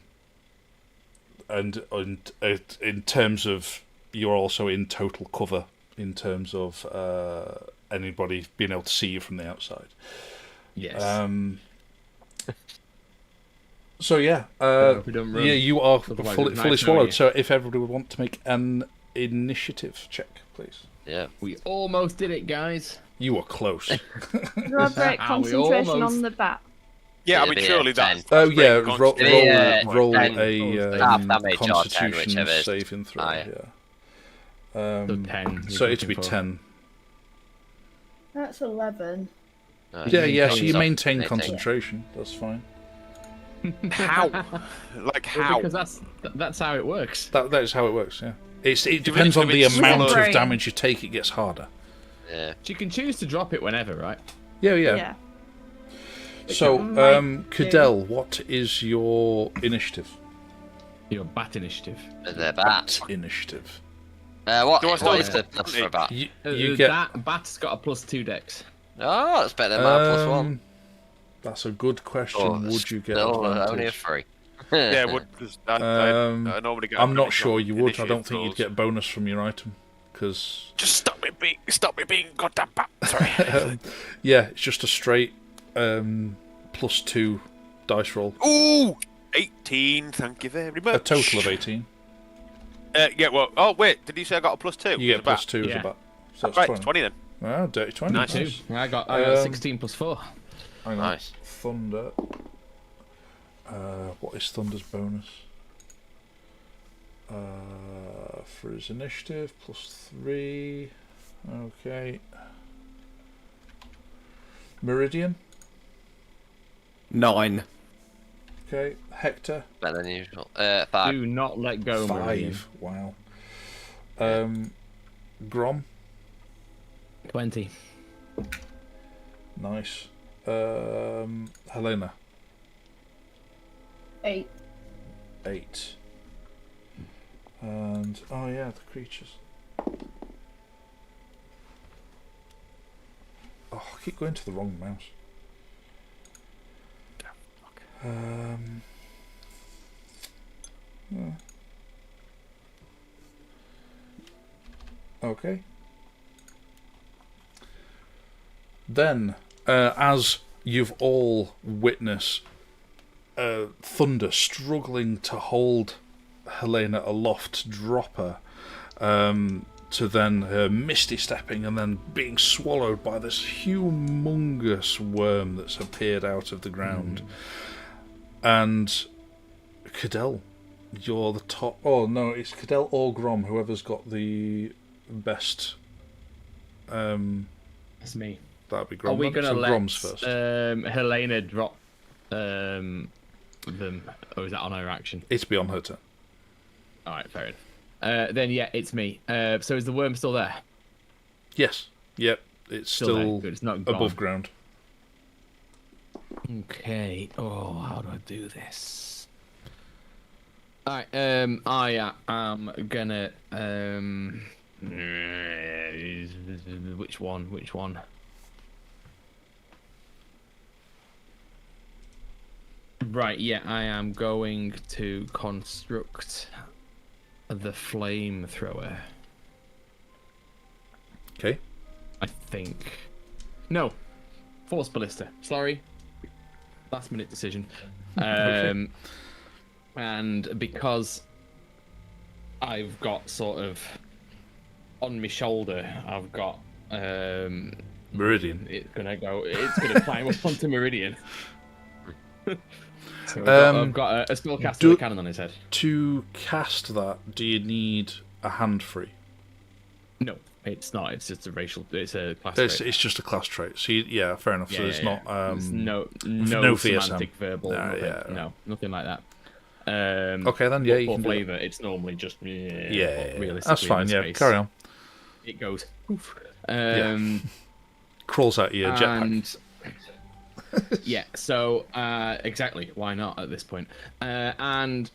in terms of, you're also in total cover in terms of anybody being able to see you from the outside. Yes. So yeah, we don't run. yeah, you are Otherwise fully it's nice swallowed. knowing you. So if everybody would want to make an initiative check, please. Yeah. We almost did it, guys. You were close. Do I break We concentration almost- on the bat? Yeah, I It'd mean, be surely a that's. 10. Oh yeah, break roll concentration. roll Yeah, a half damage or 10, Constitution whichever is saving throw. higher. Yeah. So 10. So it'd be 10. That's 11. Yeah. So you Maintain- maintain maintain. concentration. That's fine. How? Like how? Because that's how it works. That is how it works. Yeah. It Do we depends on the need to amount of brain? damage you take. It gets harder. Yeah. You can choose to drop it whenever, right? Yeah. Yeah. So, Cadell, what is your initiative? Your bat initiative. The bat. Initiative. What Do I start is with the plus for a bat? You get... That bat's got a +2 dex. Oh, that's better than my +1. That's a good question. Oh, would you get still advantage? only a 3. Yeah, because I normally get. I'm not sure you would. I don't think rolls. you'd get bonus from your item, because Just stop me being goddamn bat. Sorry. yeah, it's just a straight +2 dice roll. Ooh, 18. Thank you very much. A total of 18. Yeah. Well. Oh wait. Did you say I got a +2? You get as a bat? +2 as a bat. So that's Right, 20. 20 then. Wow, dirty 20. Nice. I got 16 +4. Hang on. Nice. Thunder. What is Thunder's bonus? For his initiative, +3. Okay. Meridian. 9. Okay. Hector. Better than usual. 5. Do not let go, Meridian. 5. Wow. Grom. 20. Nice. Helena. 8. 8. And oh yeah, the creatures. Oh, I keep going to the wrong mouse. Yeah. Okay. Then, as you've all witnessed Thunder struggling to hold Helena aloft, drop her, to then her misty stepping and then being swallowed by this humongous worm that's appeared out of the ground. And Cadell, you're the top. Oh no, it's Cadell or Grom, whoever's got the best. It's me. That'd be Grom. Are we going to let Grom's first. Helena drop them, or is that on her action? It's beyond her turn. Alright, fair enough. Then yeah, it's me. So is the worm still there? Yes. Yep. It's Still there. still Good, it's not above gone. ground. Okay. Oh, how do I do this? Alright, I am gonna which one? Right, yeah, I am going to construct the flamethrower. Okay. I think. No, force ballista. Sorry, last minute decision. Okay. And because I've got sort of on my shoulder, I've got Meridian. It's gonna climb up onto Meridian. So I've got a spellcaster with a cannon on his head. To cast that, do you need a hand free? No, it's not. It's just it's a class It's trait. just a class trait. So yeah, fair enough. Yeah, so it's not. There's no VSM. semantic verbal. No, nothing like that. Okay, then yeah, you for can flavor, do that. it's normally just Yeah, realistically that's fine. in Yeah, space, carry on. It goes. Crawls out of your jetpack. And yeah, so exactly. Why not at this point? And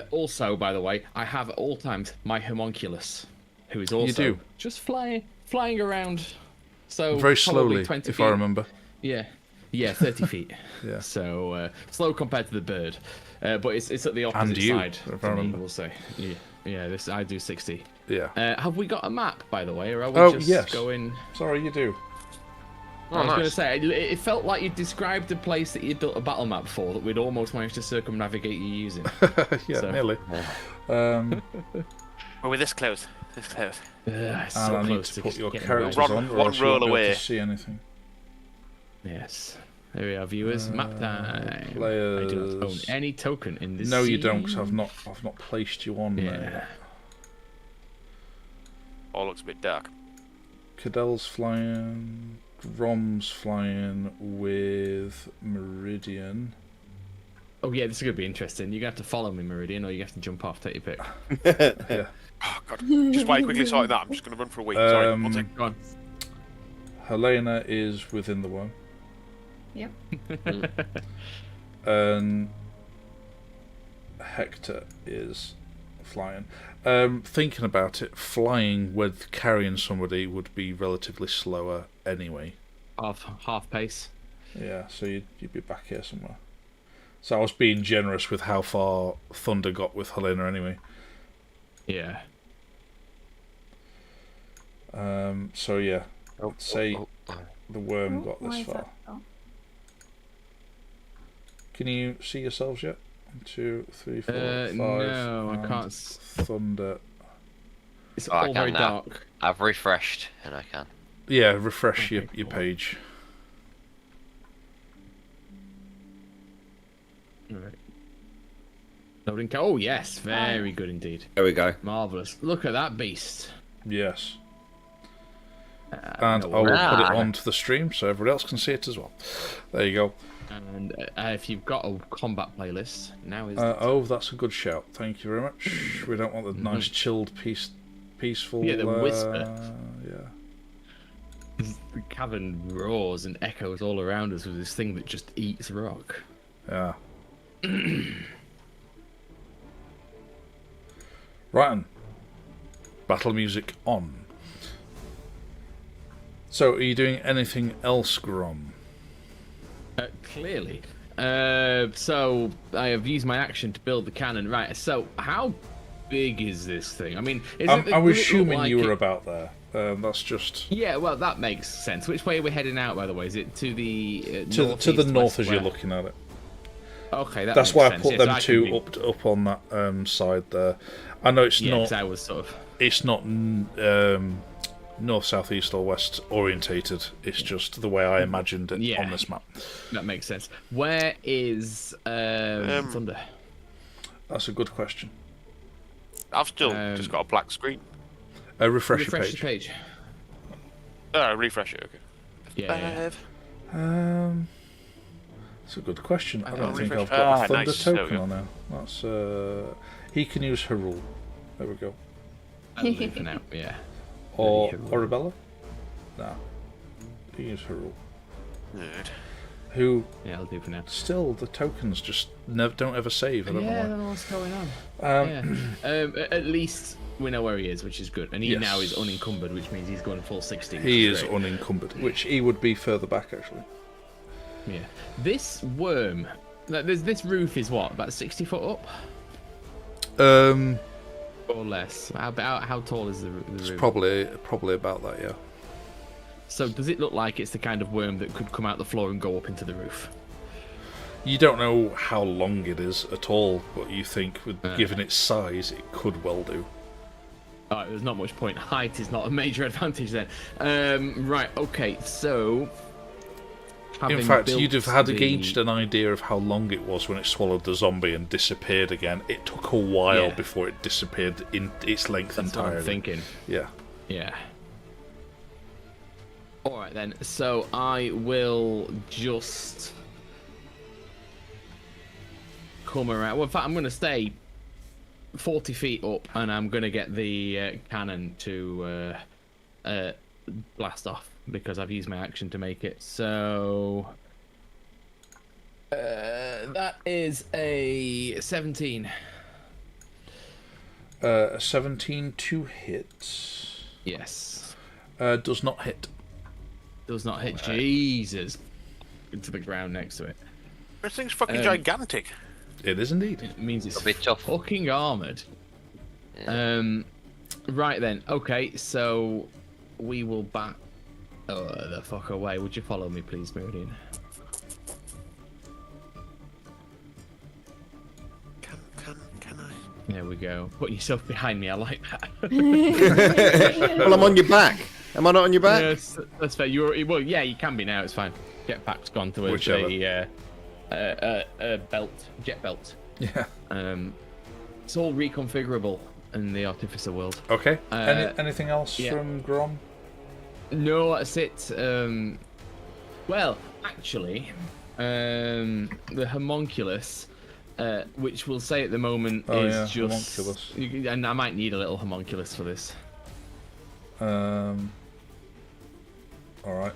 also, by the way, I have at all times my homunculus, who is also just flying around. So very slowly, 20 if feet. I remember. Yeah, 30 feet. Yeah. So slow compared to the bird, but it's at the opposite And you, side. if I To me, remember. we'll say. Yeah. This I do 60. Yeah. Have we got a map, by the way, or are we just going? Sorry, you do. I was going to say, it felt like you described a place that you built a battle map for that we'd almost managed to circumnavigate you using. Nearly. Well, we're this close. So and I need close to to put just your getting characters right. on, or one else you won't roll be able away. to see anything. Yes. There we are, viewers. Map time. Players. I do not own any token in this. No, you don't. scene. 'Cause I've not placed you on there. All looks a bit dark. Cadell's flying. Grom's flying with Meridian. Oh yeah, this is gonna be interesting. You're gonna have to follow me, Meridian, or you have to jump off. Take your pick. Yeah. Oh god. Just wait quickly sorting that. I'm just gonna run for a week. Sorry. One second. Go on. Helena is within the worm. Yep. And Hector is flying. Thinking about it, flying with carrying somebody would be relatively slower anyway. Half pace. Yeah, so you'd be back here somewhere. So I was being generous with how far Thunder got with Helena anyway. Yeah. So yeah, say the worm got this far. Can you see yourselves yet? 1, 2, 3, 4, 5. No, I can't. Thunder. It's all very dark. I've refreshed, and I can. Yeah, refresh your page. Right. Loading. Oh yes, very good indeed. There we go. Marvelous. Look at that beast. Yes. And I will put it onto the stream so everybody else can see it as well. There you go. And if you've got a combat playlist, now is oh, that's a good shout. Thank you very much. We don't want the nice chilled, peaceful. Yeah, the whisper. Yeah. The cavern roars and echoes all around us with this thing that just eats rock. Yeah. Right on. Battle music on. So, are you doing anything else, Grom? Clearly. So, I have used my action to build the cannon. Right, so how big is this thing? I mean, I was assuming you were about there. That's just... Yeah, well, that makes sense. Which way are we heading out, by the way? Is it to the to the north as you're looking at it. Okay, that's why I put them two up on that side there. I know it's not. I was sort of. It's not north, south, east, or west orientated. It's just the way I imagined it on this map. That makes sense. Where is Thunder? That's a good question. I've still just got a black screen. Refresh your page. Refresh it. Okay. Yeah. That's a good question. I don't think I've got a Thunder token on now. That's he can use her rule. There we go. For now, yeah. Or Arabella? No. He can use her rule. NerD. Who? Yeah, I'll do for now. Still, the tokens just don't ever save. I don't know why. I don't know what's going on. At least we know where he is, which is good. And he now is unencumbered, which means he's going full 60. He is unencumbered, which he would be further back, actually. Yeah. This worm, this roof is what, about 60 foot up? Or less. How tall is the roof? It's probably about that, yeah. So does it look like it's the kind of worm that could come out the floor and go up into the roof? You don't know how long it is at all, but you think, given its size, it could well do. Alright, there's not much point. Height is not a major advantage then. Right, okay, so... In fact, you'd have had gauged an idea of how long it was when it swallowed the zombie and disappeared again. It took a while before it disappeared in its length entirely. That's what I'm thinking. Yeah. Yeah. Alright then, so I will just come around. Well, in fact, I'm going to stay 40 feet up and I'm going to get the cannon to blast off, because I've used my action to make it. So that is a 17. A 17 to hit. Yes. Does not hit. Does not hit. Jesus. Into the ground next to it. This thing's fucking gigantic. It is indeed. It means it's a bit tough. Fucking armoured. Yeah. Right then. Okay, so we will back the fuck away. Would you follow me, please, Meridian? Can I? There we go. Put yourself behind me. I like that. Well, I'm on your back. Am I not on your back? Yes, that's fair. Well, yeah, you can be now. It's fine. Jetpack's gone towards a belt, jet belt. Yeah. It's all reconfigurable in the Artificer world. Okay. Anything else from Grom? No, that's it. Well, actually, the homunculus, which we'll say at the moment is just homunculus. And I might need a little homunculus for this. All right.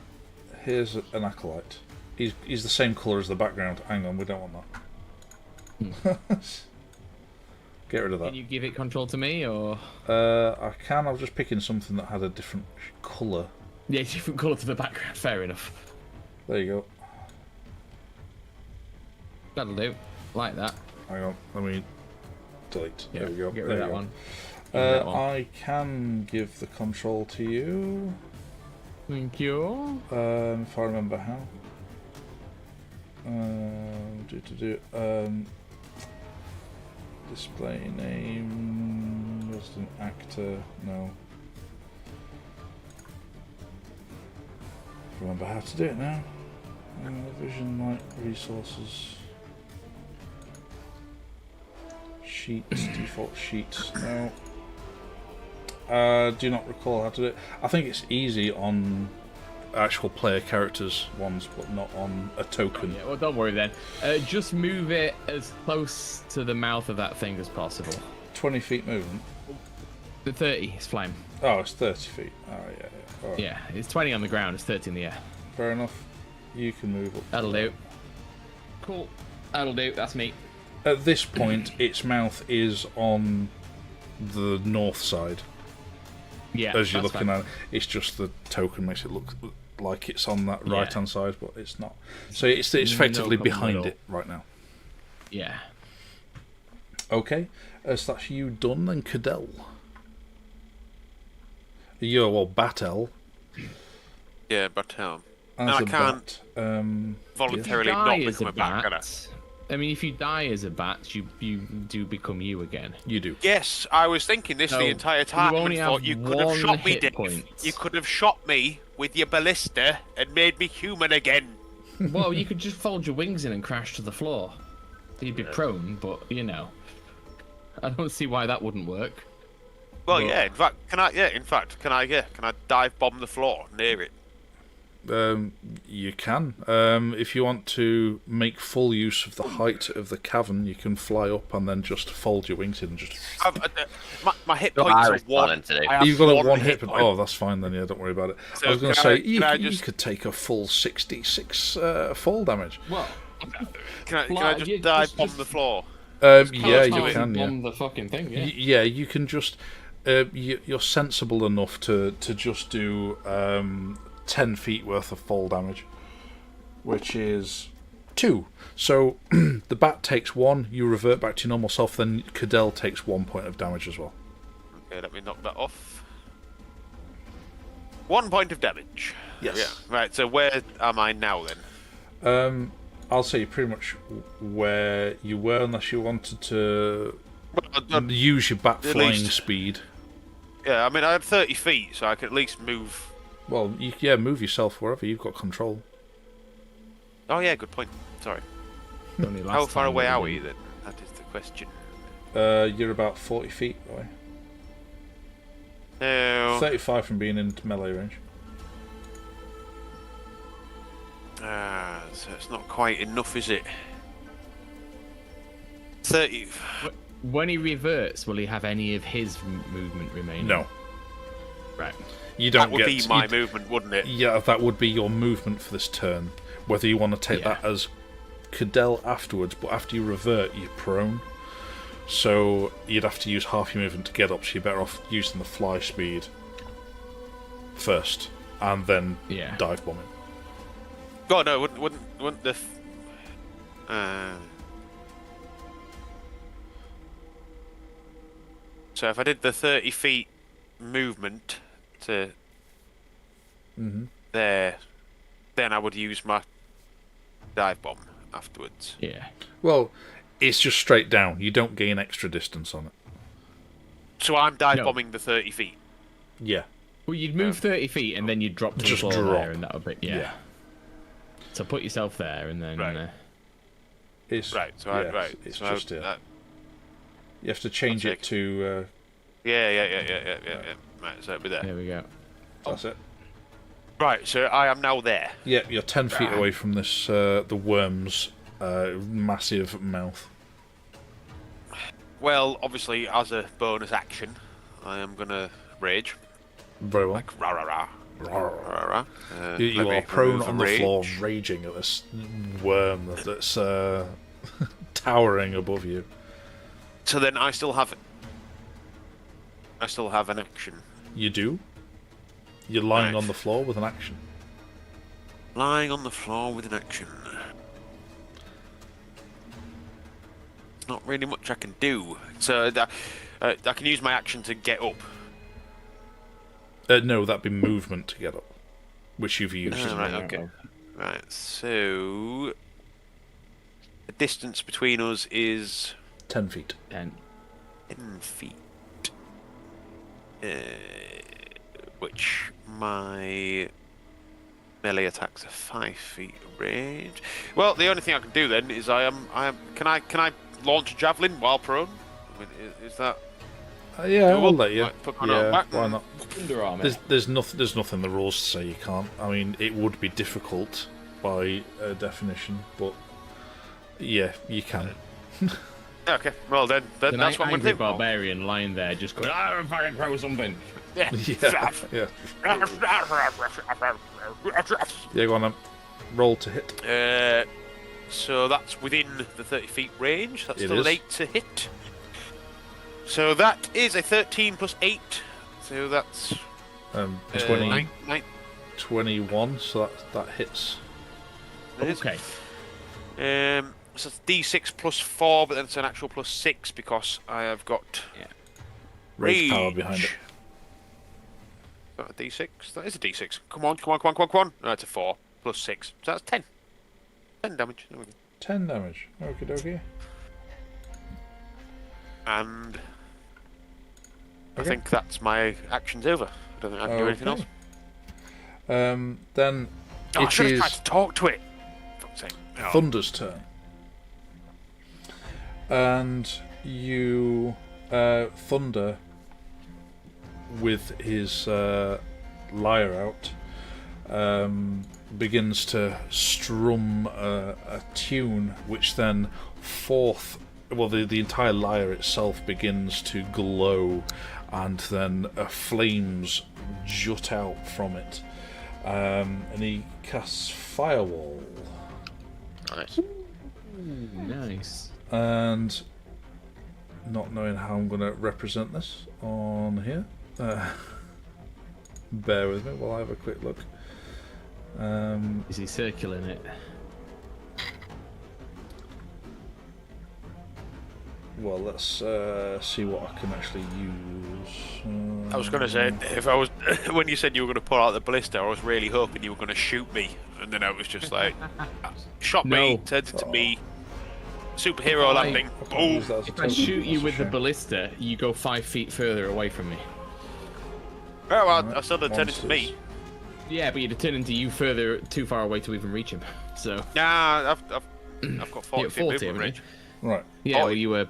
Here's an acolyte. He's the same colour as the background. Hang on, we don't want that. Get rid of that. Can you give it control to me, or...? I can. I was just picking something that had a different colour. Yeah, different colour to the background. Fair enough. There you go. That'll do. Like that. Hang on. Let me delete. Yeah, there we go. Get rid of that one. I can give the control to you. Thank you. If I remember how. Display name. Resident actor. No. Remember how to do it now. Vision light resources. Sheets. Default sheets. No. Do not recall how to do it. I think it's easy on actual player characters ones, but not on a token. Yeah, well, don't worry then. Just move it as close to the mouth of that thing as possible. 20 feet movement. The 30 is flame. Oh, it's 30 feet. Oh, yeah. All right. Yeah, it's 20 on the ground, it's 30 in the air. Fair enough. You can move up. That'll do. Cool. That'll do. That's me. At this point, its mouth is on the north side. Yeah, as you're looking fine. at it, it's just the token makes it look like it's on that right hand side, but it's not. So it's effectively behind it right now. Yeah. Okay, so that's you done, and Cadell. You're Batel. Yeah, but As I a can't bat, voluntarily Die not as become a a bat, can I? bat. I mean, if you die as a bat, you do become you again. You do. Yes, I was thinking this No, the entire time you only and thought have you could have one shot me, hit Dave. point. You could have shot me with your ballista and made me human again. Well, you could just fold your wings in and crash to the floor. You'd be prone, but you know, I don't see why that wouldn't work. Well, Well- yeah. In fact, can I dive bomb the floor near it? You can. If you want to make full use of the height of the cavern, you can fly up and then just fold your wings in and just. My hit What points I are was one. planning to do. I have You've got a one one hit point. point. Oh, that's fine then. Yeah, don't worry about it. So I was going to can I- say you can I just- could take a full 66 fall damage. Well, Can I Fly- just you- dive bomb just- the floor? Yeah, you Time can. Yeah. bomb the fucking thing. Yeah. Yeah, you can just. You're sensible enough to just do 10 feet worth of fall damage, which is 2. So the bat takes 1, you revert back to your normal self, then Cadell takes 1 point of damage as well. Okay, let me knock that off. 1 point of damage. Yes. Yeah. Right. So where am I now then? I'll say you're pretty much where you were, unless you wanted to use your bat At flying least. speed. Yeah, I mean I have 30 feet, so I can at least move. Well, move yourself wherever you've got control. Oh yeah, good point. Sorry. Only last How far time away that are we we then? That is the question. You're about 40 feet away. No. 35 from being in melee range. So it's not quite enough, is it? 30. When he reverts, will he have any of his movement remaining? No. Right. You don't That would get be my movement, wouldn't it? Yeah, that would be your movement for this turn. Whether you want to take that as Cadell afterwards, but after you revert, you're prone. So you'd have to use half your movement to get up, so you're better off using the fly speed first, and then dive bombing. God, no, wouldn't the... So if I did the 30 feet movement to there, then I would use my dive bomb afterwards. Yeah. Well, it's just straight down. You don't gain extra distance on it. So I'm dive bombing the 30 feet. Yeah. Well, you'd move 30 feet and then you'd drop to Just the floor drop. there, and that would be Yeah. So put yourself there, and then It's Right, so It's so just you have to change it to. Yeah. Right, so it'll be there. there we go. That's it. Right, so I am now there. Yeah, you're 10 feet away from this the worm's massive mouth. Well, obviously, as a bonus action, I am gonna rage. Very well. Like rah rah rah. Rah, rah, Arberath. You are prone on the floor, raging at this worm that's towering above you. So then I still have an action. You do? You're lying on the floor with an action. Lying on the floor with an action. Not really much I can do. So I can use my action to get up. No, that'd be movement to get up, which you've used. Right, okay. Right, so the distance between us is 10 feet. 10 feet. Which my melee attacks are 5 feet range. Well, the only thing I can do then is can I launch a javelin while prone? I mean, is that? Yeah, I'll let you. Put my arm back. Why not? There's nothing in the rules to say you can't. I mean, it would be difficult by definition, but yeah, you can. Okay, well then that's what I'm going to do. Barbarian lying there just going, I'm fucking throw something. Yeah. Yeah. Yeah, go on then. Roll to hit. So that's within the 30 feet range. That's still is. an 8 to hit. So that is a 13 plus 8. So that's 20, 9. 21, so that hits. Okay. So it's D6 plus 4, but then it's an actual plus 6 because I have got Rage power behind it. Is that a D6? That is a D6. Come on. No, it's a 4 plus 6. So that's 10. 10 damage. There we go. 10 damage. Okie dokie. And I think that's my actions over. I don't think I can do anything else. Then I should have tried to talk to it. Thunder's turn. And you Thunder with his lyre out begins to strum a tune which then the entire lyre itself begins to glow, and then flames jut out from it, and he casts Firewall. Nice. Nice. And not knowing how I'm going to represent this on here, bear with me while I have a quick look. Is he circling it? Well, let's see what I can actually use. I was going to say, if I was when you said you were going to pull out the ballista, I was really hoping you were going to shoot me, and then I was just like, shot me, turned into me, superhero landing, boom. If I shoot you with the ballista, you go 5 feet further away from me. Oh, well, I still turned into me. Yeah, but you'd turn into you too far away to even reach him. So. Nah, I've got 40 feet movement range. Right. Yeah, well, you were.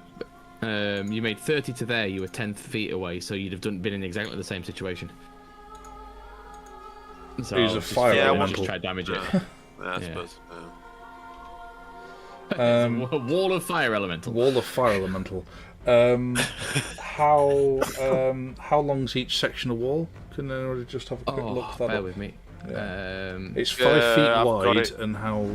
You made 30 to there. You were 10 feet away, so you'd have been in exactly the same situation. So he's a fire elemental. Just try to damage it. I suppose. Wall of fire elemental. Wall of fire elemental. How long's each section of wall? Can anybody just have a quick look? Bear with me. Yeah. It's 5 feet wide, and how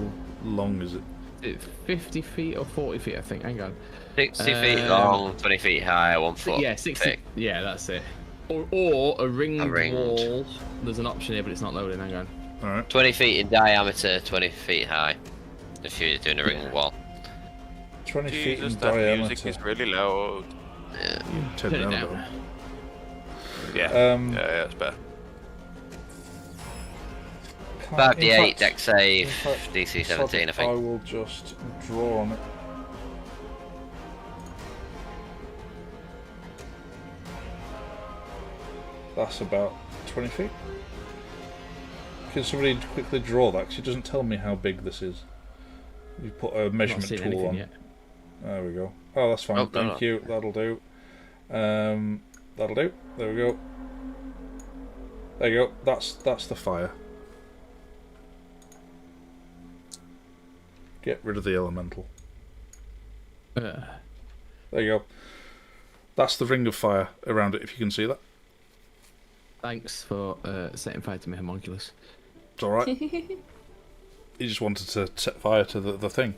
long is it? It's 50 feet or 40 feet, I think. Hang on. 60 feet long, 20 feet high, 1 foot. Yeah, 60. Thick. Yeah, that's it. Or a ringed wall. There's an option here, but it's not loading. Hang on. All right. 20 feet in diameter, 20 feet high. If you're doing a ringed wall. 20 feet in that diameter. Music is really loud. Yeah. Turn it down. Yeah, it's better. 5d8 deck save, DC 17, I think. I will just draw on it. That's about 20 feet. Can somebody quickly draw that? Because it doesn't tell me how big this is. You put a measurement tool on. Yet. There we go. Oh, that's fine. Thank you. That'll do. That'll do. There we go. There you go. That's the fire. Get rid of the elemental. There you go. That's the ring of fire around it, if you can see that. Thanks for setting fire to my homunculus. It's all right. He just wanted to set fire to the thing.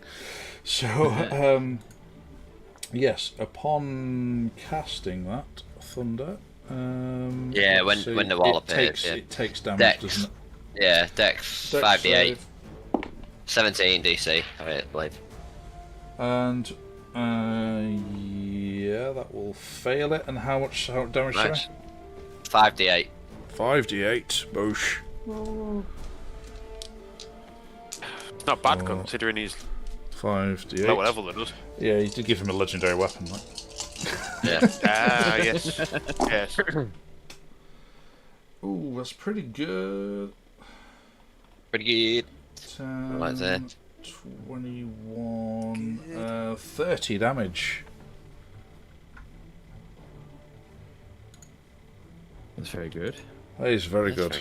So, yes, upon casting that thunder, when the wall appears, it takes damage, Dex. doesn't it? Yeah, Dex 5d8, 17 DC, I believe. And that will fail it. And how damage? Nice. 5d8. 5d8. Boosh. Oh. It's not bad considering he's 5d8. lower level than us. Yeah, you did give him a legendary weapon, right? Yeah. Yes. Yes. Ooh, that's pretty good. Pretty good. 10, What is it? 21, 30 damage. That's very good. That is very good.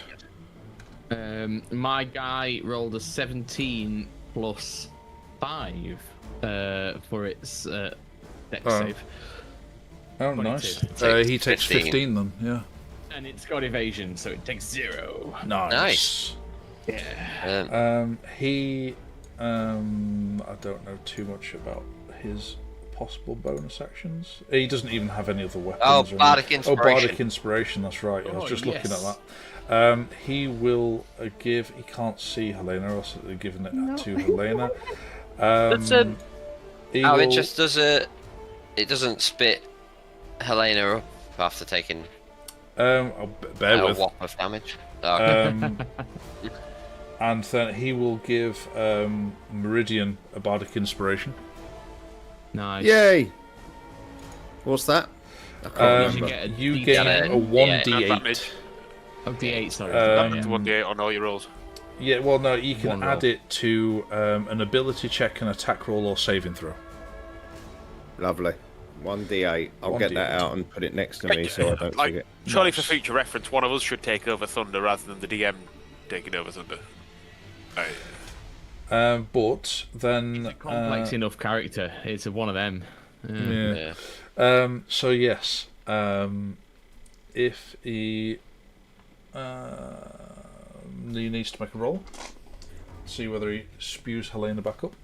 My guy rolled a 17 plus 5 for its dex save. Oh, nice. 22. He takes 15 then, yeah. And it's got evasion, so it takes 0. Nice. Yeah. He, I don't know too much about his possible bonus actions. He doesn't even have any other weapons. Oh, Bardic Inspiration. Oh, Bardic Inspiration, that's right. I was just looking at that. He will give... He can't see Helena, or else they're giving it to Helena. Listen. Will... It just does it. It doesn't spit Helena up after taking bear with. a whop of damage. And then he will give Meridian a Bardic Inspiration. Nice. Yay! What's that? I can't remember. You gain a 1d8. Oh, d8, sorry. 1d8 on all your rolls. Yeah, well, no, you can One add roll. it to an ability check, an attack roll, or saving throw. Lovely. 1d8. I'll get that out and put it next to me so I don't Like, forget. surely Nice. for future reference, one of us should take over Thunder rather than the DM taking over Thunder. Right. But then... Complex enough character. It's one of them. Yeah. So, yes. If he needs to make a roll, see whether he spews Helena back up.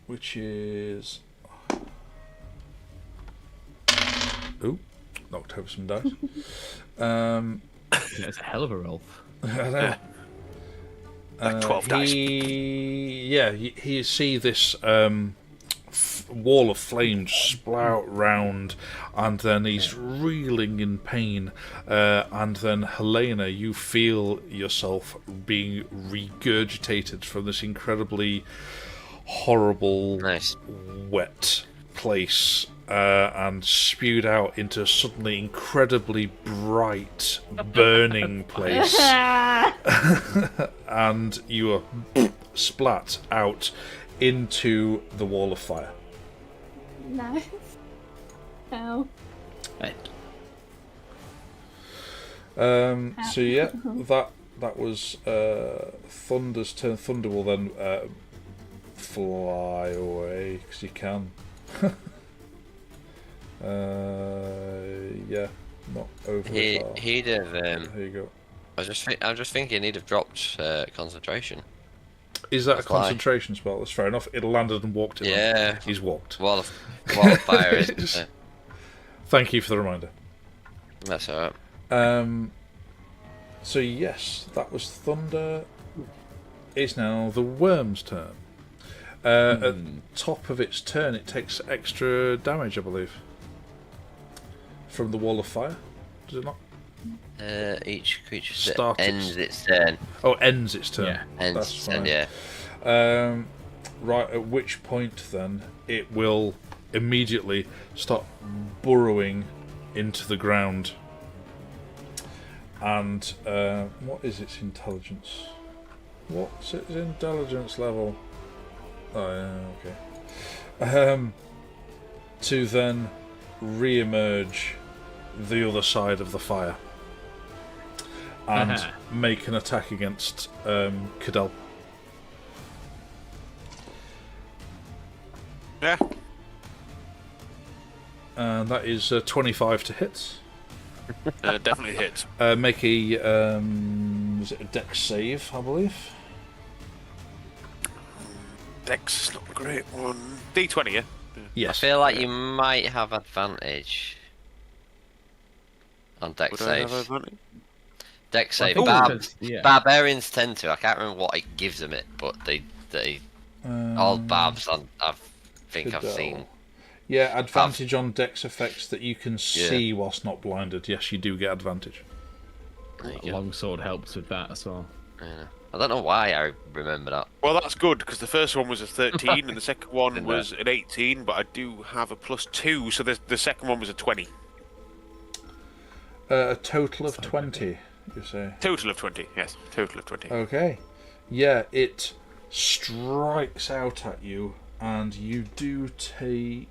Which is... Ooh, knocked over some dice. That's a hell of a roll. I know. Like 12 dice. You see this wall of flame sprout round, and then he's reeling in pain. And then Helena, you feel yourself being regurgitated from this incredibly horrible, wet place, and spewed out into a suddenly incredibly bright, burning place. And you are splat out into the wall of fire. Nice. Ow. So yeah, that was Thunder's turn. Thunder will then fly away because you can. Yeah, not over. He'd have. There you go. I'm just thinking he'd have dropped concentration. Is that a concentration spell? That's fair enough. It landed and walked in. Yeah. He's walked. Wall of fire, isn't it? Thank you for the reminder. That's alright. So yes, that was Thunder. It's now the worm's turn. At the top of its turn, it takes extra damage, I believe, from the wall of fire. Does it not? Each creature Start ends its turn. Oh, ends its turn. Yeah, ends That's its turn, fine. yeah. Right, at which point then it will immediately start burrowing into the ground. And what is its intelligence? What's its intelligence level? Oh, yeah, okay. To then re-emerge the other side of the fire and make an attack against Cadell. Yeah. And that is 25 to hit. Definitely hits. Make a was it a dex save, I believe. Dex is not a great one. D20, yeah. Yes. I feel like you might have advantage on dex Would I have saves. advantage? Dex save. Yeah. Barbarians tend to. I can't remember what it gives them it, but they all barbs I think I've seen. Yeah, advantage on dex effects that you can see whilst not blinded. Yes, you do get advantage. Longsword helps with that as well. Yeah. I don't know why I remember that. Well, that's good, because the first one was a 13 and the second one was an 18, but I do have a +2, so the second one was a 20. A total of 20, you say? Total of 20, yes. Total of 20. Okay. Yeah, it strikes out at you, and you do take...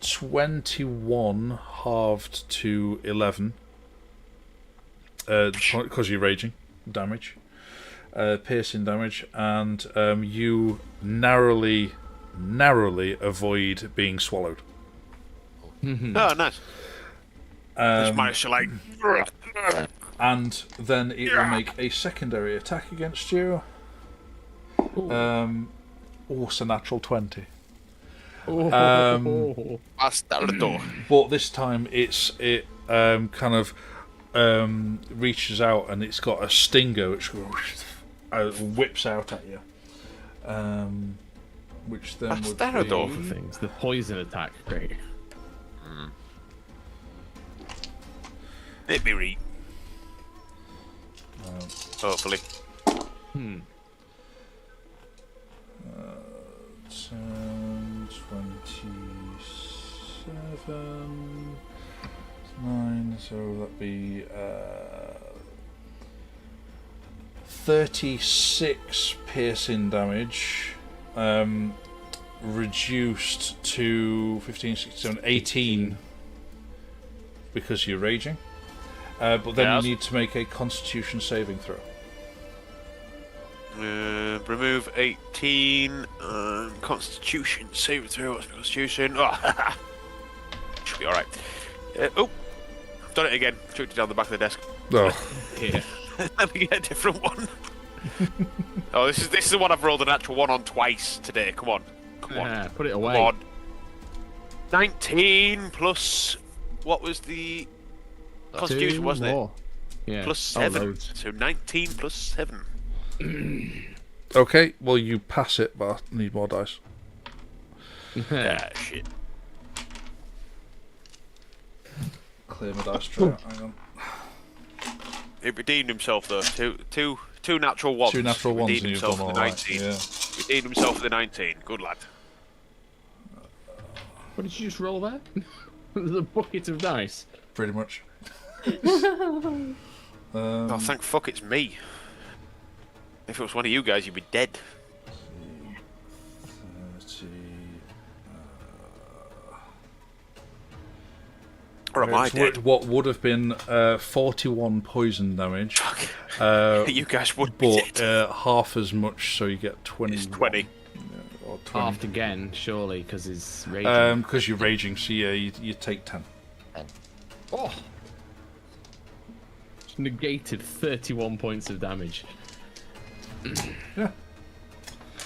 21 halved to 11 because you're raging damage, piercing damage, and you narrowly avoid being swallowed. Oh, nice. Just managed to, like... And then it will make a secondary attack against you. It's a natural 20. Bastardo. But this time it kind of reaches out, and it's got a stinger which whips out at you. Which then would Bastardo. For things. The poison attack, great. It'd be read. Hopefully. 10, 27, 9, so that'd be 36 piercing damage, reduced to 15, 16, 18 because you're raging. But then you need to make a Constitution saving throw. Remove 18. Constitution. Save it through. What's my Constitution? Oh, should be alright. I've done it again. Chucked it down the back of the desk. Oh. Yeah. Let me get a different one. Oh, this is the one I've rolled a natural one on twice today. Come on. Put it away. Come on. 19 plus... What was the... Constitution, wasn't it? Yeah. Plus 7. So 19 plus 7. Okay, well you pass it, but I need more dice. Shit. Clear my dice tray. Hang on. He redeemed himself though. Two natural ones. 2 natural ones, and Redeemed you've himself done for all the right. 19. Yeah. Redeemed himself for the 19. Good lad. What did you just roll there? There's a bucket of dice. Pretty much. Oh, thank fuck it's me. If it was one of you guys, you'd be dead. 30, or am I dead? What would have been 41 poison damage. You guys would be dead. Half as much, so you get 20. It's 20. Or 20. Halved again, surely, because he's raging. Because you're raging, so yeah, you take 10. Oh! Just negated 31 points of damage. Yeah.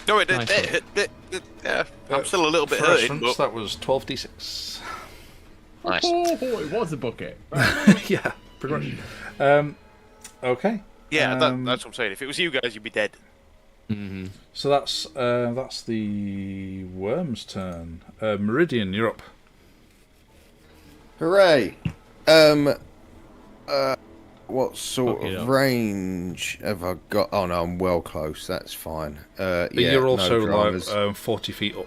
No, Nice I'm still a little bit For hurting, reference, but that was 12d6. Nice. Oh, it was a bucket. Yeah, pretty much. Okay. yeah, that's what I'm saying. If it was you guys, you'd be dead. Mm-hmm. So that's the worm's turn. Meridian, you're up. Hooray! What sort of range have I got? Oh no, I'm well close. That's fine. Yeah, You're also no like 40 feet up.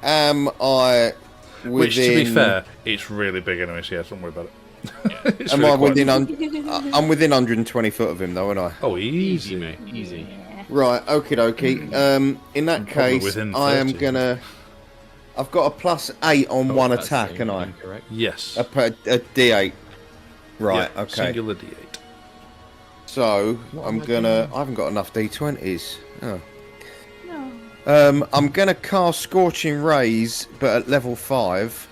Am I within? Which, to be fair, it's really big anyway, so yeah, don't worry about it. It's Am really I quite within? big. I'm within 120 foot of him, though, aren't I? Oh, Easy, easy. mate. Easy. Right. Okie dokie. In that Probably case, within I am 30. gonna. I've got a +8 on one That's attack, can I? incorrect. Yes. A D8. Right. Yeah, Okay. Singular D8. So What I'm am I gonna. doing? I haven't got enough D20s. Oh. I'm going to cast Scorching Rays, but at level 5,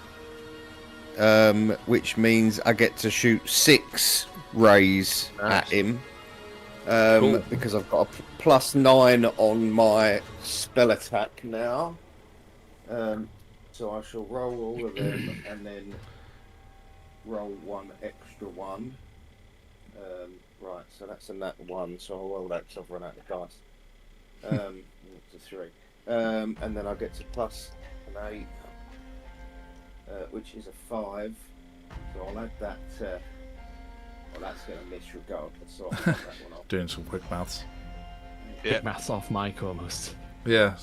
which means I get to shoot 6 rays at him. Cool. Because I've got a +9 on my spell attack now. So I shall roll all of them and then roll 1 extra 1. Right, so that's a nat 1, so I'll roll that because I've run out of dice. To 3. And then I get to plus an 8, which is a 5. So I'll add that. Well, that's going to miss regardless. So I'll add that one off. Doing some quick maths. Quick maths off mic almost. Yeah.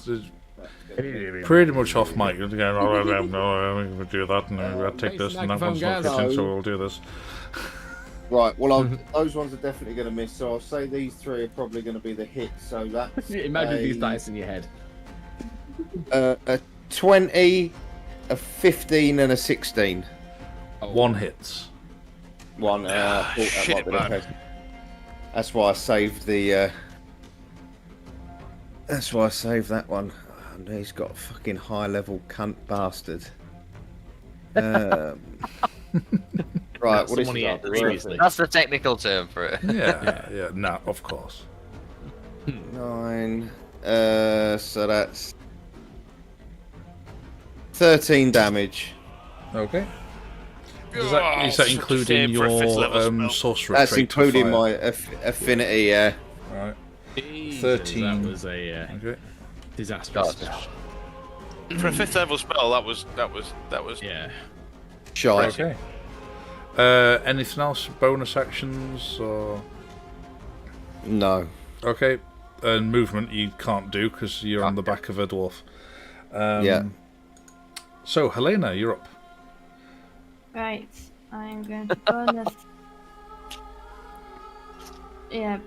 Pretty much off mic. You're going, oh, no, I'm going to do that, and I'm going to take this, and that one's not fitting, so we'll do this. Right, well, those ones are definitely going to miss, so I'll say these 3 are probably going to be the hits, so that's... Imagine these dice in your head. A 20, a 15, and a 16. Oh. 1 hits. One, shit, man. That's why I saved the... That's why I saved that one. And he's got a fucking high-level cunt bastard. Right, what is it? Seriously. That's the technical term for it. Yeah. No, of course. 9. So that's 13 damage. Okay. Is that including your sorcerer That's trait including for fire? my affinity, yeah. Right. Jesus, 13. That was a Okay. disastrous. For a 5th level spell, that was Yeah. Shite. Okay. Anything else? Bonus actions or? No. Okay. And movement you can't do because you're on the back of a dwarf. Yeah. So Helena, you're up. Right, I'm going to bonus.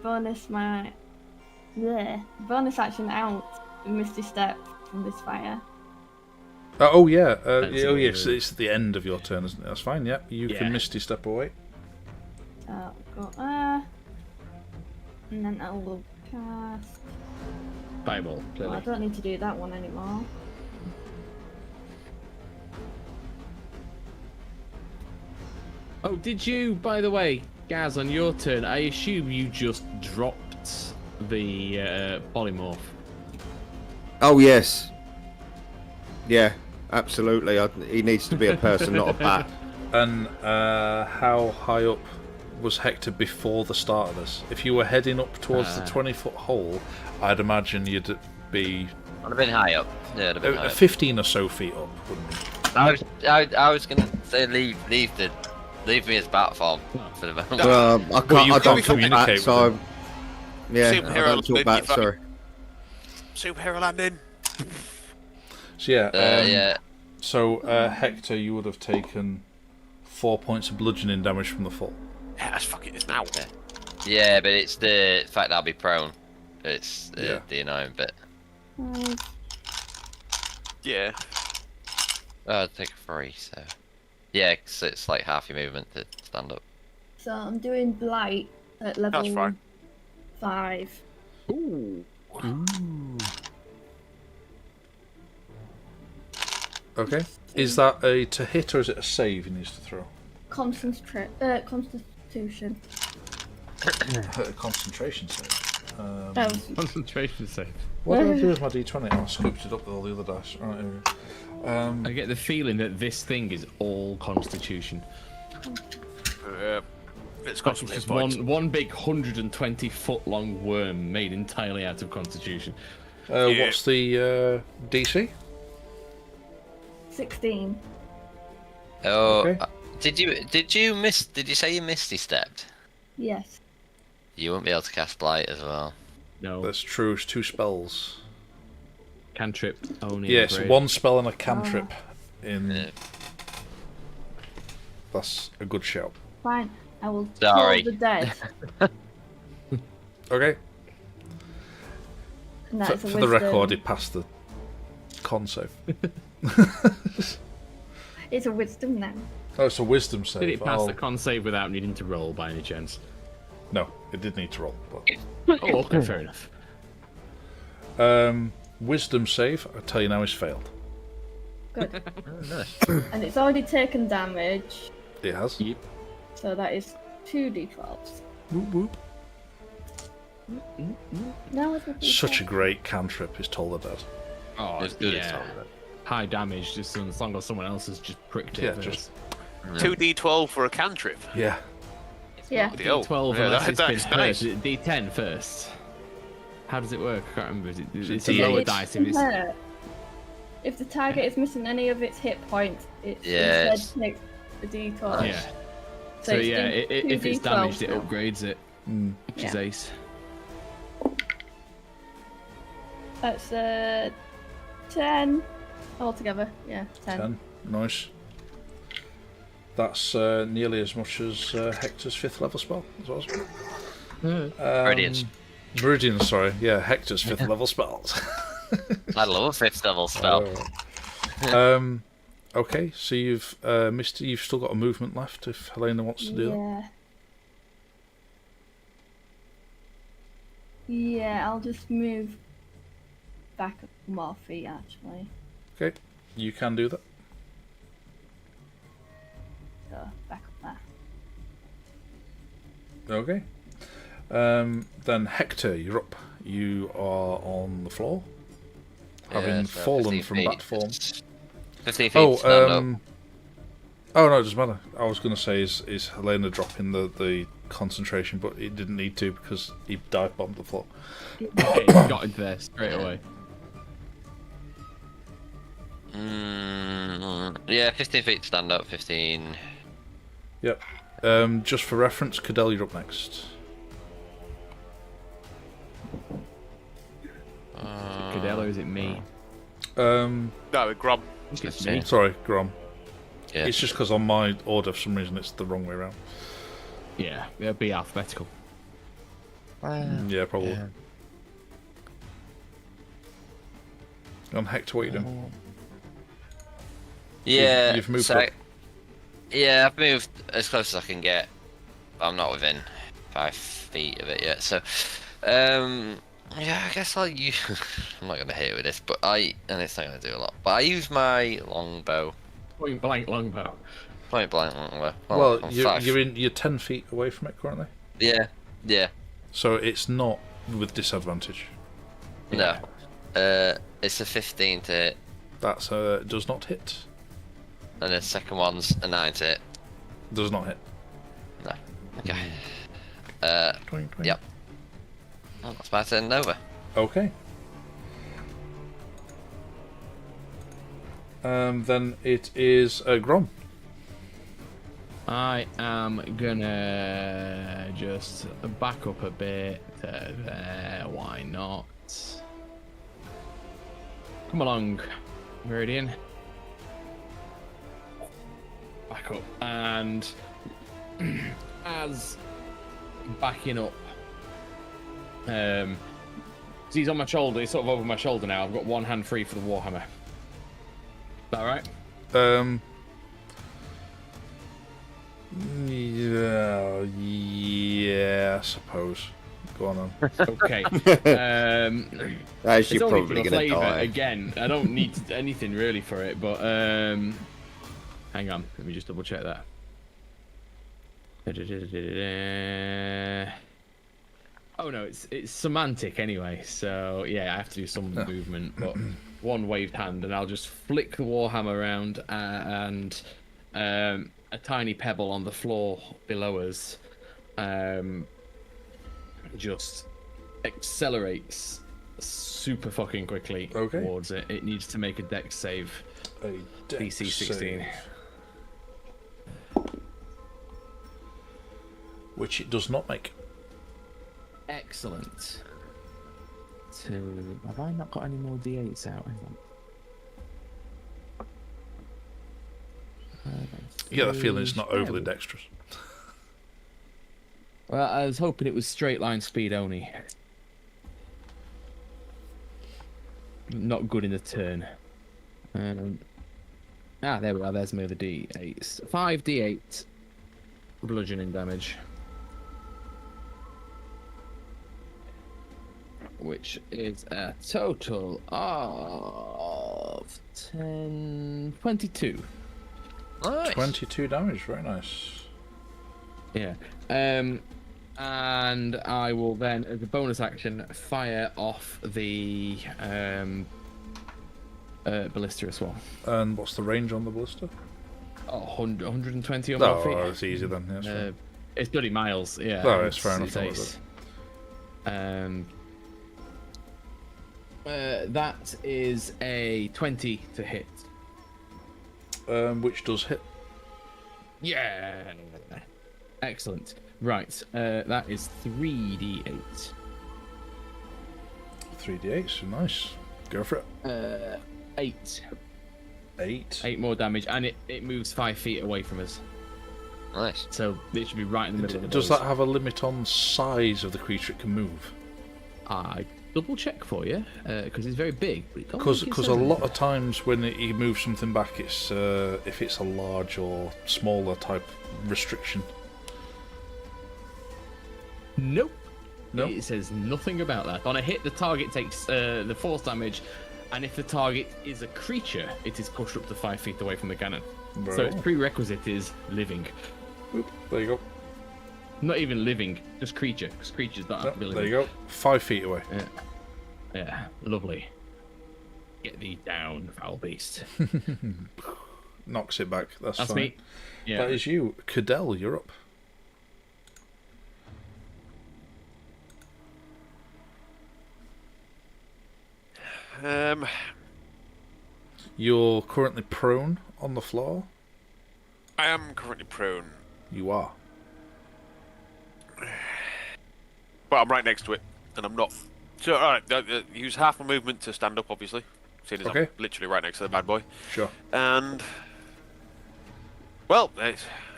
Bonus my. Bonus action out Misty Step from this fire. Oh yeah. Yes, it's the end of your turn, isn't it? That's fine. Yeah, you can Misty Step away. So I'll go and then I will cast. Fireball. Well, I don't need to do that one anymore. Oh, did you, by the way, Gaz, on your turn, I assume you just dropped the polymorph? Oh, yes. Yeah, absolutely. He needs to be a person, not a bat. And how high up was Hector before the start of this? If you were heading up towards the 20-foot hole, I'd imagine you'd be... I'd have been high up. Yeah, I'd have been high up. 15 or so feet up, wouldn't you? I was going to say leave me as bat form for the moment. I don't talk communicate bat, so... Yeah, I Superhero don't talk bat, sorry. Superhero landing. So yeah, yeah. So Hector, you would have taken 4 points of bludgeoning damage from the fall. Yeah, that's fucking it now. Yeah, but it's the fact that I'll be prone. It's the annoying bit. Yeah. I'll take a 3, so... Yeah, because it's like half your movement to stand up. So I'm doing Blight at level That's fine. 5. Ooh. Okay. Is that a to hit or is it a save he needs to throw? Constitution. Concentration save. Concentration save. What did I do with my d20? I scooped it up with all the other dice. Right, here we go. I get the feeling that this thing is all Constitution. It's got some It's hit points. one big 120-foot long worm made entirely out of Constitution. What's the DC? 16. Oh, Okay. Did you say you Misty stepped? Yes. You won't be able to cast Blight as well. No. That's true. It's 2 spells. Cantrip only. Yes, 1 spell and a cantrip. Yeah. That's a good shout. Fine. I will Sorry. call the dead. Okay. And that is a For the wisdom. record, it passed the con save. It's a wisdom now. Oh, it's a wisdom save. Did it pass Oh, the con save without needing to roll by any chance? No, it did need to roll. But... Oh, okay, fair enough. Wisdom save, I tell you now, is failed. Good. Nice. And it's already taken damage, It has. Yep. so that is 2d12s. Whoop, whoop. Now it's a Such a great cantrip, is Toll the Dead. Oh, It's good. yeah. High damage, just as long as someone else has just pricked it. Yeah, first. just 2d12 for a cantrip. yeah. Yeah. Bloody hell. D12 Yeah, unless it's been that's hurt. nice. Is it D10 first? How does it work? I can't remember. It's a D8. lower dice. If it's... hurt. If the target is missing any of its hit points, it Yeah, instead takes the d12. Yeah. So it's yeah, if it's 2d12 damaged, it now. upgrades it, which is Yeah. ace. That's 10 altogether. Yeah, 10. 10. Nice. That's nearly as much as Hector's 5th level spell as well. Meridians. Meridian, sorry. Yeah, Hector's 5th level spells. I love a 5th level spell. Okay, so you've missed. You've still got a movement left if Helena wants to do that. Yeah. Yeah, I'll just move back up more feet actually. Okay, you can do that. So back up there. Okay. Then Hector, you're up. You are on the floor, having so fallen 15 from feet. bat form. 15 feet. Oh, stand up. oh no, it doesn't matter. I was going to say is Helena dropping the concentration, but it didn't need to because he dive bombed the floor. Okay, he got into there straight away. Yeah, 15 feet stand up, 15. Yep. Just for reference, Cadell, you're up next. Cadell, or is it me? No, Grom. It's me. Sorry, Grom. Yeah. It's just because on my order, for some reason, it's the wrong way around. Yeah, it'll be alphabetical. Yeah, probably. On Hector, what are you doing? Yeah, You've moved so, up. Yeah, I've moved as close as I can get. I'm not within 5 feet of it yet, so yeah, I guess I'll use. I'm not gonna hit it with this, but and it's not gonna do a lot. But I use my longbow, Point blank longbow. point blank longbow. Well, I'm you're 5. you're 10 feet away from it currently, Yeah, yeah, so it's not with disadvantage. no. It's a 15 to hit, That's does not hit. and the second one's a 9 to hit. Does not hit. No. Okay. Twing, twing. Yep. Well, that's my turn over. Okay. Then it is Grom. I am gonna just back up a bit. Why not? Come along, Meridian. Back up. And as backing up, so he's on my shoulder, he's sort of over my shoulder now. I've got one hand free for the Warhammer. Is that right? Yeah, I suppose. Go on. Okay. As It's you're only probably for going to flavour. die. Again, I don't need anything really for it, but hang on, let me just double check that. Oh no, it's semantic anyway, so yeah, I have to do some movement, but one waved hand, and I'll just flick the warhammer around, and a tiny pebble on the floor below us just accelerates super fucking quickly towards it. It needs to make a dex save. A DC 16. Which it does not make. Excellent. Have I not got any more d8s out? Hang on. You get that feeling it's not overly Yeah. dexterous. Well, I was hoping it was straight line speed only. Not good in the turn. There we are. There's my other d8s. 5 d8 bludgeoning damage. which is a total of 22. Nice. 22 damage, very nice. Yeah. And I will then, as a bonus action, fire off the ballista as well. And what's the range on the ballista? 120 or more feet. Oh, it's easy then. Yeah, it's fine. It's bloody miles, yeah. Oh, it's fair enough. That is a 20 to hit. Which does hit. Yeah. Excellent. Right, that is 3d8. 3d8, so nice. Go for it. 8. 8. 8 more damage, and it moves 5 feet away from us. Nice. So it should be right in the middle of the Does that have a limit on size of the creature it can move? I double check for you, because it's very big. Because a lot of times when you move something back, it's if it's a large or smaller type restriction. Nope. No. It says nothing about that. On a hit, the target takes the force damage, and if the target is a creature, it is pushed up to 5 feet away from the cannon. Well. So its prerequisite is living. Oop, there you go. Not even living, just creature. Because creatures that have to be living. There you go. 5 feet away. Yeah, lovely. Get thee down, foul beast. Knocks it back. That's fine. me. Yeah. That is you. Cadell, you're up. You're currently prone on the floor. I am currently prone, You are. but I'm right next to it, and I'm not. So, alright, use half my movement to stand up, obviously. Seeing as Okay. I'm literally right next to the bad boy. Sure. And, well,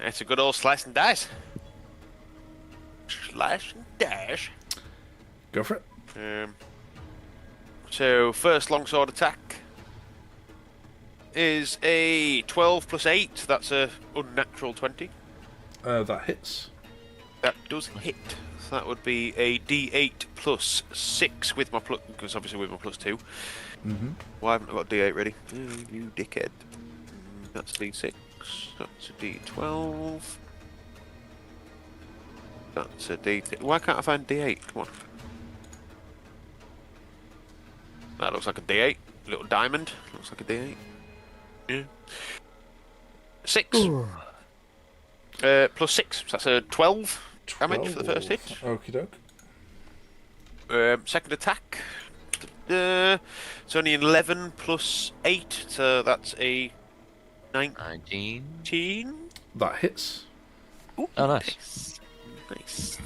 it's a good old slice and dice. Slice and dash. Go for it. So, first longsword attack is a 12 plus 8. That's a unnatural 20. That hits. That does hit. So that would be a D8 plus 6 with my plus, because obviously with my plus 2. Mm-hmm. Why haven't I got D8 ready? You dickhead. That's D6. That's a D12. That's a D. Why can't I find D8? Come on. That looks like a D8. Little diamond. Looks like a D8. Yeah. 6. Plus 6. So that's a 12 damage for the first hit. Okie doke. Second attack. It's only 11 plus 8, so that's a 19. That hits. Ooh, Oh, nice. Nice.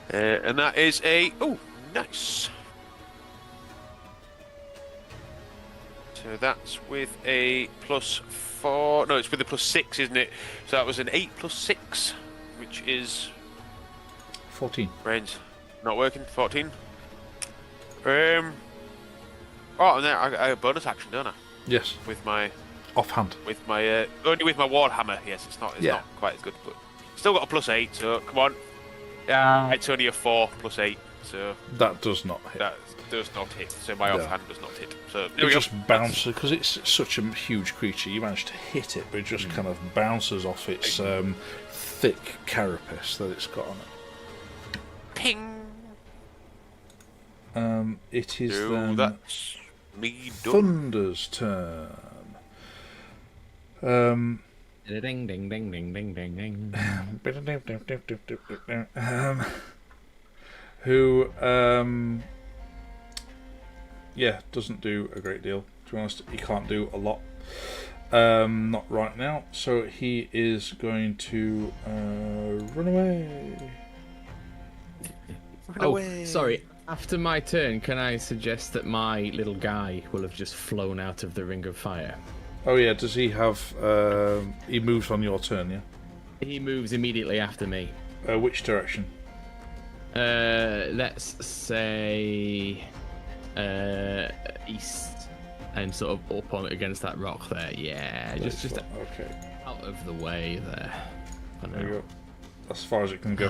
And that is a... Oh, nice. So that's with a plus 4... No, it's with a plus 6, isn't it? So that was an 8 plus 6, which is... 14. Brains not working. 14. Oh, and then I have bonus action, don't I? Yes. With my... Offhand. With my... only with my Warhammer. Yes, it's not quite as good, but... Still got a plus 8, so come on. It's only a 4 plus 8, so... That does not hit. That does not hit, so my offhand does not hit. So It there we just go. bounces, because it's such a huge creature, you manage to hit it, but it just kind of bounces off its thick carapace that it's got on it. Ping! It is So then that's me done. Thunder's turn. Ding ding ding ding ding ding ding. Who doesn't do a great deal. To be honest, he can't do a lot. Not right now. So he is going to run away. Sorry. After my turn, can I suggest that my little guy will have just flown out of the ring of fire? Oh yeah, does he have... he moves on your turn, yeah? He moves immediately after me. Which direction? Let's say... east. And sort of up on against that rock there. Yeah, just Okay. out of the way there. There you go. As far as it can go.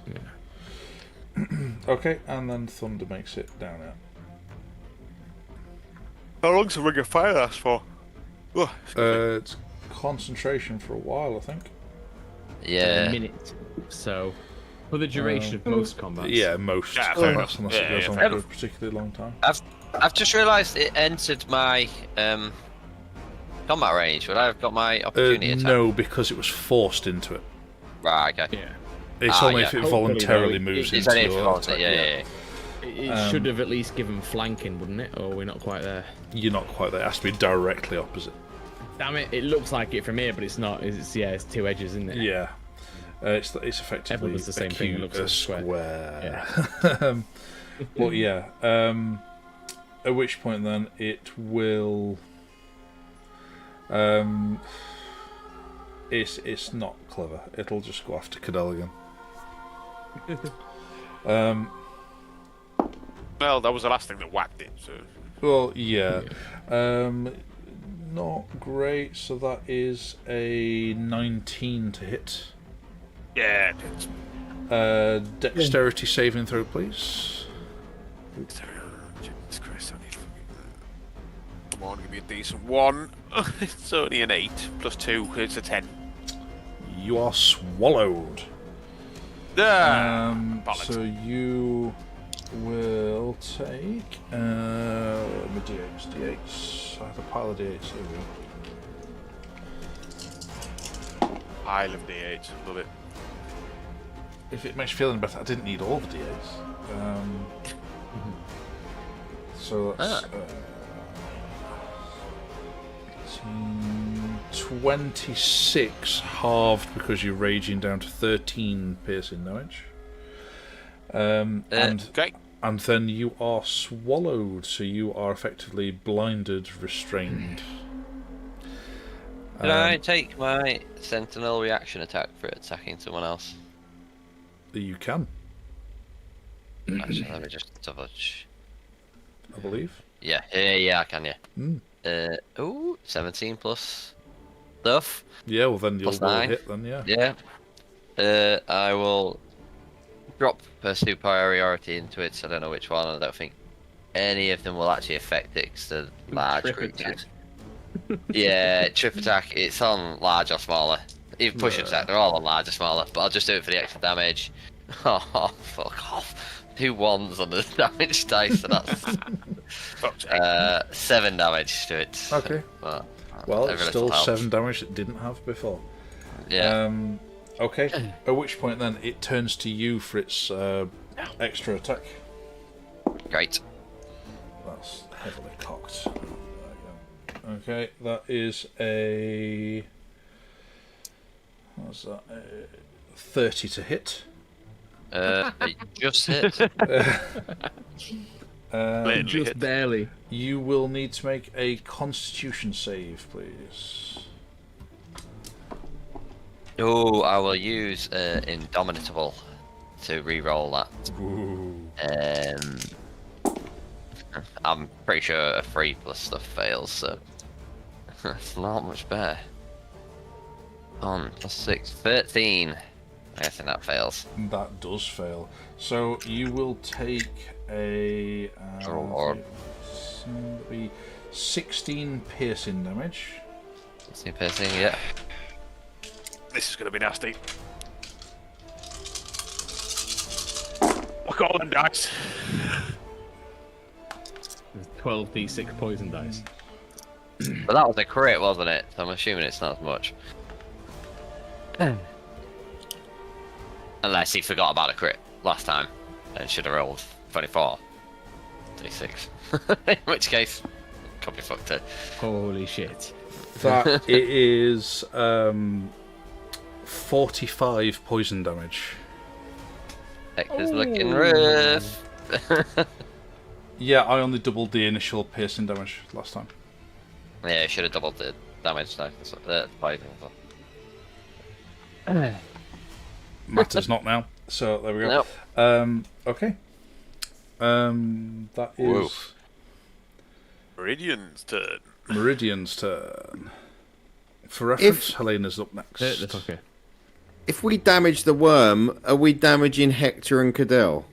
Yeah. Okay, and then Thunder makes it down out. How long's the ring of fire last for? Oh, It's concentration for a while, I think. Yeah. A minute. So, for the duration of most combats. Yeah, most Yeah, combats, fair unless enough. it goes Yeah, on fair for a enough. particularly long time. I've just realised it entered my combat range. Would I have got my opportunity attack? No, because it was forced into it. Right, okay. Yeah. It's only yeah. if it Hopefully, voluntarily though, moves It's into only if your you want attack. it, yeah. It should have at least given flanking, wouldn't it? Or we're not quite there. You're not quite there. It has to be directly opposite. Damn it! It looks like it from here, but it's not. It's two edges, isn't it? Yeah. It's effectively Everyone does the same thing, it looks a like a square. square. But yeah. At which point then it will. It's not clever. It'll just go after Cadell again. well, that was the last thing that whacked it. So Well, yeah. Not great. So that is a 19 to hit. yeah. Dexterity saving throw, please. Jesus Christ, I need fucking... Come on, give me a decent one. It's only an 8 plus 2. It's a 10. You are swallowed. Balance. So you will take my D8s. I have a pile of D8s. Here we go. Pile of D8. Love it. If it makes you feel any better, I didn't need all the D8s. So that's 26 halved because you're raging down to 13 piercing damage. Okay. And then you are swallowed, so you are effectively blinded, restrained. Can I take my sentinel reaction attack for attacking someone else? You can, Actually, let me just double check. I believe. Yeah, I can, yeah. Mm. 17 plus stuff. Yeah, well then you'll Plus roll a 9. hit then, yeah. Yeah. I will drop a superiority into it, so I don't know which one. I don't think any of them will actually affect it, because they're large Trip creatures. attack. Yeah, trip attack, it's on large or smaller. Even push attack, they're all on large or smaller, but I'll just do it for the extra damage. Oh, fuck off. 2 1s on the damage dice, so that's 7 damage to it. Okay. But, Well, every it's little still helps. 7 damage it didn't have before. Yeah. Okay. At which point then it turns to you for its extra attack. Great. That's heavily cocked. There you go. Okay, that is a. What's that? 30 to hit. It just hit. Just barely. You will need to make a Constitution save, please. Oh, I will use Indomitable to re-roll that. Ooh. I'm pretty sure a 3 plus stuff fails, so that's not much better. On plus 6, 13. I guess that fails. That does fail. So you will take a Lord. 16 piercing damage. See piercing, yeah. This is going to be nasty. Look at all them dice. 12d6 poison dice. But that was a crit, wasn't it? So I'm assuming it's not as much. Unless he forgot about a crit last time and should have rolled 24 d6. In which case, could be fucked it. Holy shit. That it is 45 poison damage. Hector's looking rough. Yeah, I only doubled the initial piercing damage last time. Yeah, you should have doubled the damage though. Poison. Matters not now. So there we go. Nope. Okay. That is Whoa. Meridian's turn. Meridian's turn. For reference, Helena's up next. Okay. If we damage the worm, are we damaging Hector and Cadell?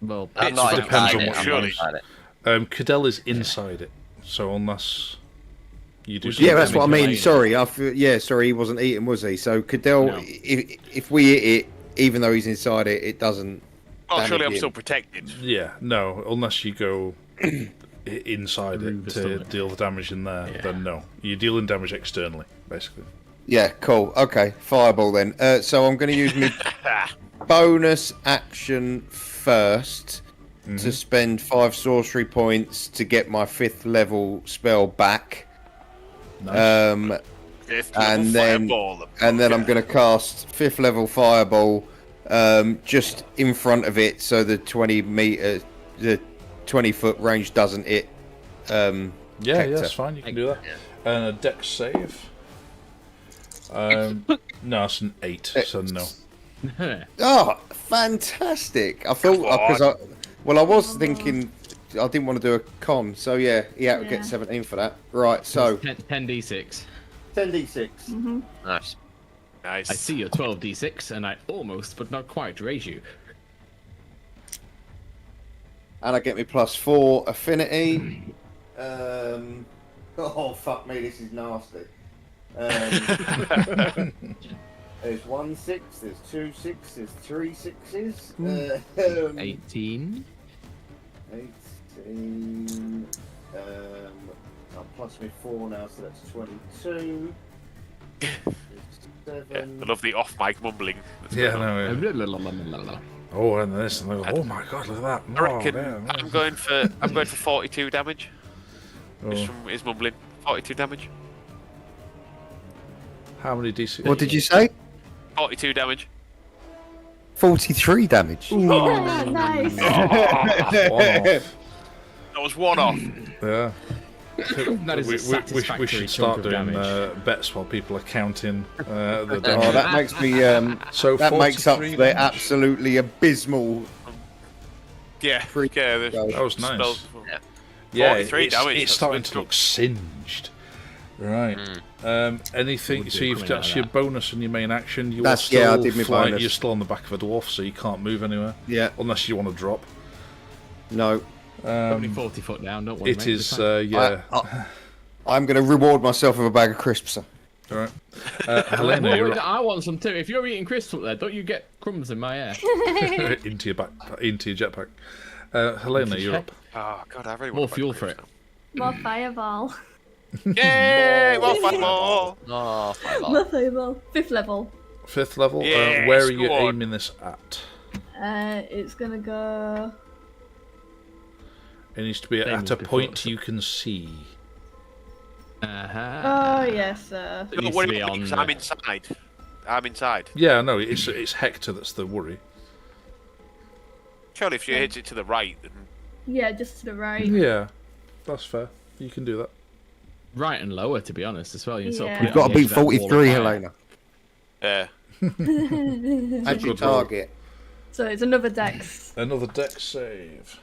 Well, I'm not depends inside on it. what I'm you not use. inside it. Cadell is inside it, so unless you do. Yeah, that's what I damage mean. away, Sorry, sorry, he wasn't eating, was he? So Cadell, No. if we eat it, even though he's inside it, it doesn't. Well, surely I'm damage still him. protected. Yeah, no, unless you go inside Through it the to stomach. deal the damage in there, then no. You're dealing damage externally, basically. Yeah, cool. Okay, fireball then. So I'm going to use my bonus action first to spend 5 sorcery points to get my 5th level spell back. Nice. Fifth And level then- fireball. And then I'm going to cast 5th level fireball just in front of it, so the 20-foot range doesn't hit. Yeah, Hector. that's fine. You can do that. And a dex save. No, it's an 8, so no. Oh, fantastic! I thought because I was thinking I didn't want to do a con, so yeah, he had to Yeah. get 17 for that. Right, so 10d6. 10d6. Nice. Nice. I see your 12d6, and I almost, but not quite, raise you. And I get me +4 affinity. Oh fuck me, this is nasty. There's 1 6, there's 2 6, there's 3 6s. 18. 18. I'll plus me 4 now, so that's 22. Yeah, 7. I love the off-mic mumbling. that's Yeah, going on. no. Oh, and this, and oh my god, look at that. I reckon man. I'm going for 42 damage. Oh, Just from his mumbling. 42 damage. how many d6? What did you say? 42 damage. 43 damage. Nice. That was one off. Yeah. That is a we satisfactory should chunk start of doing damage. bets while people are counting the Oh, damage. that makes me. So That makes up 43 for the damage. absolutely abysmal. Yeah. Freak. Yeah, That was nice. spells- Yeah, 43 it's, damage, it's that's starting good to look singed. Right. Anything? Would So be you've coming out that's of your that. bonus and your main action. You That's- are still yeah, I did my flying. bonus. You're still on the back of a dwarf, so you can't move anywhere Yeah. unless you want to drop. No. Only 40 foot down, don't worry. It mate, is. it's fine. Yeah. I'm going to reward myself with a bag of crisps. All right. Helena, you're up. I want some too. If you're eating crisps up there, don't you get crumbs in my hair? into your jetpack. Helena, you're up. Oh, God, I really More want to fuel fight for it. More fireball. Yay! Well, fireball! Oh, fireball. More fireball. 5th level. 5th level. Yes, Where are you go on. aiming this at? It's gonna go. It needs to be Same at as a before. point you can see. Oh yes. It Don't needs worry to be about me, on 'cause the- I'm inside. I'm inside. Yeah, no, it's Hector that's the worry. Surely if you hit it to the right, then... Yeah, just to the right. Yeah, that's fair. You can do that. Right and lower, to be honest, as well. You sort of Yeah. put You've it got on to the beat edge of that wall of 43, fire. Helena. That's your Good roll. target. So it's another dex. Another dex save.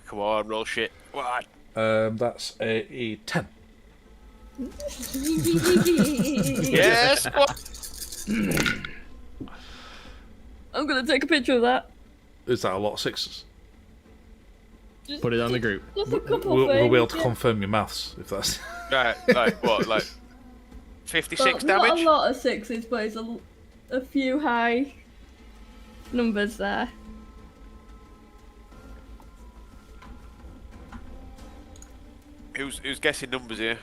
Come on, roll shit. What? That's a 10. Yes! What? I'm gonna take a picture of that. Is that a lot of sixes? Just, Put it on the group. Just a couple We'll be able to things, yeah. confirm your maths if that's. Right, like, what, like... 56 Well, damage? Not a lot of 6s, but it's a few high numbers there. Who's guessing numbers here?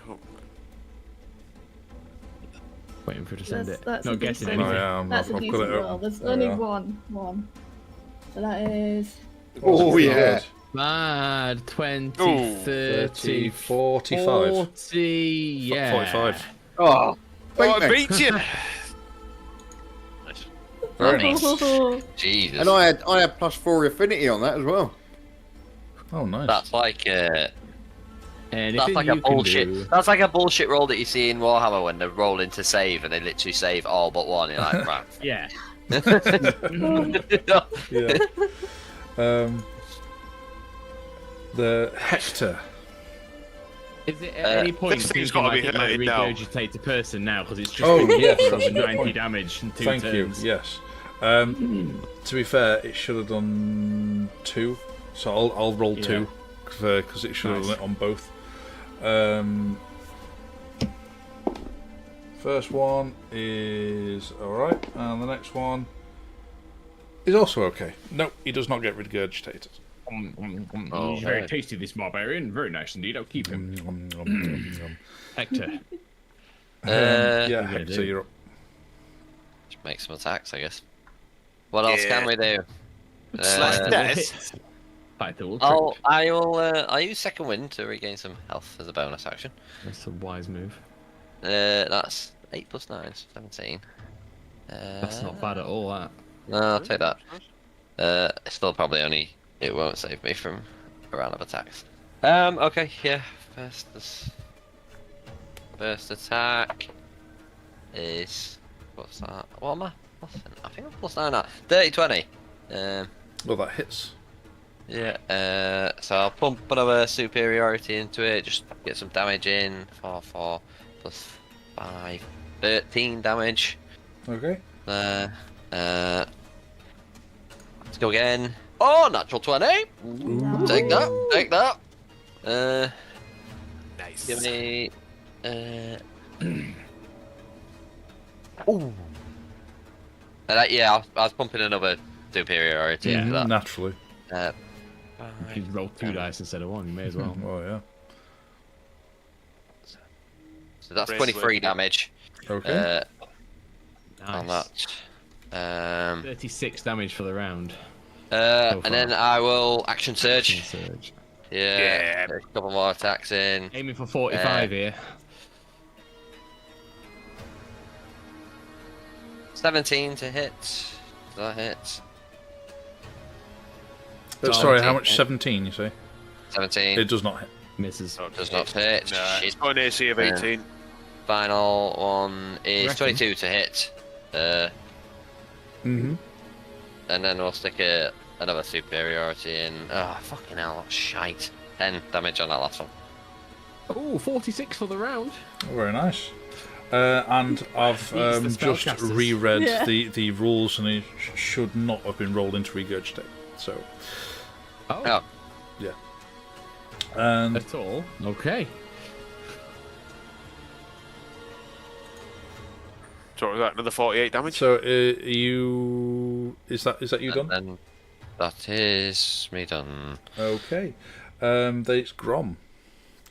Waiting for it to send it. That's Not a guessing decent- anything. Oh, yeah, That's a I've got decent it roll. up. There's There only we are. one. So that is. Oh, yeah. Mad 20, Ooh. 30, 45. 40, yeah. 45. Oh, Oh, I beat me. beat you! Very nice. Jesus. And I had +4 affinity on that as well. Oh, nice. That's like Anything that's like you a can bullshit. do. That's like a bullshit roll that you see in Warhammer when they're rolling to save and they literally save all but one. You're like, right. Yeah. Yeah. The Hector. Is it at any point this thing's thinking gotta like be it might hurting now. regurgitate the person now because it's just Oh, been yes, for that's over a good 90 point. damage in 2 Thank turns. you. Yes. To be fair, it should have done 2, so I'll roll 2 because it should have done it on both. First one is alright, and the next one is also okay. No, he does not get regurgitated. He's very tasty, this barbarian. Very nice indeed. I'll keep him. Hector. Yeah, Hector, you're up. Just make some attacks, I guess. What else can we do? I'll use second wind to regain some health as a bonus action. That's a wise move. That's 8 plus 9, 17. That's not bad at all, that. No, I'll take that. It's still probably only... It won't save me from a round of attacks. Okay, yeah. First attack is... What's that? What am I? I think I'm plus 9 now. 30-20. Well, that hits. Yeah, so I'll pump another superiority into it, just get some damage in. 4 plus 5, 13 damage. Okay. Let's go again. Oh, natural 20. Ooh. Take that. Nice. Give me. Ooh. Yeah, I was pumping another superiority into that. Naturally. If you roll 2 dice instead of 1, you may as well. Oh, yeah. So that's 23 damage. Okay. On that. 36 damage for the round. And then I will action surge. Action surge. Yeah. A couple more attacks in. Aiming for 45 here. 17 to hit. Does that hit? Sorry, how much? 17, you say? 17. It does not hit. Misses. No, it does not hit. No, it's got an AC of 18. Final one is 22 to hit. Mm-hmm. And then we'll stick another superiority in. Oh, fucking hell, that's shite. 10 damage on that last one. Oh, 46 for the round. Oh, very nice. And I've just reread the rules, and it should not have been rolled into regurgitate. So. Oh. Yeah. And at all. Okay. So was that another 48 damage? So is that you done? And that is me done. Okay. Then it's Grom.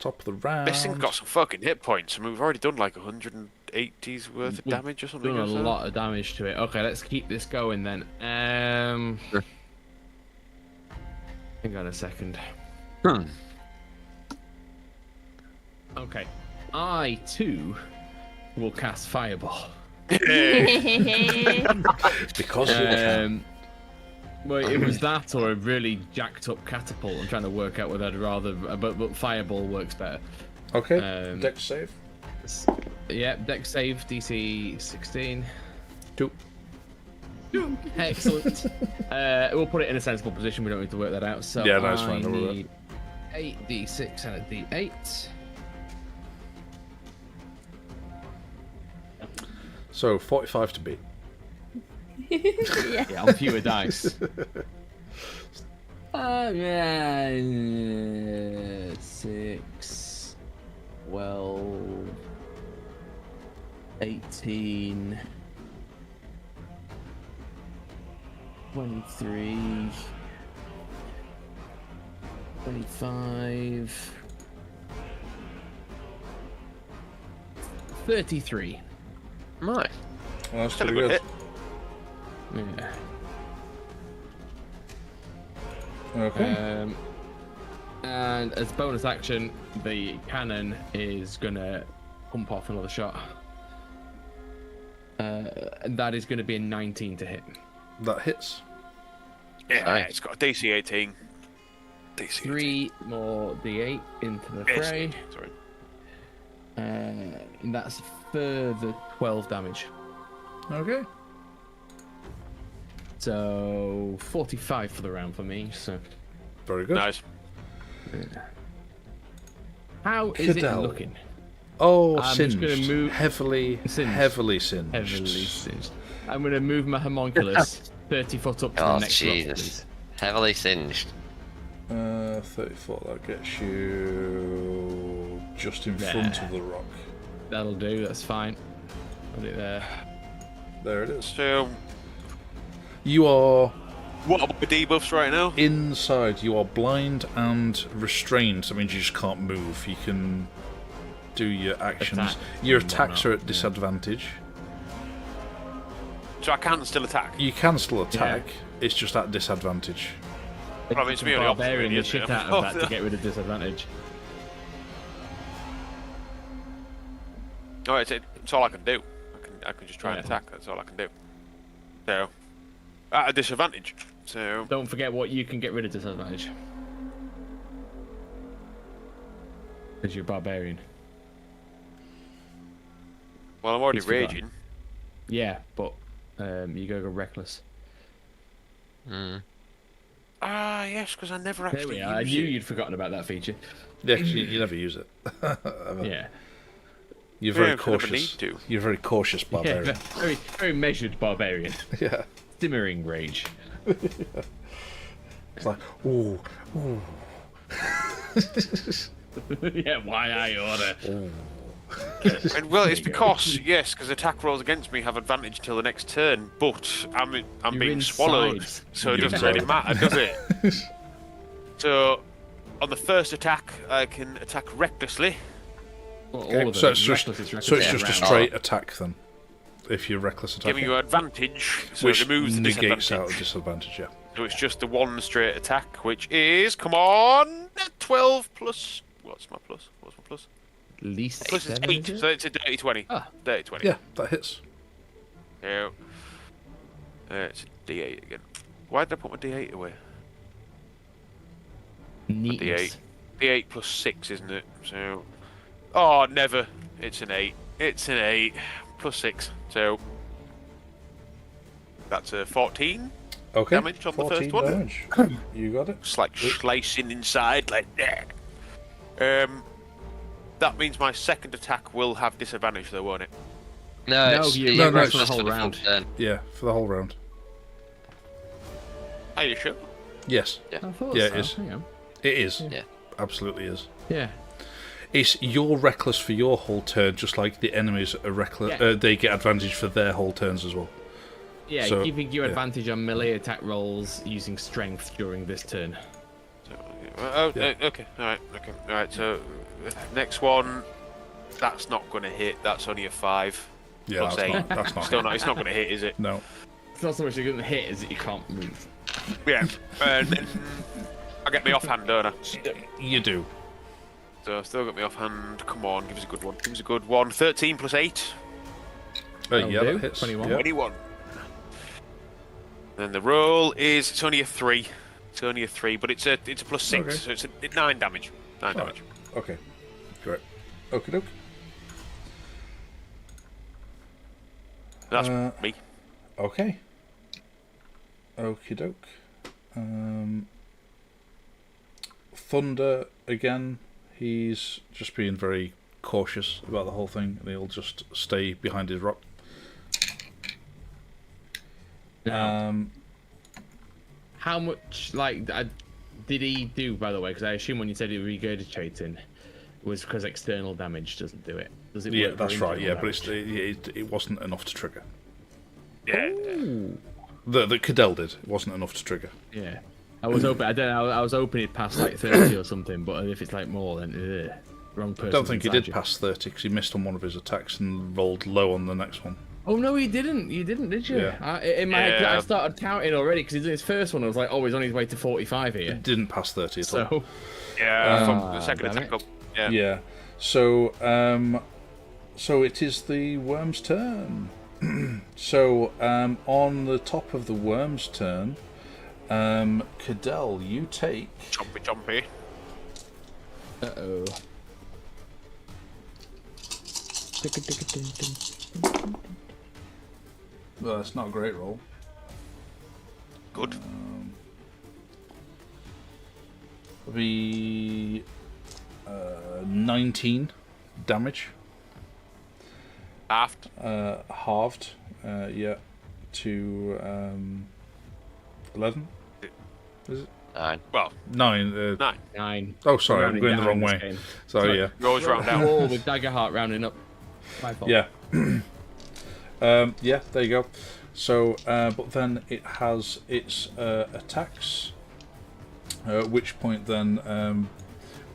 Top of the round. This thing's got some fucking hit points. I mean, we've already done like 180's worth of damage or something. Done a lot of damage to it. Okay, let's keep this going then. Sure. Hang on a second. Okay. I too will cast Fireball. Because you can. Well, it was that or a really jacked up catapult. I'm trying to work out whether I'd rather, but Fireball works better. Okay. Dex save. Yeah, Dex save DC 16. 2. Excellent. We'll put it in a sensible position. We don't need to work that out. So yeah, that's fine. I need 8d6 and a d8. So 45 to beat. Yeah. Yeah, on fewer dice. 6, 12, 18, 23, 25, 33. Right. Well, that's Still a pretty good good. hit. Yeah. Okay. And as bonus action, the cannon is gonna pump off another shot. And that is gonna be a 19 to hit. That hits. Yeah, Nice. it's got a DC 18. DC 3 more d8 into the fray. Sorry. And that's a further 12 damage. Okay. So 45 for the round for me. So Very good. Nice. how is Cadell. it looking? Oh, I'm singed. just gonna move- Heavily Singed. singed. Heavily singed. I'm going to move my homunculus 30 foot up to Oh, the next Jesus. slot, Heavily singed. 34, that gets you just in front of the rock. That'll do, that's fine. Put it there. There it is. So, You are what are my debuffs right now? inside. You are blind and restrained. That means you just can't move. You can do your actions. Attack. Your attacks are at disadvantage. So I can still attack. You can still attack. It's just at disadvantage. Well, I mean, it's me on the opposite, Barbarian really, the isn't shit it? out of that to get rid of disadvantage. No, it's all I can do. I can just try and attack. That's all I can do. So, at a disadvantage. So, Don't forget what you can get rid of disadvantage. Because you're barbarian. well, I'm already He's forgotten. raging. Yeah, but you go reckless. Ah, yes, because I never There actually we are. I use knew it. you'd forgotten about that feature. Yeah, 'cause you never use it. Yeah. You're very Yeah, 'cause I never cautious. need to. You're a very cautious barbarian. Yeah, very, very measured barbarian. Yeah. Simmering rage. It's like, ooh. Yeah, why I order. And, well, it's There you go. because because attack rolls against me have advantage till the next turn, but I'm You're being inside. swallowed, so it You're doesn't really inside. matter, does it? So, on the first attack, I can attack recklessly. Well, Okay, all of so them. it's just, Reckless is reckless so it's all just a round. straight attack then. If you're reckless attacking. Giving you advantage, so which it removes the negates disadvantage. out the disadvantage, yeah. So it's just the one straight attack, which is, come on, 12 plus, what's my plus? What's my plus? At least Plus it's 7, 8, is so it? it's a dirty 20. Ah. Dirty 20. Yeah, that hits. Yeah. It's a D8 again. Why did I put my D8 away? Neatness. D8 plus 6, isn't it? So, oh, never. It's an 8. It's an 8 plus 6. So that's a 14 Okay. damage on the 14 first one. damage. You got it. It's like slicing inside, like that. That means my second attack will have disadvantage, though, won't it? No, No, it's, you- no, no, it's it's just the whole for the full round. turn. Yeah, for the whole round. Are you sure? Yes, I thought Yeah, so. it is. Hang on. it is. Yeah. Absolutely is. Yeah. It's you're reckless for your whole turn, just like the enemies are reckless. Yeah. They get advantage for their whole turns as well. Yeah, So, giving you yeah. advantage on melee attack rolls using strength during this turn. Yeah. Okay. All right. So next one, that's not going to hit. That's only a 5. Yeah, Plus that's 8. not. That's not. Still not. It's not going to hit, is it? No. It's not so much you're going to hit as that you can't move. Yeah. And then I get me offhand, don't I? You do. So I still got me offhand. Come on, give us a good one. Give us a good one. 13 plus 8. That'll Yeah, do. that hits. 21. Yeah. 21. Then the roll is it's only a 3. It's only a 3, but it's a plus 6, Okay. so it's a 9 damage. 9 Right. damage. Okay. Great. Okie doke. That's Uh, me. Okay. Okie doke. Thunder again. He's just being very cautious about the whole thing, and he'll just stay behind his rock. How much, did he do, by the way? Because I assume when you said he regurgitating, was because external damage doesn't do it. Does it? Yeah, work for that's right. internal Yeah, but damage? it wasn't enough to trigger. Yeah. The Cadell did. It wasn't enough to trigger. Yeah. I was hoping. I don't know. I was hoping he'd pass like 30 or something. But if it's like more, then wrong person. I don't think he did pass 30 because he missed on one of his attacks and rolled low on the next one. Oh no, he didn't. You didn't, did you? Yeah. In my head, Yeah. I started counting already because he did his first one. I was like, oh, he's on his way to 45 here. It didn't pass 30 at all. So Yeah, from the second damn attack it. up. Yeah. Yeah. So so it is the worm's turn. So on the top of the worm's turn, Cadell, you take Chompy. Uh-oh. well, that's not a great roll. Good. It'll be 19 damage. Aft. Halved, yeah, to 11. Is it? 9. Well, 9. 9. 9. Oh, sorry, I'm Rounding going the down wrong in this way. game. Sorry, yeah. You always round down. All with Daggerheart rounding up. My fault. Yeah. Yeah, there you go. So, but then it has its attacks. At which point then,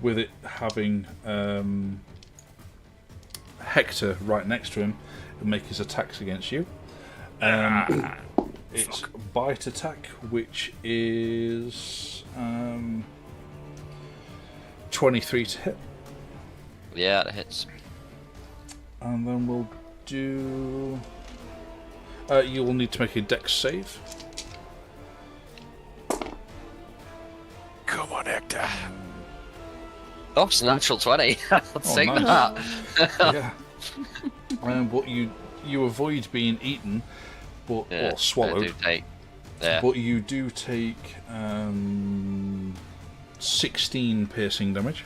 with it having Hector right next to him, it'll make his attacks against you. Its bite attack, which is 23 to hit. Yeah, that hits. And then we'll do... you will need to make a dex save. Come on, Hector. Oh, it's a natural 20. I'll take nice. that. Yeah. But you avoid being eaten, but Yeah, or swallowed. I do take. Yeah. But you do take 16 piercing damage.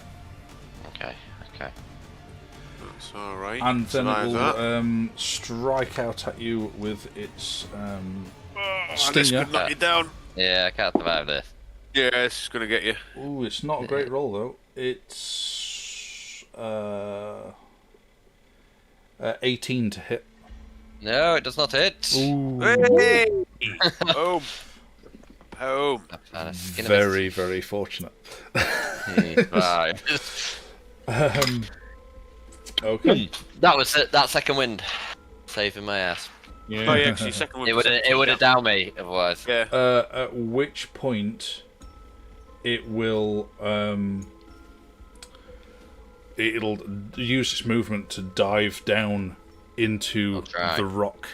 Okay. That's alright. And then it will that. strike out at you with its This stinger. could knock you down. Yeah, I can't survive this. Yeah, it's gonna get you. Ooh, it's not a great roll though. It's 18 to hit. No, it does not hit. Ooh. Hey! Boom. Boom. Very, very fortunate. Okay. That was it. That second wind, saving my ass. Yeah. Oh yeah, actually, second one. It would have downed me otherwise. Yeah. At which point, it will it'll use its movement to dive down into the rock.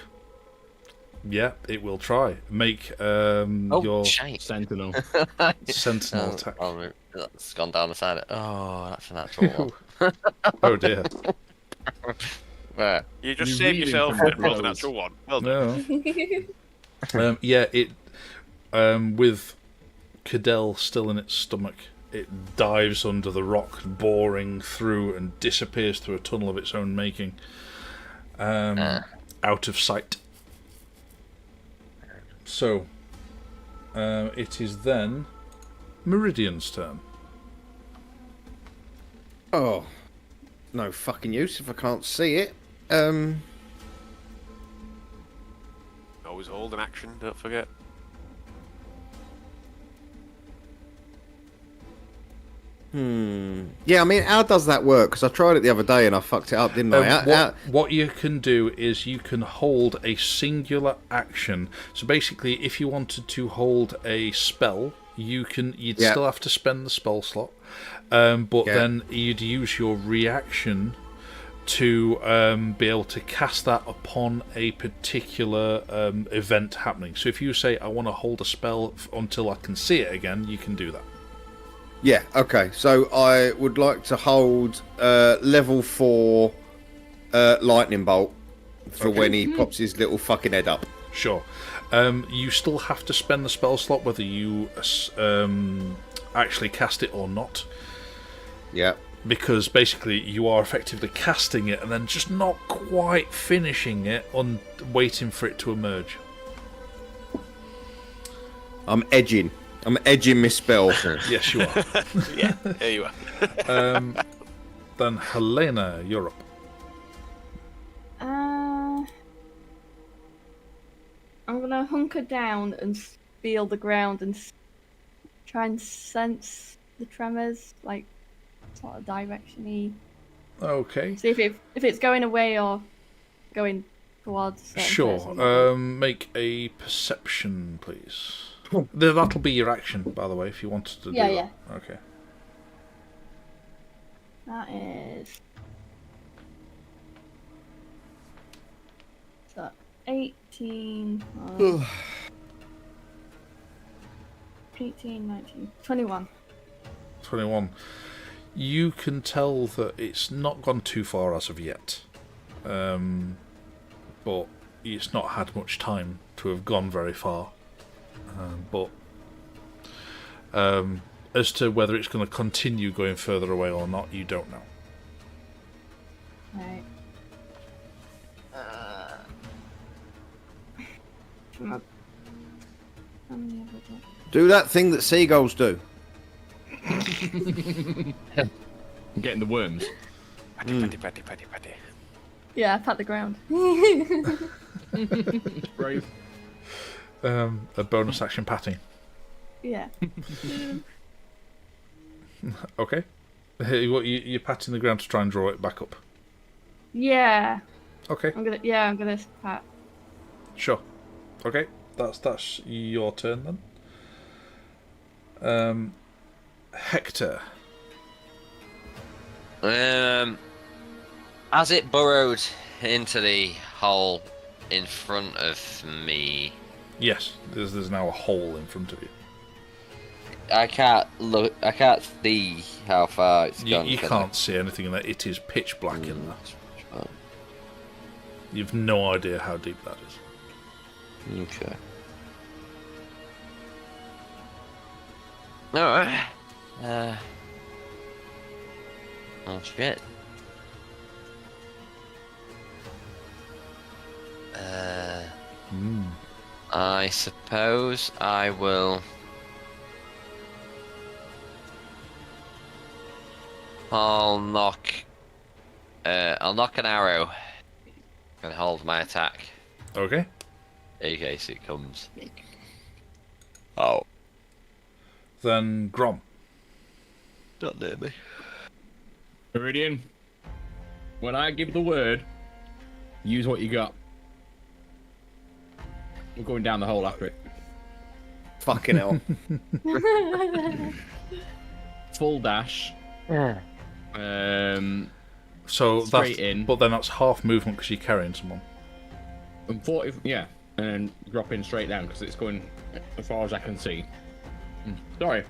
Yeah, it will try. Make your shite. Sentinel. sentinel attack. Oh, that's gone down the side. Oh, that's a natural one. Oh dear. Right. You just You saved read yourself him from and rolled a the natural one. Well done. No. Yeah, it with Cadell still in its stomach, it dives under the rock, boring through and disappears through a tunnel of its own making. Out of sight. So, it is then Meridian's turn. Oh, no fucking use if I can't see it. Always hold an action, don't forget. Yeah, I mean, how does that work? Because I tried it the other day and I fucked it up, didn't I? What you can do is you can hold a singular action. So basically, if you wanted to hold a spell, you'd still have to spend the spell slot, but then you'd use your reaction to be able to cast that upon a particular event happening. So if you say, I want to hold a spell until I can see it again, you can do that. Yeah, okay. So I would like to hold level 4 lightning bolt for when he pops his little fucking head up. Sure. You still have to spend the spell slot whether you actually cast it or not. Yeah. Because basically you are effectively casting it and then just not quite finishing it on waiting for it to emerge. I'm edging my spell. Yes, you are. Yeah, there you are. Then Helena, you're up. I'm gonna hunker down and feel the ground and try and sense the tremors, like sort of direction-y. Okay. See if it's going away or going towards. A certain Sure. person. Make a perception, please. That'll be your action, by the way, if you wanted to do that. Yeah. Okay. That is. So 18. 18, 19, 21. 21. You can tell that it's not gone too far as of yet. But it's not had much time to have gone very far. But as to whether it's going to continue going further away or not, you don't know. Right. From How many have I got? Do that thing that seagulls do. I'm getting the worms. Paddy. Yeah, pat the ground. Brave. A bonus action patting. Yeah. Okay. You're patting the ground to try and draw it back up. Yeah. Okay. I'm gonna pat. Sure. Okay. That's your turn then. Hector. As it burrowed into the hole in front of me, Yes, there's now a hole in front of you. I can't look. I can't see how far it's gone. You can't see anything in there. It is pitch black in there. You've no idea how deep that is. Okay. Alright. Oh shit. I suppose I will. I'll knock an arrow and hold my attack Okay. in case it comes. Oh. Then Grom. Don't near me. Meridian, when I give the word, use what you got. We're going down the hole after it. Fucking hell. Full dash. So Straight that's in. But then that's half movement because you're carrying someone. And 40, yeah, and then drop in straight down because it's going as far as I can see. Sorry.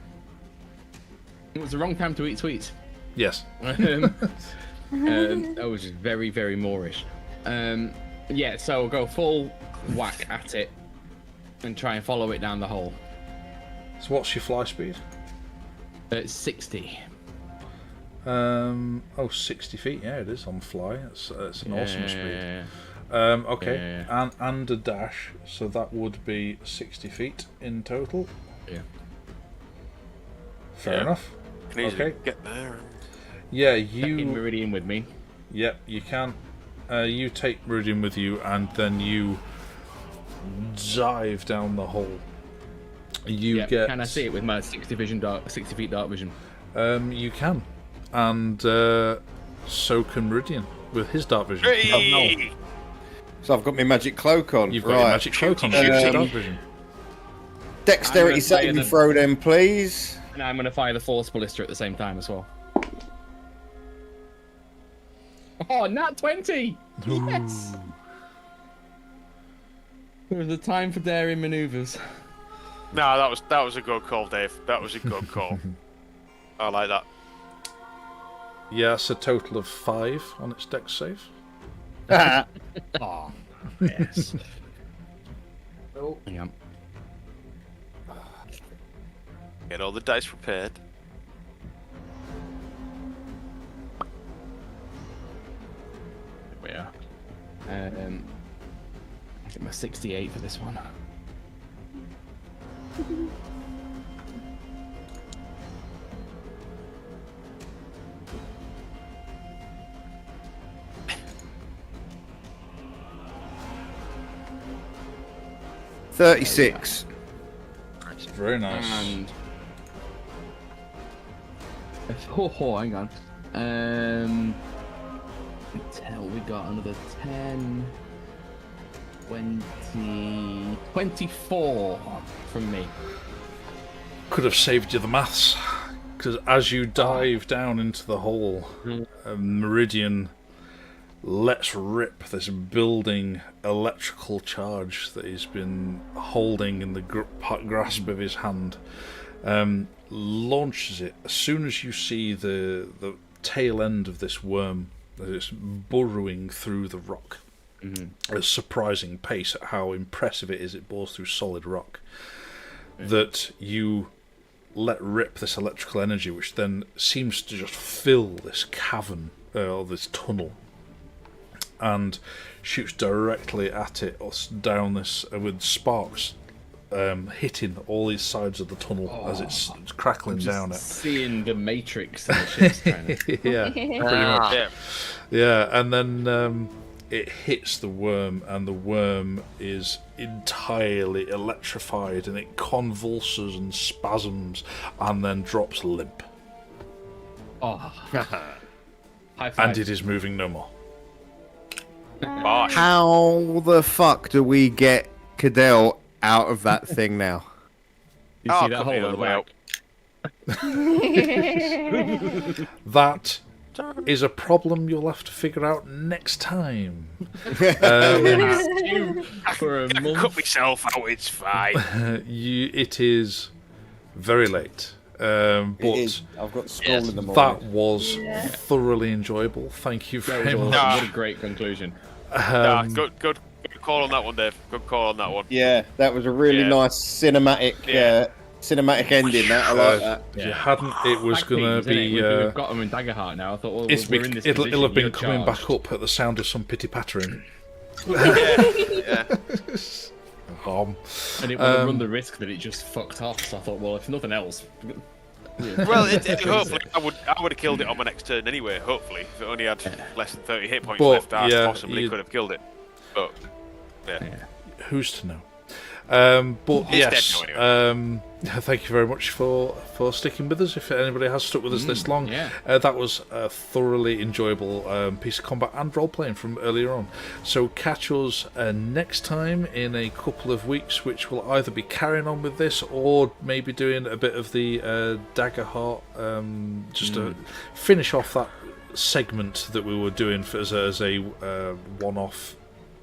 It was the wrong time to eat sweets. Yes. That was just very, very Moorish. Yeah, so we'll go full whack at it and try and follow it down the hole. So what's your fly speed? 60. 60 feet. Yeah, it is on fly. It's an awesome speed. Yeah. Okay, Yeah. and a dash, so that would be 60 feet in total. Yeah. Fair enough. Can easily Okay. get there. Yeah, In you. Meridian with me. Yep, you can. You take Meridian with you, and then you dive down the hole. You Yeah. get. Can I see it with my 60 feet dark vision? You can, and so can Meridian with his dark vision. Hey! So I've got my magic cloak on. You've got right. your magic cloak on. Shooty, Shooty shooty. dark vision. Dexterity I'm gonna fire saving the- throw then, please. And I'm going to fire the Force Ballista at the same time as well. Oh, nat 20! Yes! There was a time for daring manoeuvres. No, that was a good call, Dave. That was a good call. I like that. Yeah, it's a total of 5 on its dex save. Oh, yes. Oh, yeah. Get all the dice prepared. We are. I get my 68 for this one. $36. Very nice. And hang on. Tell we got another 10, 20, 24 from me. Could have saved you the maths, because as you dive down into the hole, Meridian lets rip this building electrical charge that he's been holding in the grasp of his hand. Launches it as soon as you see the tail end of this worm as it's burrowing through the rock. At a surprising pace at how impressive it is. It bores through solid rock. That you let rip this electrical energy, which then seems to just fill this cavern or this tunnel, and shoots directly at it or down this with sparks hitting all these sides of the tunnel as it's crackling down it. Seeing the Matrix and the ships kind of. Yeah, pretty much. Yeah. Yeah, and then it hits the worm, and the worm is entirely electrified, and it convulses and spasms, and then drops limp. Oh. High five. And it is moving no more. Bosh. How the fuck do we get Cadell out of that thing now? You see that hole in the back? That is a problem you'll have to figure out next time. For a month. Cut myself out, it's fine. It is very late. But I've got school in the morning. that was thoroughly enjoyable. Thank you very much. What a great conclusion. Good call on that one, Dave. Good call on that one. Yeah, that was a really nice cinematic ending. That I like that. If you hadn't, it was going to be. We've got them in Daggerheart now. I thought, well, we're in this it'll have been position, coming you're back up at the sound of some pity pattering. Yeah. And it would run the risk that it just fucked off. So I thought, well, if nothing else. Well, hopefully I would have killed it on my next turn anyway. Hopefully, if it only had less than 30 hit points left, I possibly could have killed it. But who's to know? But It's yes, dead now anyway. thank you very much for sticking with us. If anybody has stuck with us this long, that was a thoroughly enjoyable piece of combat and role playing from earlier on. So catch us next time in a couple of weeks, which will either be carrying on with this or maybe doing a bit of the Daggerheart, just to finish off that segment that we were doing as a one-off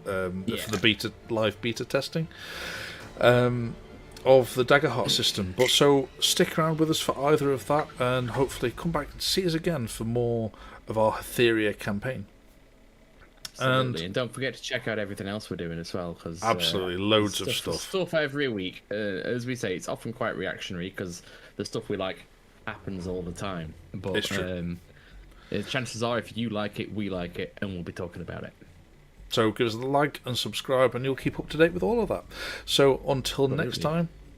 for the live beta testing. Of the Daggerheart system. But so stick around with us for either of that, and hopefully come back and see us again for more of our Hatheria campaign. Absolutely. And don't forget to check out everything else we're doing as well, because absolutely loads of stuff. Stuff every week. As we say, it's often quite reactionary because the stuff we like happens all the time. But it's true. Chances are, if you like it, we like it, and we'll be talking about it. So give us a like and subscribe, and you'll keep up to date with all of that. So until next time,